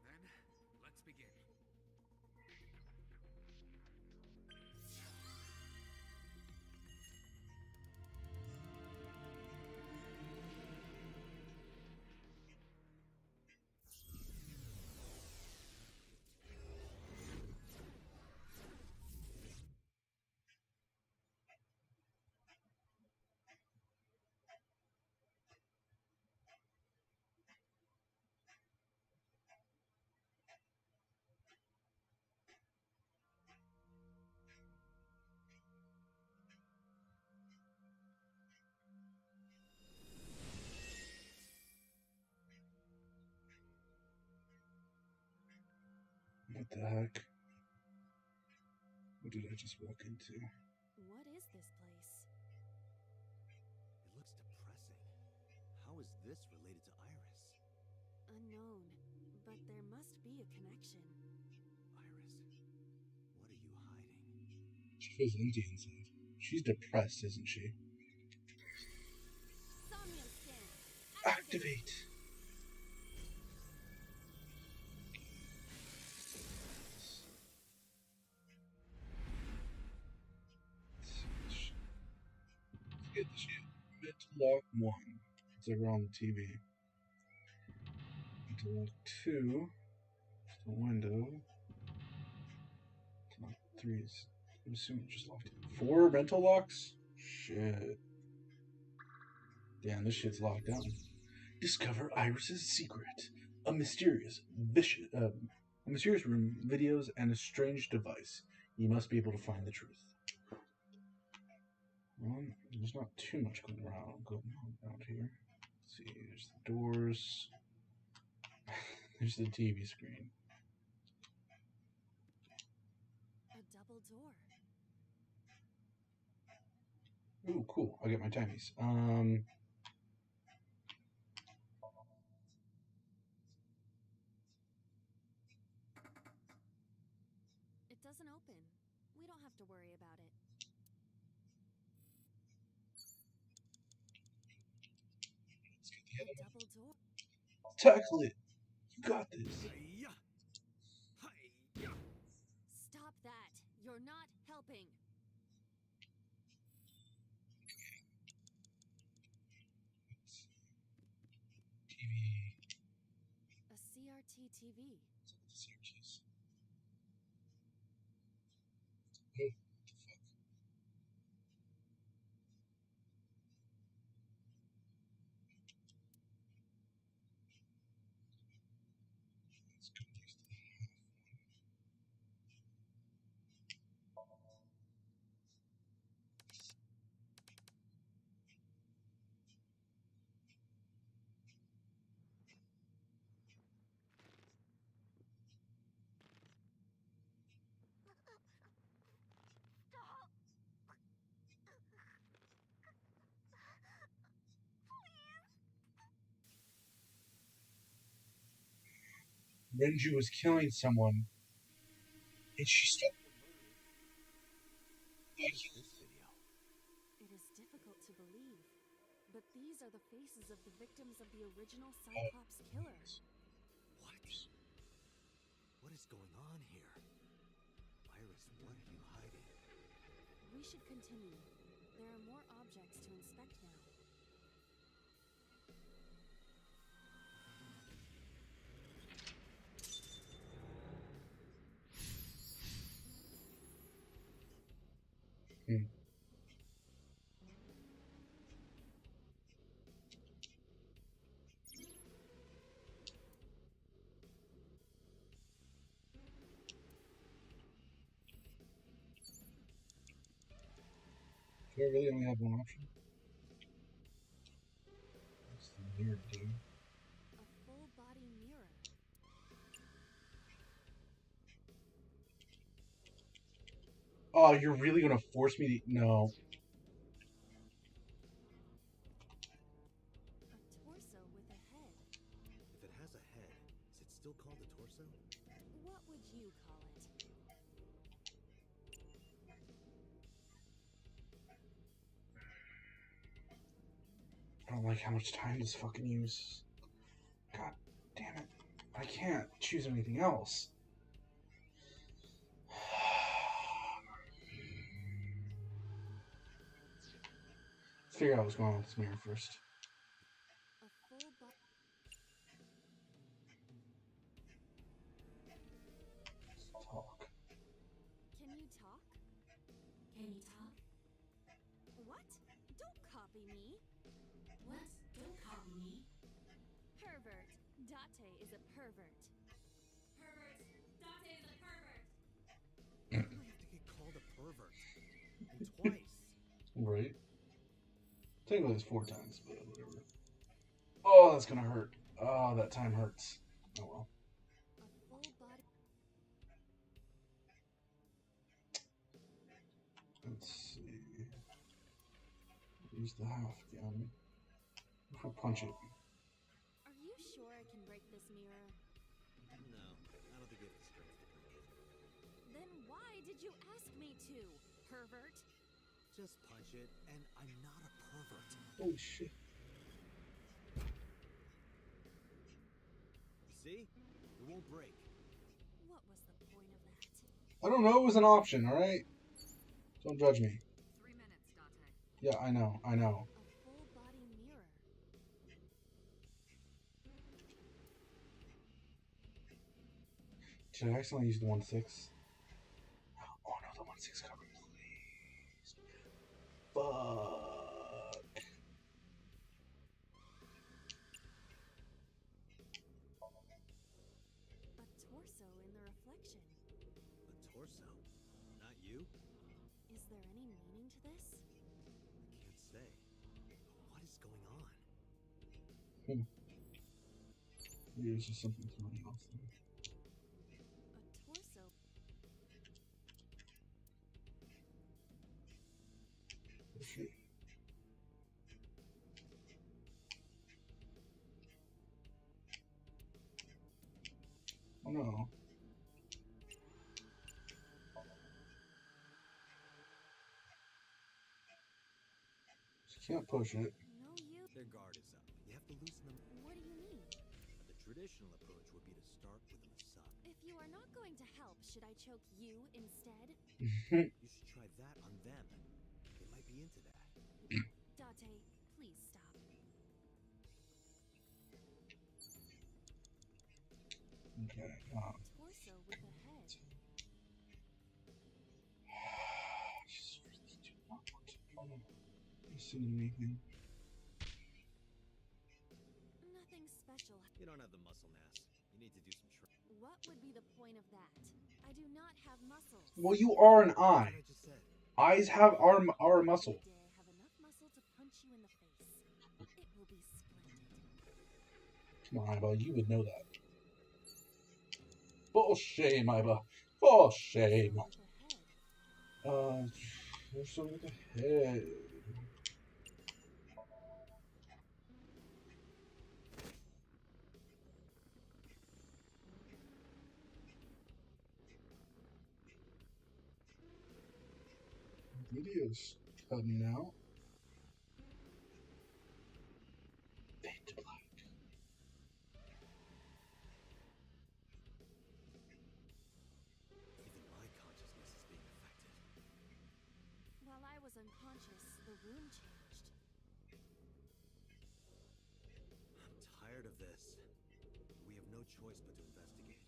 then let's begin. What the heck? What did I just walk into? What is this place? It looks depressing. How is this related to Iris? Unknown, but there must be a connection. Iris, what are you hiding? She feels empty inside. She's depressed, isn't she? Somnium scan. Activate! Get the shit. Mental lock 1. It's over on the TV. Mental lock 2. It's the window. Mental lock 3 is. I'm assuming just locked. 4 mental locks? Shit. Damn, this shit's locked down. Discover Iris's secret. A mysterious room, videos, and a strange device. You must be able to find the truth. Well, there's not too much going on out here. Let's see, there's the doors. There's the TV screen. A double door. Ooh, cool. I'll get my timies. It doesn't open. We don't have to worry about it. Let's get the other Double door. one. Tackle it. You got this. Stop that. You're not helping. TV. A CRT TV. CRTs. Oh, what the fuck? Let's go next to the half one. Renju was killing someone, and she stopped the murder. What is this video? It is difficult to believe, But these are the faces of the victims of the original Cyclops killer. What? What is going on here? Iris, what are you hiding? We should continue. There are more objects to inspect now. Do I really only have one option? What's the mirror do? A full body mirror. Oh, you're really gonna force me to... No. A torso with a head. If it has a head, is it still called a torso? What would you call it? I don't like how much time this fucking uses. God damn it. I can't choose anything else. Let's figure out what's going on with this mirror first. A full body. Let's talk. Can you talk? Can you talk? What? Don't copy me. What? Don't copy me. Pervert. Date is a pervert. Pervert. Date is a pervert. You have to get called a pervert. And twice. Right. Technically it's 4 times, but whatever. Oh, that's gonna hurt. Oh, that time hurts. Oh well. A full body. Let's see. Use the half again. If I punch it. Are you sure I can break this mirror? No, I don't think you have the strength to break it. Then why did you ask me to, pervert? Just punch it, and I'm not a pervert. Holy shit. See? It won't break. What was the point of that? I don't know, it was an option, alright? Don't judge me. 3 minutes, Dante. Yeah, I know, I know. A full body mirror. Did I accidentally use the 1/6? Oh no, the 1/6 cover, please. Fuck. A torso in the reflection. A torso? Not you? Is there any meaning to this? I can't say. What is going on? Maybe it's just something throwing off there. A torso. Oh shit. Oh no. Just can't push it. No, you. Their guard is up. You have to loosen them. What do you mean? The traditional approach would be to start with a massage. If you are not going to help, should I choke you instead? You should try that on them. They might be into that. Date, please stop. Okay. Torso with a head. Just really do not want to listen to anything. Nothing special. You don't have the muscle mass. You need to do some training. What would be the point of that? I do not have muscles. Well, you are an That's what eye. I just said. Eyes are a muscle. Today I have enough muscle to punch you in the face. It will be splendid. Come on, Iba, you would know that. For shame, Iba. For shame. Torso with a head. Video's cutting out. room changed. I'm tired of this. We have no choice but to investigate.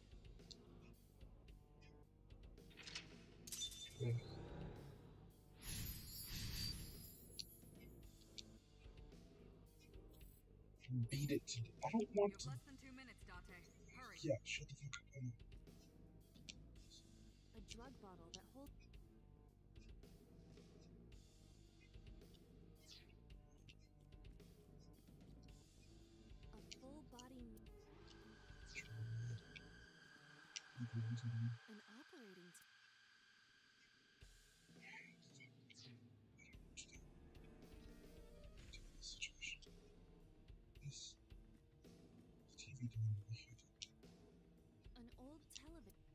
Beat it to. I don't want to. Less than 2 minutes, Date. Hurry. Yeah, shut the fuck up. A drug bottle that holds. A full body. An operating. Situation. This TV doing over here. An old television.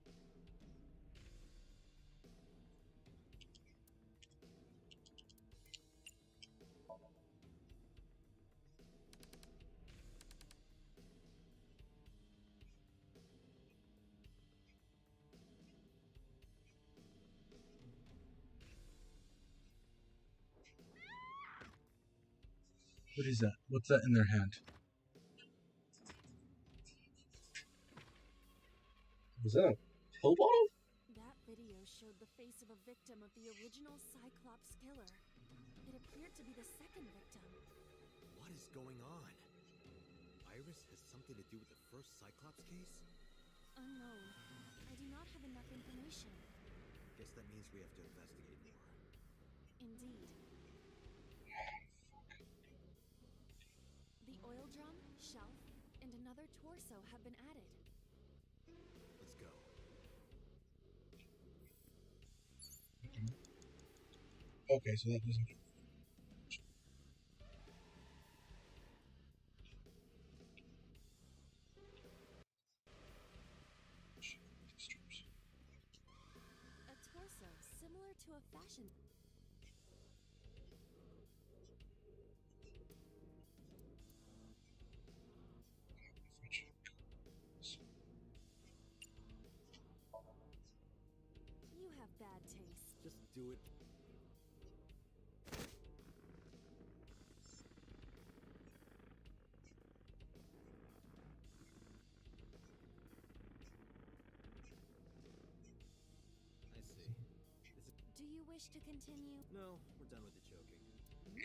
What is that? What's that in their hand? Is that a pill bottle? That video showed the face of a victim of the original Cyclops killer. It appeared to be the second victim. What is going on? Iris has something to do with the first Cyclops case? Unknown. I do not have enough information. Guess that means we have to investigate more. Indeed. The oil drum, shelf, and another torso have been added. Let's go. Okay, so that doesn't. A torso similar to a fashion. You have bad taste. Just do it. I see. Do you wish to continue? No, we're done with the joking. You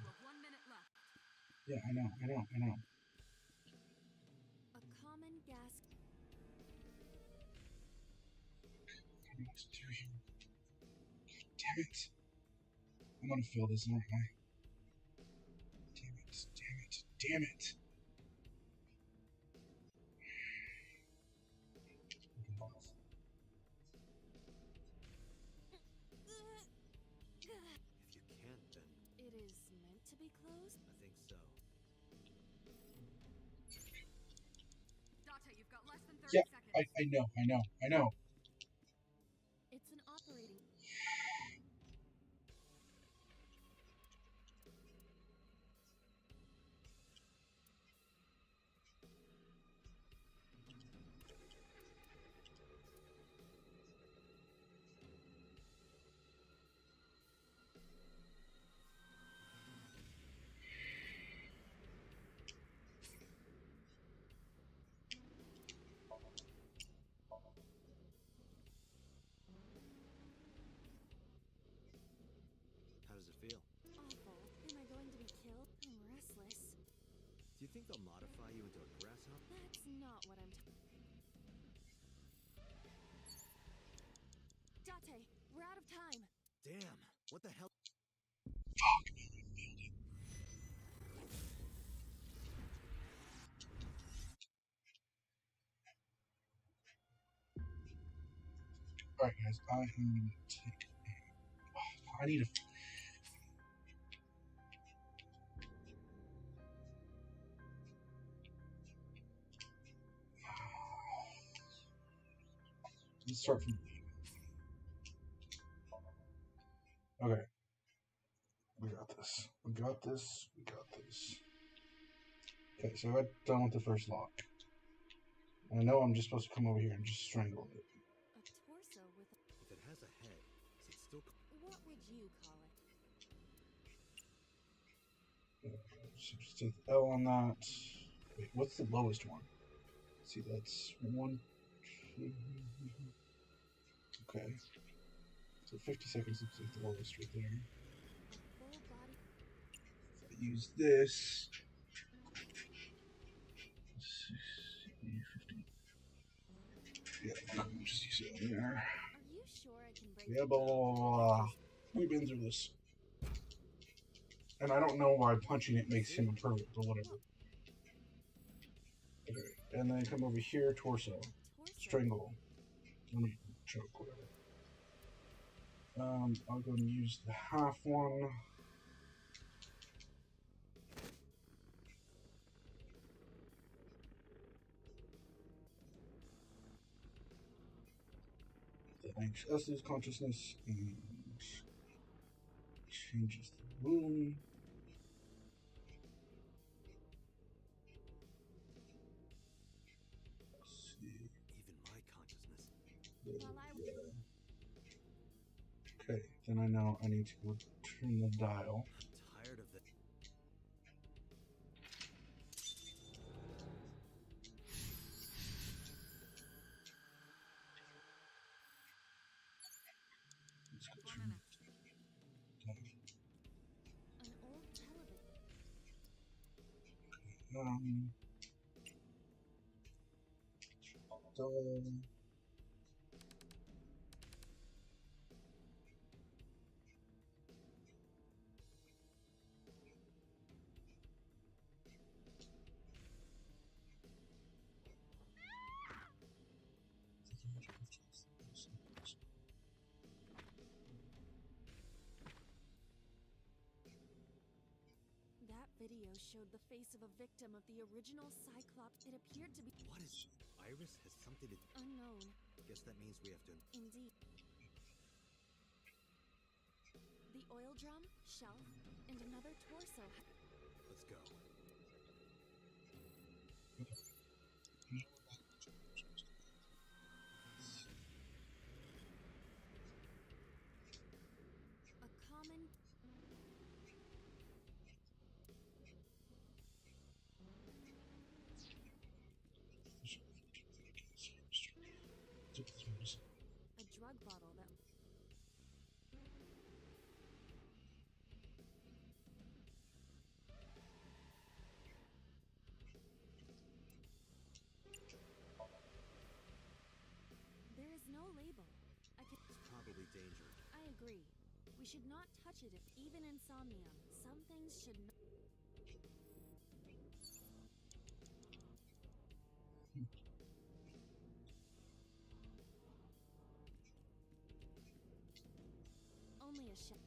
have 1 minute left. Yeah, I know. A common gas. What to do here? God damn it! I'm gonna fail this, aren't I? Damn it! If you can't, then It is meant to be closed? I think so. Date, you've got less than 30 Yeah, seconds. I know. It's an operating. How does it feel? Awful. Am I going to be killed? I'm restless. Do you think they'll modify you into a grasshopper? That's not what I'm Date, we're out of time. Damn! What the hell? Fuck, man, I failed it. Alright, guys, I am gonna take a. I need a. Let's start from the beginning. Okay. We got this. Okay, so I got done with the first lock. And I know I'm just supposed to come over here and just strangle it. A torso with If it has a head, So just take the L on that. Wait, what's the lowest one? Let's see, that's 1, 2. Okay. So 50 seconds looks like the lowest right there. If I use this. 60, 50. Yeah, just use it in there. Yeah, blah, blah, blah, blah. We've been through this. And I don't know why punching it makes him impervious or whatever. Okay, and then come over here, torso. Strangle. Choke, whatever. I'll go and use the half one. That makes us lose consciousness and changes the room. Let's see. Even my consciousness. Yeah. Okay, then I know I need to go turn the dial. I'm tired of that. Let's go turn dial. That video showed the face of a victim of the original Cyclops. It appeared to be... What is... Iris has something to... unknown. Guess that means we have to... Indeed. The oil drum, shelf, and another torso. Let's go. A common... a drug bottle that... There is no label. I can... It's probably dangerous. I agree. We should not touch it if even insomnium. Some things should not... Only a shell.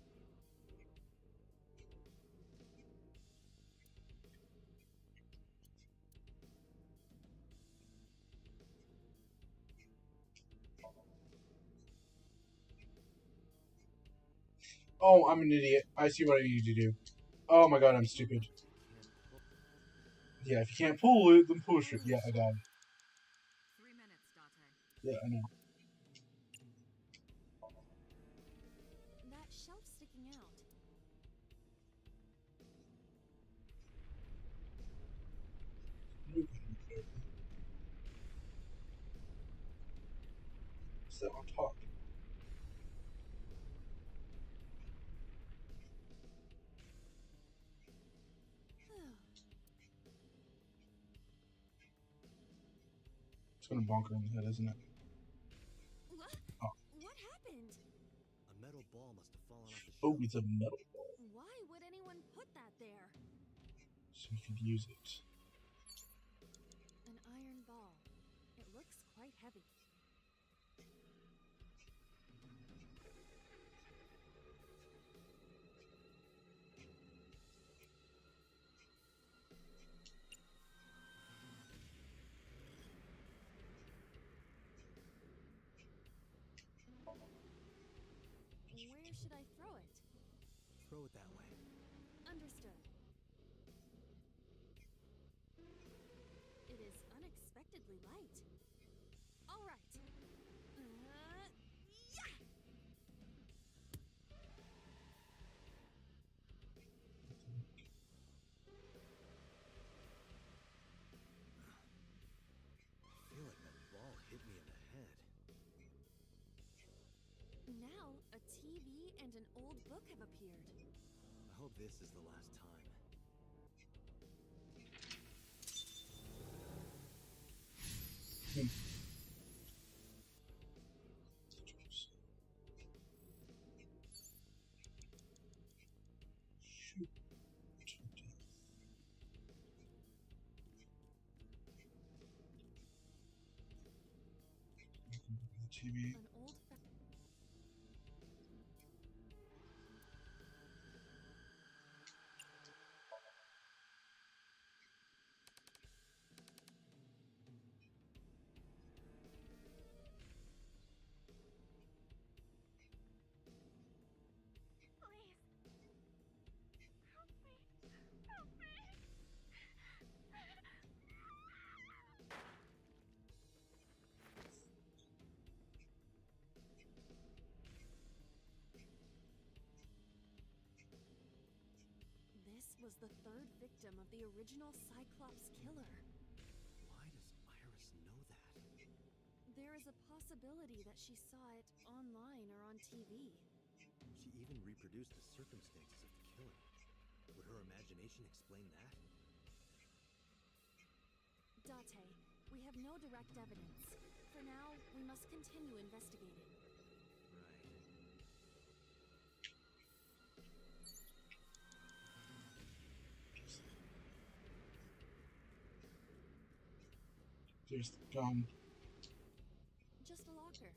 Oh, I'm an idiot. I see what I need to do. Oh my god, I'm stupid. Yeah, if you can't pull it, then push it. Yeah, I got it. 3 minutes, Date. Yeah, I know. That shelf sticking out. Sit on top. It's gonna bonk her in the head, isn't it? What? Oh. What happened? A metal ball must have fallen off the shelf. Oh, it's a metal ball. Why would anyone put that there? So you could use it. An iron ball. It looks quite heavy. Where should I throw it? Throw it that way. Understood. It is unexpectedly light. All right. Yeah! and an old book have appeared. I hope this is the last time. TV. An old This was the third victim of the original Cyclops killer. Why does Iris know that? There is a possibility that she saw it online or on TV. She even reproduced the circumstances of the killing. Would her imagination explain that? Date, we have no direct evidence. For now, we must continue investigating. There's the gun. Just a locker.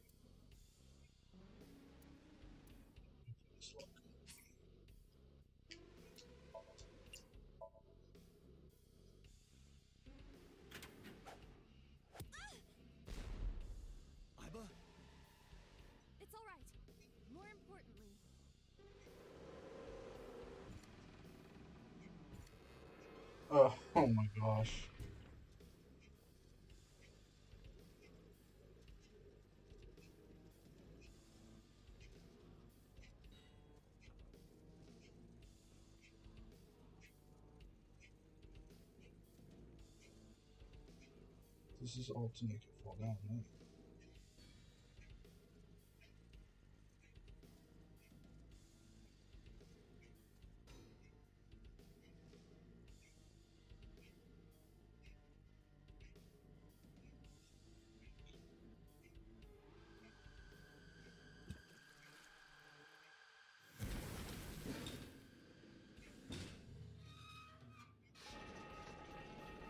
Iba? It's all right. More importantly, Oh my gosh. This is all to make it fall down, right?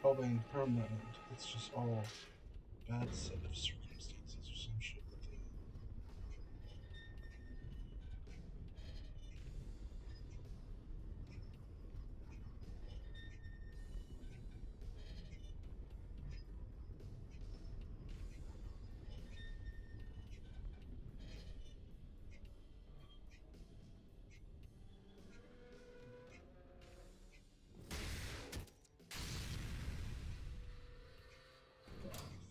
Probably impermanent. It's just all bad set of circumstances or some shit like that.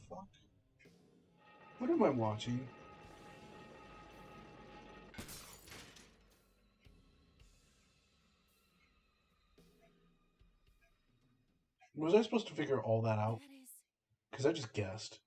Fuck. What am I watching? Was I supposed to figure all that out? Because I just guessed.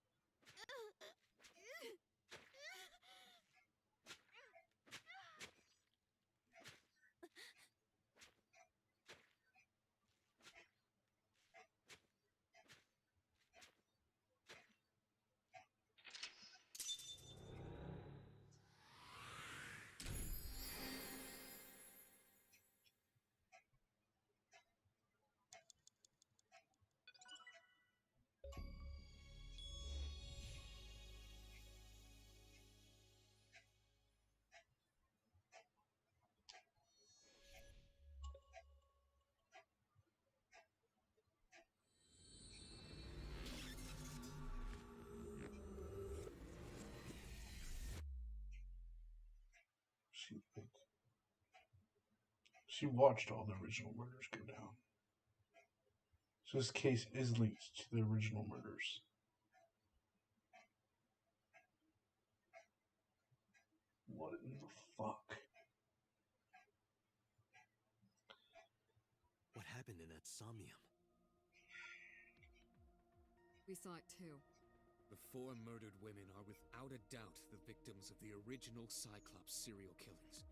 She watched all the original murders go down. So this case is linked to the original murders. What in the fuck? What happened in that somnium? We saw it too. The 4 murdered women are without a doubt the victims of the original Cyclops serial killings.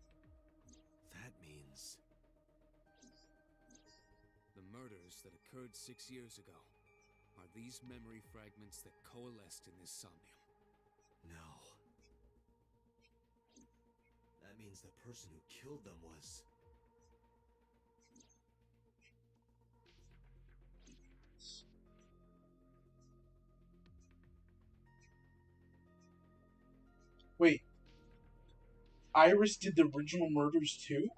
That means... The murders that occurred 6 years ago are these memory fragments that coalesced in this somnium. No. That means the person who killed them was... Wait. Iris did the original murders too?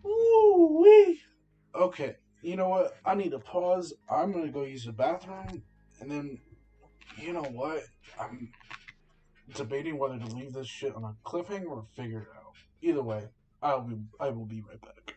Ooh wee. Okay, you know what? I need to pause. I'm gonna go use the bathroom, and then, you know what? I'm debating whether to leave this shit on a cliffhanger or figure it out. Either way, I will be right back.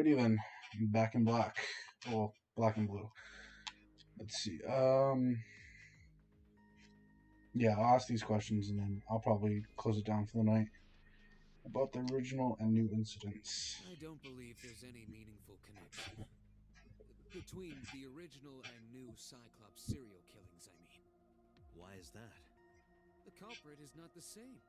Alrighty then, back in black. Well, black and blue. Let's see. Yeah, I'll ask these questions and then I'll probably close it down for the night. About the original and new incidents. I don't believe there's any meaningful connection between the original and new Cyclops serial killings, I mean. Why is that? The culprit is not the same.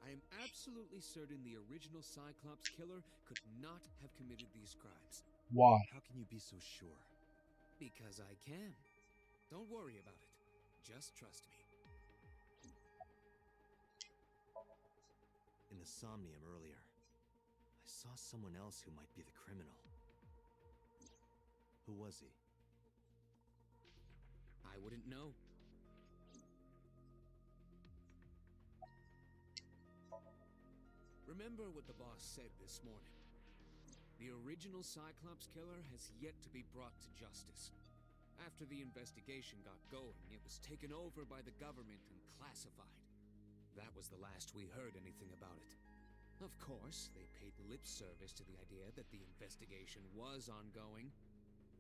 I am absolutely certain the original Cyclops killer could not have committed these crimes. Why? How can you be so sure? Because I can. Don't worry about it. Just trust me. In the Somnium earlier, I saw someone else who might be the criminal. Who was he? I wouldn't know. Remember what the boss said this morning. The original Cyclops killer has yet to be brought to justice. After the investigation got going, it was taken over by the government and classified. That was the last we heard anything about it. Of course, they paid lip service to the idea that the investigation was ongoing,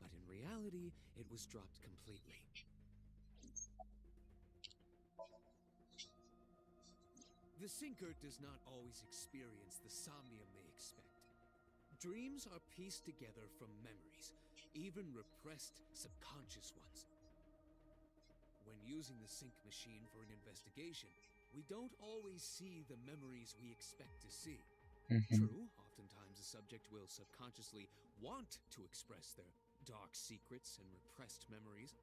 but in reality, it was dropped completely. The Sinker does not always experience the somnium they expect. Dreams are pieced together from memories, even repressed subconscious ones. When using the sync machine for an investigation, we don't always see the memories we expect to see. True, oftentimes the subject will subconsciously want to express their dark secrets and repressed memories.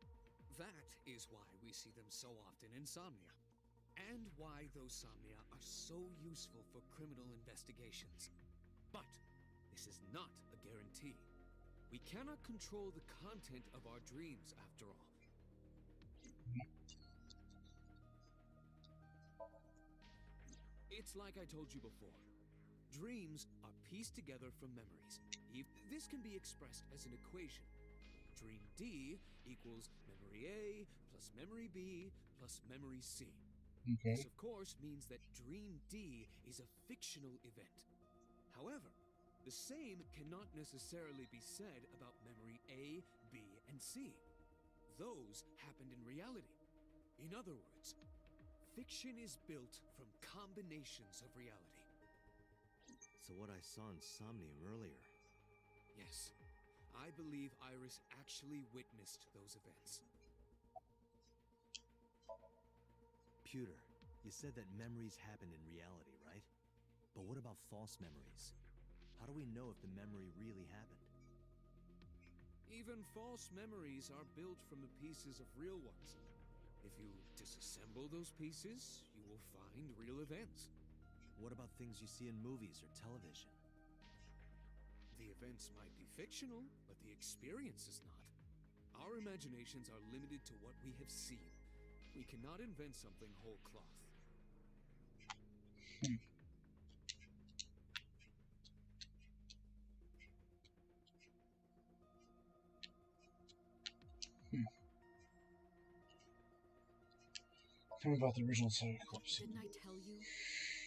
That is why we see them so often in Somnia, and why those Somnia are so useful for criminal investigations. But this is not a guarantee. We cannot control the content of our dreams, after all. It's like I told you before. Dreams are pieced together from memories. This can be expressed as an equation. Dream D equals memory A plus memory B plus memory C. Okay. This, of course, means that Dream D is a fictional event. However, the same cannot necessarily be said about memory A, B, and C. Those happened in reality. In other words, fiction is built from combinations of reality. So what I saw in Somnium earlier... Yes, I believe Iris actually witnessed those events. Pewter, you said that memories happen in reality, right? But what about false memories? How do we know if the memory really happened? Even false memories are built from the pieces of real ones. If you disassemble those pieces, you will find real events. What about things you see in movies or television? The events might be fictional, but the experience is not. Our imaginations are limited to what we have seen. We cannot invent something whole cloth. Tell me about the original Cyclops. Didn't I tell you?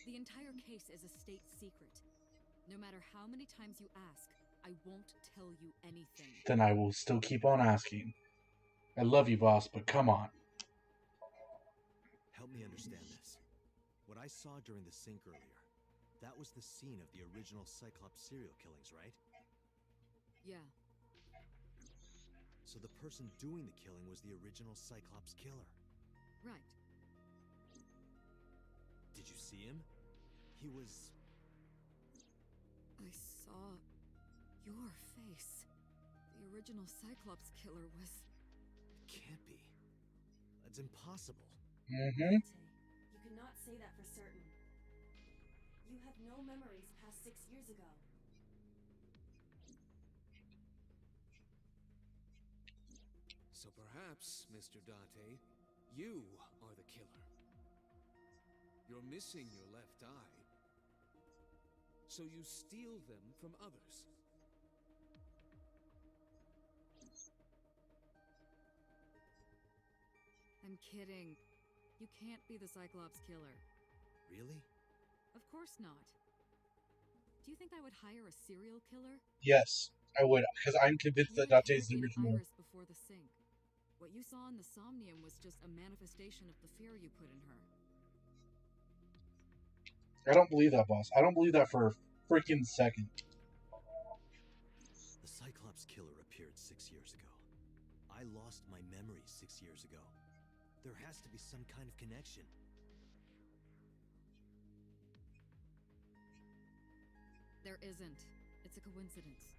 The entire case is a state secret. No matter how many times you ask, I won't tell you anything. Then I will still keep on asking. I love you, boss, but come on. Help me understand this. What I saw during the sync earlier, that was the scene of the original Cyclops serial killings, right? Yeah. So the person doing the killing was the original Cyclops killer. Right. Did you see him? He was... I saw your face. The original Cyclops killer was... It can't be. That's impossible. You cannot say that for certain. You have no memories past 6 years ago. So perhaps, Mr. Date, you are the killer. You're missing your left eye, so you steal them from others. I'm kidding. You can't be the Cyclops killer. Really? Of course not. Do you think I would hire a serial killer? Yes, I would, because I'm convinced that You Date is the interrogated original. Iris before the sink. What you saw in the Somnium was just a manifestation of the fear you put in her. I don't believe that, boss. I don't believe that for a freaking second. The Cyclops killer appeared 6 years ago. I lost my memory 6 years ago. There has to be some kind of connection. There isn't. It's a coincidence.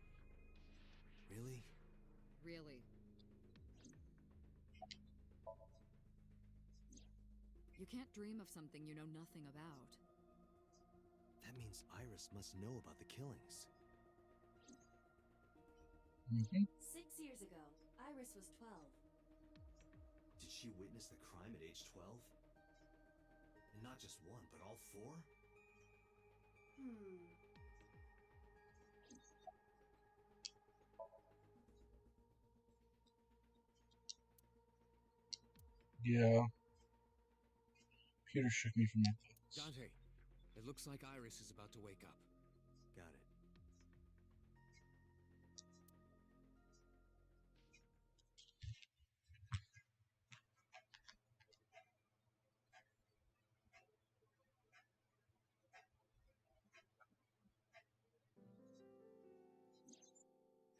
Really? Really. You can't dream of something you know nothing about. That means Iris must know about the killings. 6 years ago, Iris was 12. Did she witness the crime at age 12? And not just one, but all 4? Yeah. Peter shook me from my thoughts. Dante, it looks like Iris is about to wake up. Got it.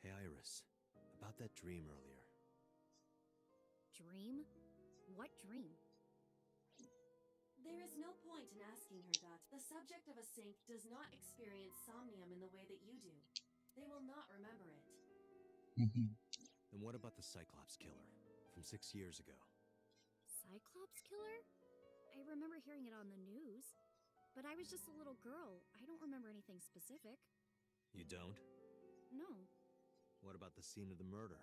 Hey, Iris. About that dream earlier. Dream? What dream? There is no point in asking her, Dot. The subject of a sink does not experience somnium in the way that you do. They will not remember it. Then what about the Cyclops killer from 6 years ago? Cyclops killer? I remember hearing it on the news. But I was just a little girl. I don't remember anything specific. You don't? No. What about the scene of the murder?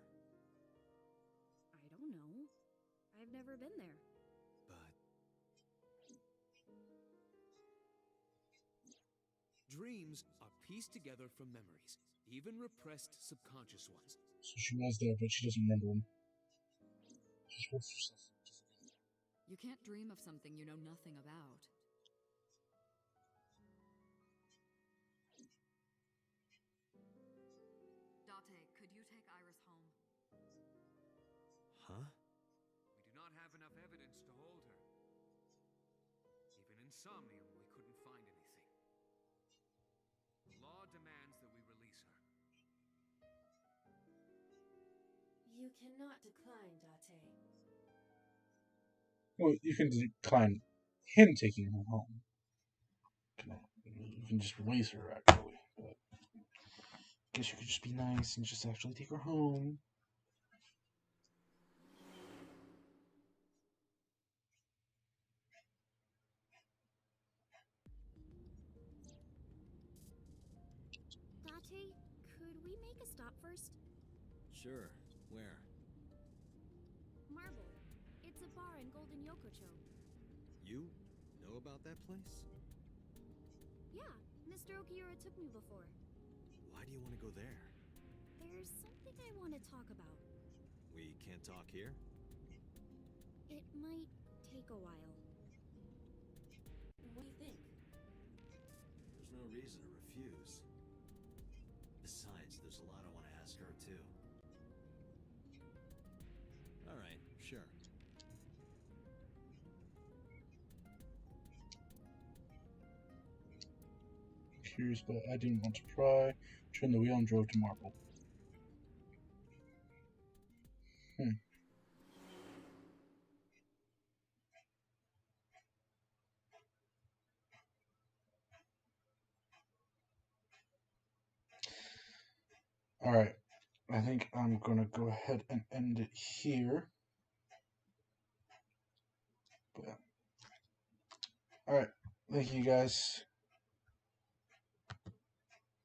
I don't know. I've never been there. But Dreams are pieced together from memories, even repressed subconscious ones. So she was there, but she doesn't remember them. She holds herself. You can't dream of something you know nothing about. Date, could you take Iris home? Huh? We do not have enough evidence to hold her. Even in Somnium, we couldn't find anything. The law demands that we release her. You cannot decline, Date. Well, you can decline him taking her home. You can just release her, actually. But I guess you could just be nice and just actually take her home. Date, could we make a stop first? Sure. Where? Marble. It's a bar in Golden Yokocho. You know about that place? Yeah, Mr. Okiura took me before. Why do you want to go there? There's something I want to talk about. We can't talk here? It might take a while. What do you think? There's no reason to refuse. Besides, there's a lot I want to ask her, too. All right, sure. Curious, but I didn't want to pry. Turned the wheel and drove to Marble. Alright, I think I'm gonna go ahead and end it here. But, alright, thank you guys.